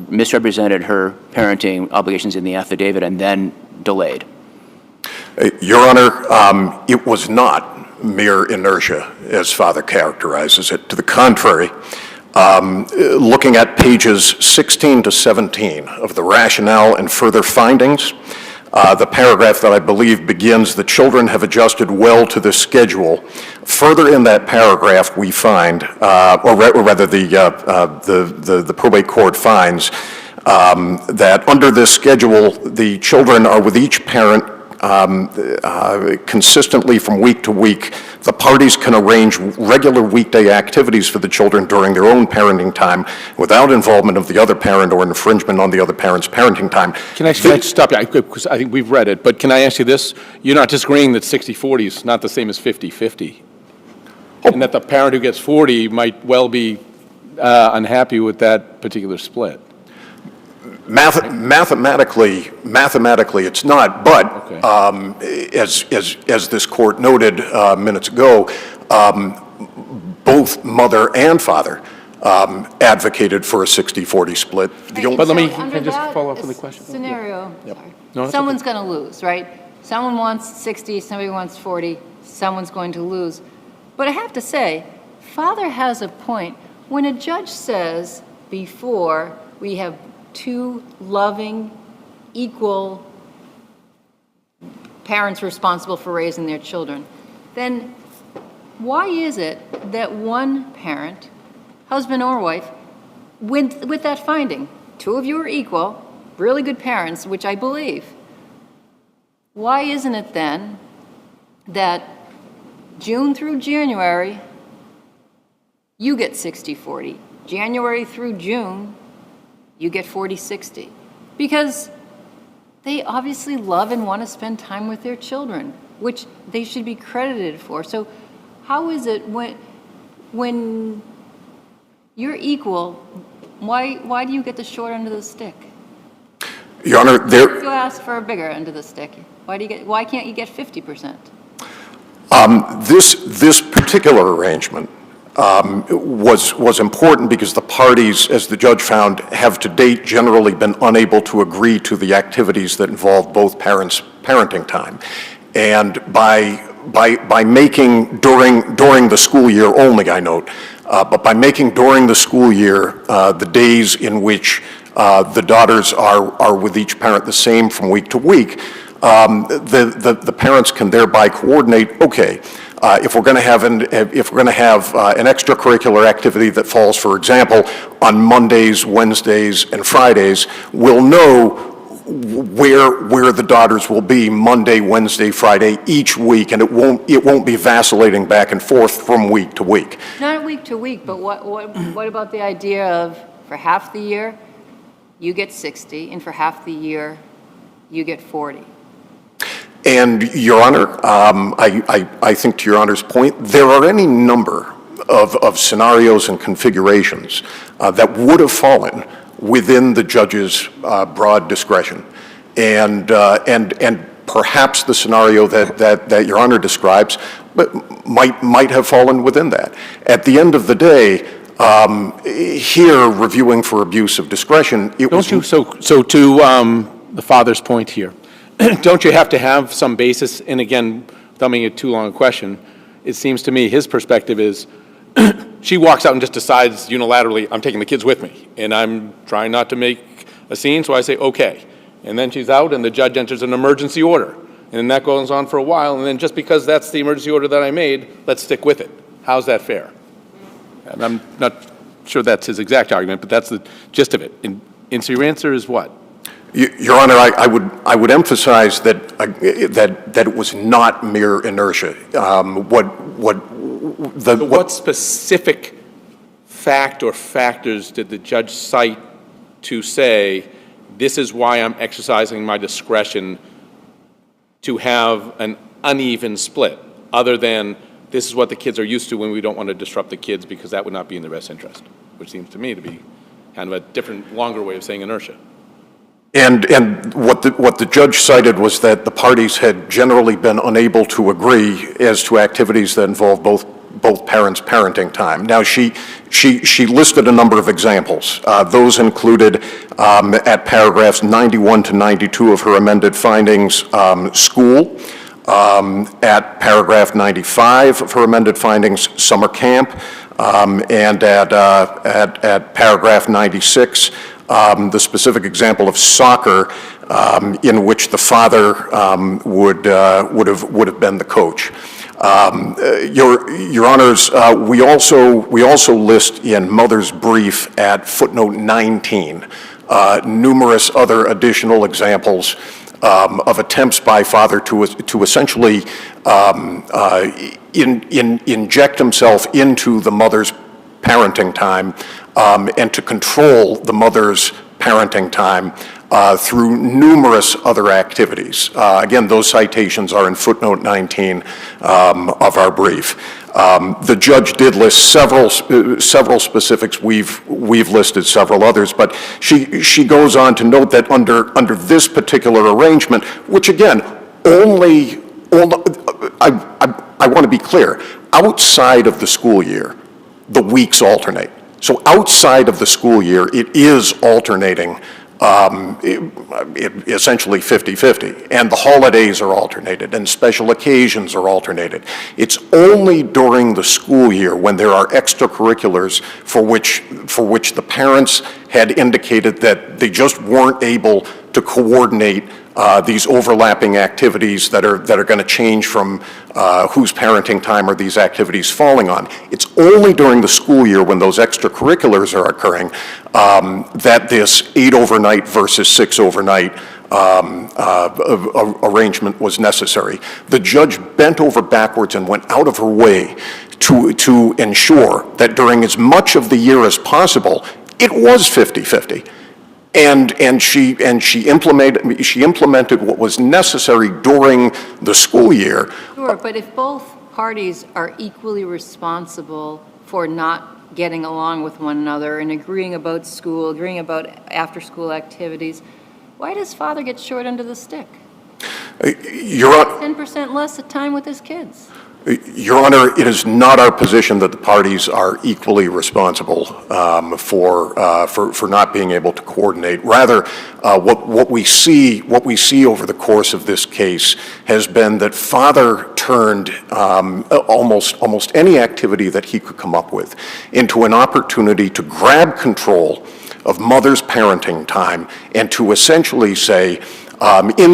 misrepresented her parenting obligations in the affidavit and then delayed. Your Honor, it was not mere inertia, as Father characterizes it. To the contrary, looking at pages 16 to 17 of the rationale and further findings, the paragraph that I believe begins, "The children have adjusted well to this schedule." Further in that paragraph, we find, or rather the probate court finds, that under this schedule, the children are with each parent consistently from week to week. The parties can arrange regular weekday activities for the children during their own parenting time without involvement of the other parent or infringement on the other parent's parenting time. Can I stop you? Because I think we've read it, but can I ask you this? You're not disagreeing that 60-40 is not the same as 50-50? Oh. And that the parent who gets 40 might well be unhappy with that particular split? Mathematically, it's not, but okay. As this court noted minutes ago, both mother and father advocated for a 60-40 split. But let me just follow up with the question. Scenario, Yep. sorry. No, Someone's going to lose, right? Someone wants 60, somebody wants 40, someone's going to lose. But I have to say, Father has a point. When a judge says before we have two loving, equal parents responsible for raising their children, then why is it that one parent, husband or wife, with that finding, two of you are equal, really good parents, which I believe, why isn't it then that June through January, you get 60-40, January through June, you get 40-60, because they obviously love and want to spend time with their children, which they should be credited for. So how is it when you're equal, why do you get the short end of the stick? Your Honor, You ask for a bigger end of the stick. Why can't you get 50%? This particular arrangement was important because the parties, as the judge found, have to date generally been unable to agree to the activities that involve both parents' parenting time. And by making during the school year only, I note, but by making during the school year the days in which the daughters are with each parent the same from week to week, the parents can thereby coordinate, okay, if we're going to have an extracurricular activity that falls, for example, on Mondays, Wednesdays, and Fridays, we'll know where the daughters will be Monday, Wednesday, Friday each week, and it won't be vacillating back and forth from week to week. Not week to week, but what about the idea of for half the year, you get 60, and for half the year, you get 40? And, Your Honor, I think to Your Honor's point, there are any number of scenarios and configurations that would have fallen within the judge's broad discretion. And perhaps the scenario that Your Honor describes might have fallen within that. At the end of the day, here, reviewing for abuse of discretion, it was... So to the father's point here, don't you have to have some basis? And again, without making it too long a question, it seems to me his perspective is she walks out and just decides unilaterally, I'm taking the kids with me, and I'm trying not to make a scene, so I say, okay. And then she's out, and the judge enters an emergency order. And that goes on for a while, and then just because that's the emergency order that I made, let's stick with it. How's that fair? And I'm not sure that's his exact argument, but that's the gist of it. And so your answer is what? Your Honor, I would emphasize that it was not mere inertia. What specific fact or factors did the judge cite to say, this is why I'm exercising my discretion to have an uneven split, other than this is what the kids are used to when we don't want to disrupt the kids because that would not be in their best interest, which seems to me to be kind of a different, longer way of saying inertia. And what the judge cited was that the parties had generally been unable to agree as to activities that involve both parents' parenting time. Now, she listed a number of examples. Those included, at paragraphs 91 to 92 of her amended findings, school. At paragraph 95 of her amended findings, summer camp. And at paragraph 96, the specific example of soccer, in which the father would have been the coach. Your Honors, we also list in Mother's brief at footnote 19 numerous other additional examples of attempts by father to essentially inject himself into the mother's parenting time and to control the mother's parenting time through numerous other activities. Again, those citations are in footnote 19 of our brief. The judge did list several specifics. We've listed several others, but she goes on to note that under this particular arrangement, which again, I want to be clear, outside of the school year, the weeks alternate. So outside of the school year, it is alternating essentially 50-50, and the holidays are alternated, and special occasions are alternated. It's only during the school year when there are extracurriculars for which the parents had indicated that they just weren't able to coordinate these overlapping activities that are going to change from whose parenting time are these activities falling on. It's only during the school year when those extracurriculars are occurring that this 8 overnight versus 6 overnight arrangement was necessary. The judge bent over backwards and went out of her way to ensure that during as much of the year as possible, it was 50-50. And she implemented what was necessary during the school year. Sure, but if both parties are equally responsible for not getting along with one another and agreeing about school, agreeing about after-school activities, why does father get short end of the stick? Your Honor, 10% less time with his kids. Your Honor, it is not our position that the parties are equally responsible for not being able to coordinate. Rather, what we see over the course of this case has been that father turned almost any activity that he could come up with into an opportunity to grab control of mother's parenting time and to essentially say, in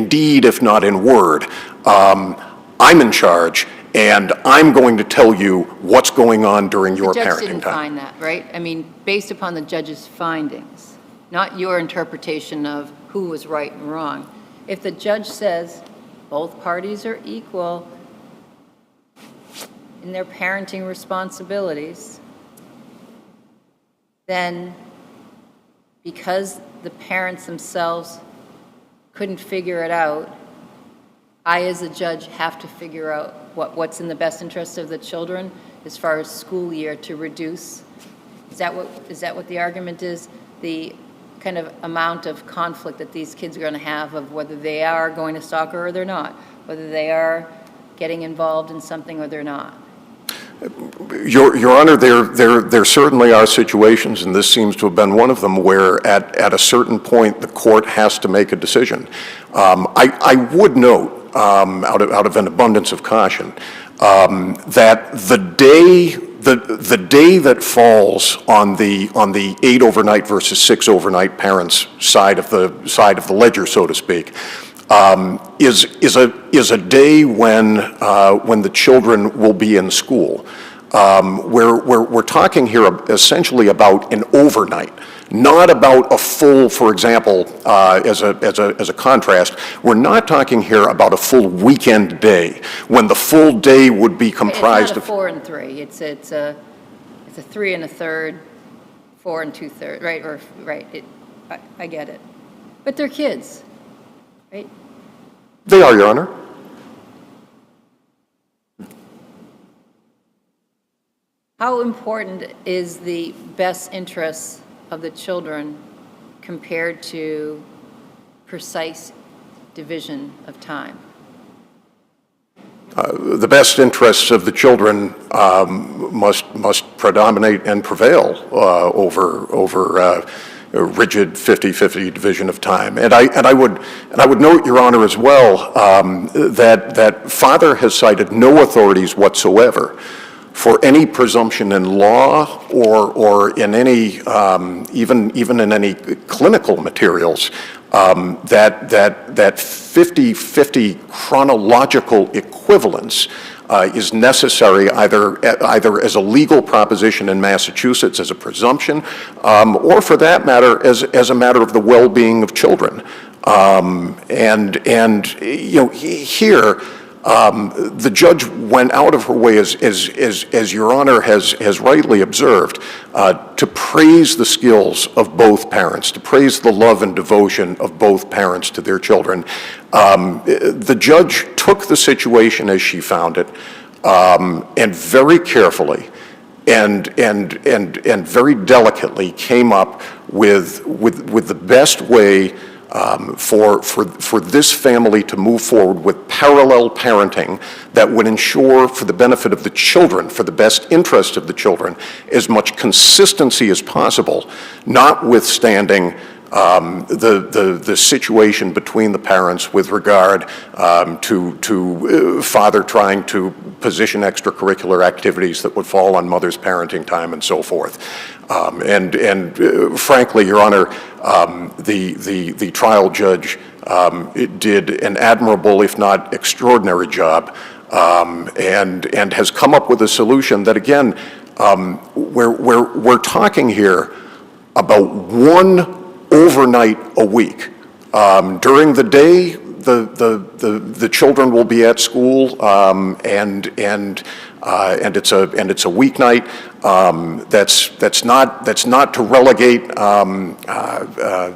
deed, if not in word, I'm in charge, and I'm going to tell you what's going on during your The judge parenting didn't time. find that, right? I mean, based upon the judge's findings, not your interpretation of who was right and wrong. If the judge says both parties are equal in their parenting responsibilities, then because the parents themselves couldn't figure it out, I, as a judge, have to figure out what's in the best interest of the children as far as school year to reduce. Is that what the argument is? The kind of amount of conflict that these kids are going to have of whether they are going to soccer or they're not, whether they are getting involved in something or they're not. Your Honor, there certainly are situations, and this seems to have been one of them, where at a certain point the court has to make a decision. I would note, out of an abundance of caution, that the day that falls on the 8 overnight versus 6 overnight parents' side of the ledger, so to speak, is a day when the children will be in school. We're talking here essentially about an overnight, not about a full, for example, as a contrast, we're not talking here about a full weekend day, when the full day would be comprised of... It's not a 4 and 3, it's a 3 and a third, 4 and 2/3, right, or, right, I get it. But they're kids, right? They are, Your Honor. How important is the best interests of the children compared to precise division of time? The best interests of the children must predominate and prevail over rigid 50-50 division of time. And I would note, Your Honor, as well, that Father has cited no authorities whatsoever for any presumption in law or in any, even in any clinical materials, that 50-50 chronological equivalence is necessary either as a legal proposition in Massachusetts as a presumption, or for that matter as a matter of the well-being of children. And you know, here, the judge went out of her way, as Your Honor has rightly observed, to praise the skills of both parents, to praise the love and devotion of both parents to their children. The judge took the situation as she found it, and very carefully and very delicately came up with the best way for this family to move forward with parallel parenting that would ensure, for the benefit of the children, for the best interest of the children, as much consistency as possible, notwithstanding the situation between the parents with regard to father trying to position extracurricular activities that would fall on mother's parenting time and so forth. Frankly, Your Honor, the trial judge did an admirable, if not extraordinary job, and has come up with a solution that, again, we're talking here about one overnight a week. During the day, the children will be at school, and it's a weeknight. That's not to relegate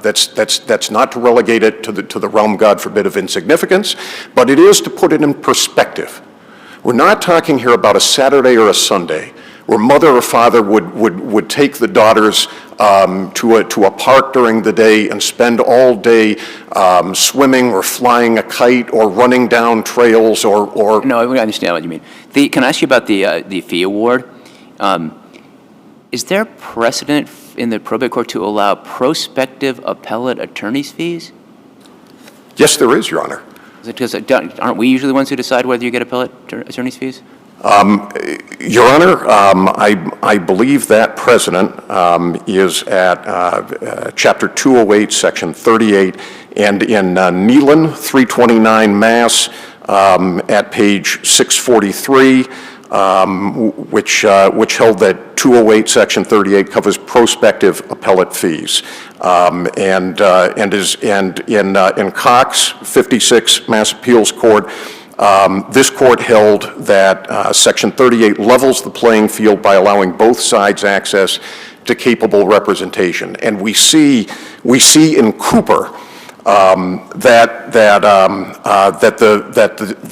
that's not to relegate it to the realm, God forbid, of insignificance, but it is to put it in perspective. We're not talking here about a Saturday or a Sunday where mother or father would take the daughters to a park during the day and spend all day swimming or flying a kite or running down trails or... No, I understand what you mean. Can I ask you about the fee award? Is there precedent in the probate court to allow prospective appellate attorney's fees? Yes, there is, Your Honor. Is it because aren't we usually the ones who decide whether you get appellate attorney's fees? Your Honor, I believe that precedent is at Chapter 208, Section 38, and in Nealon, 329 Mass, at page 643, which held that 208 Section 38 covers prospective appellate fees, and in Cox 56 Mass Appeals Court, this court held that Section 38 levels the playing field by allowing both sides access to capable representation, and we see in Cooper that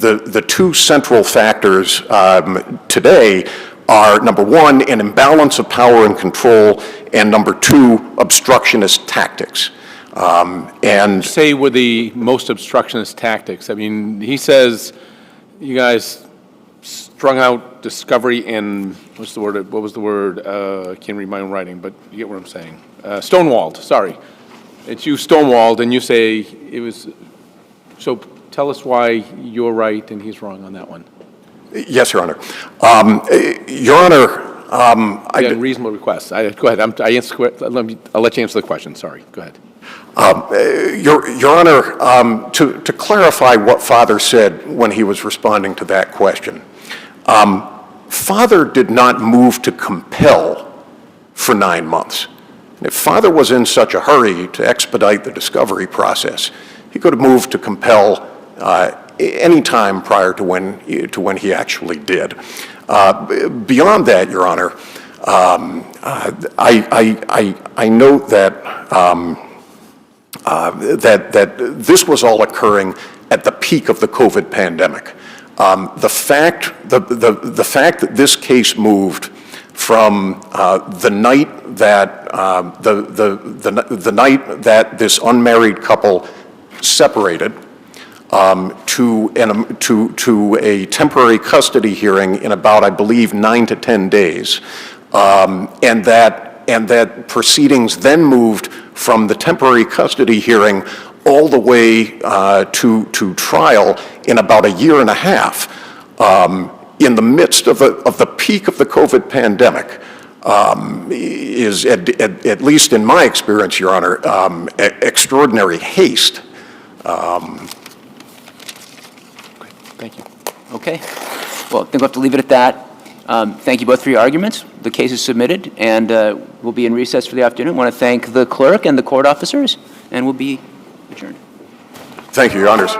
the two central factors today are, number one, an imbalance of power and control, and number two, obstructionist tactics. And say were the most obstructionist tactics? I mean, he says you guys strung out discovery and, what's the word, what was the word? I can't read my own writing, but you get what I'm saying. Stonewalled, sorry. It's you stonewalled, and you say it was, so tell us why you're right and he's wrong on that one. Yes, Your Honor. Your Honor, Again, reasonable request. Go ahead. I'll let you answer the question. Sorry. Go ahead. Your Honor, to clarify what Father said when he was responding to that question, Father did not move to compel for 9 months. If Father was in such a hurry to expedite the discovery process, he could have moved to compel any time prior to when he actually did. Beyond that, Your Honor, I note that this was all occurring at the peak of the COVID pandemic. The fact that this case moved from the night that the night that this unmarried couple separated to a temporary custody hearing in about, I believe, 9 to 10 days, and that proceedings then moved from the temporary custody hearing all the way to trial in about a year and a half, in the midst of the peak of the COVID pandemic, is, at least in my experience, Your Honor, extraordinary haste. Thank you. Okay. Well, I think we'll have to leave it at that. Thank you both for your arguments. The case is submitted, and we'll be in recess for the afternoon. I want to thank the clerk and the court officers, and we'll be adjourned. Thank you, Your Honors.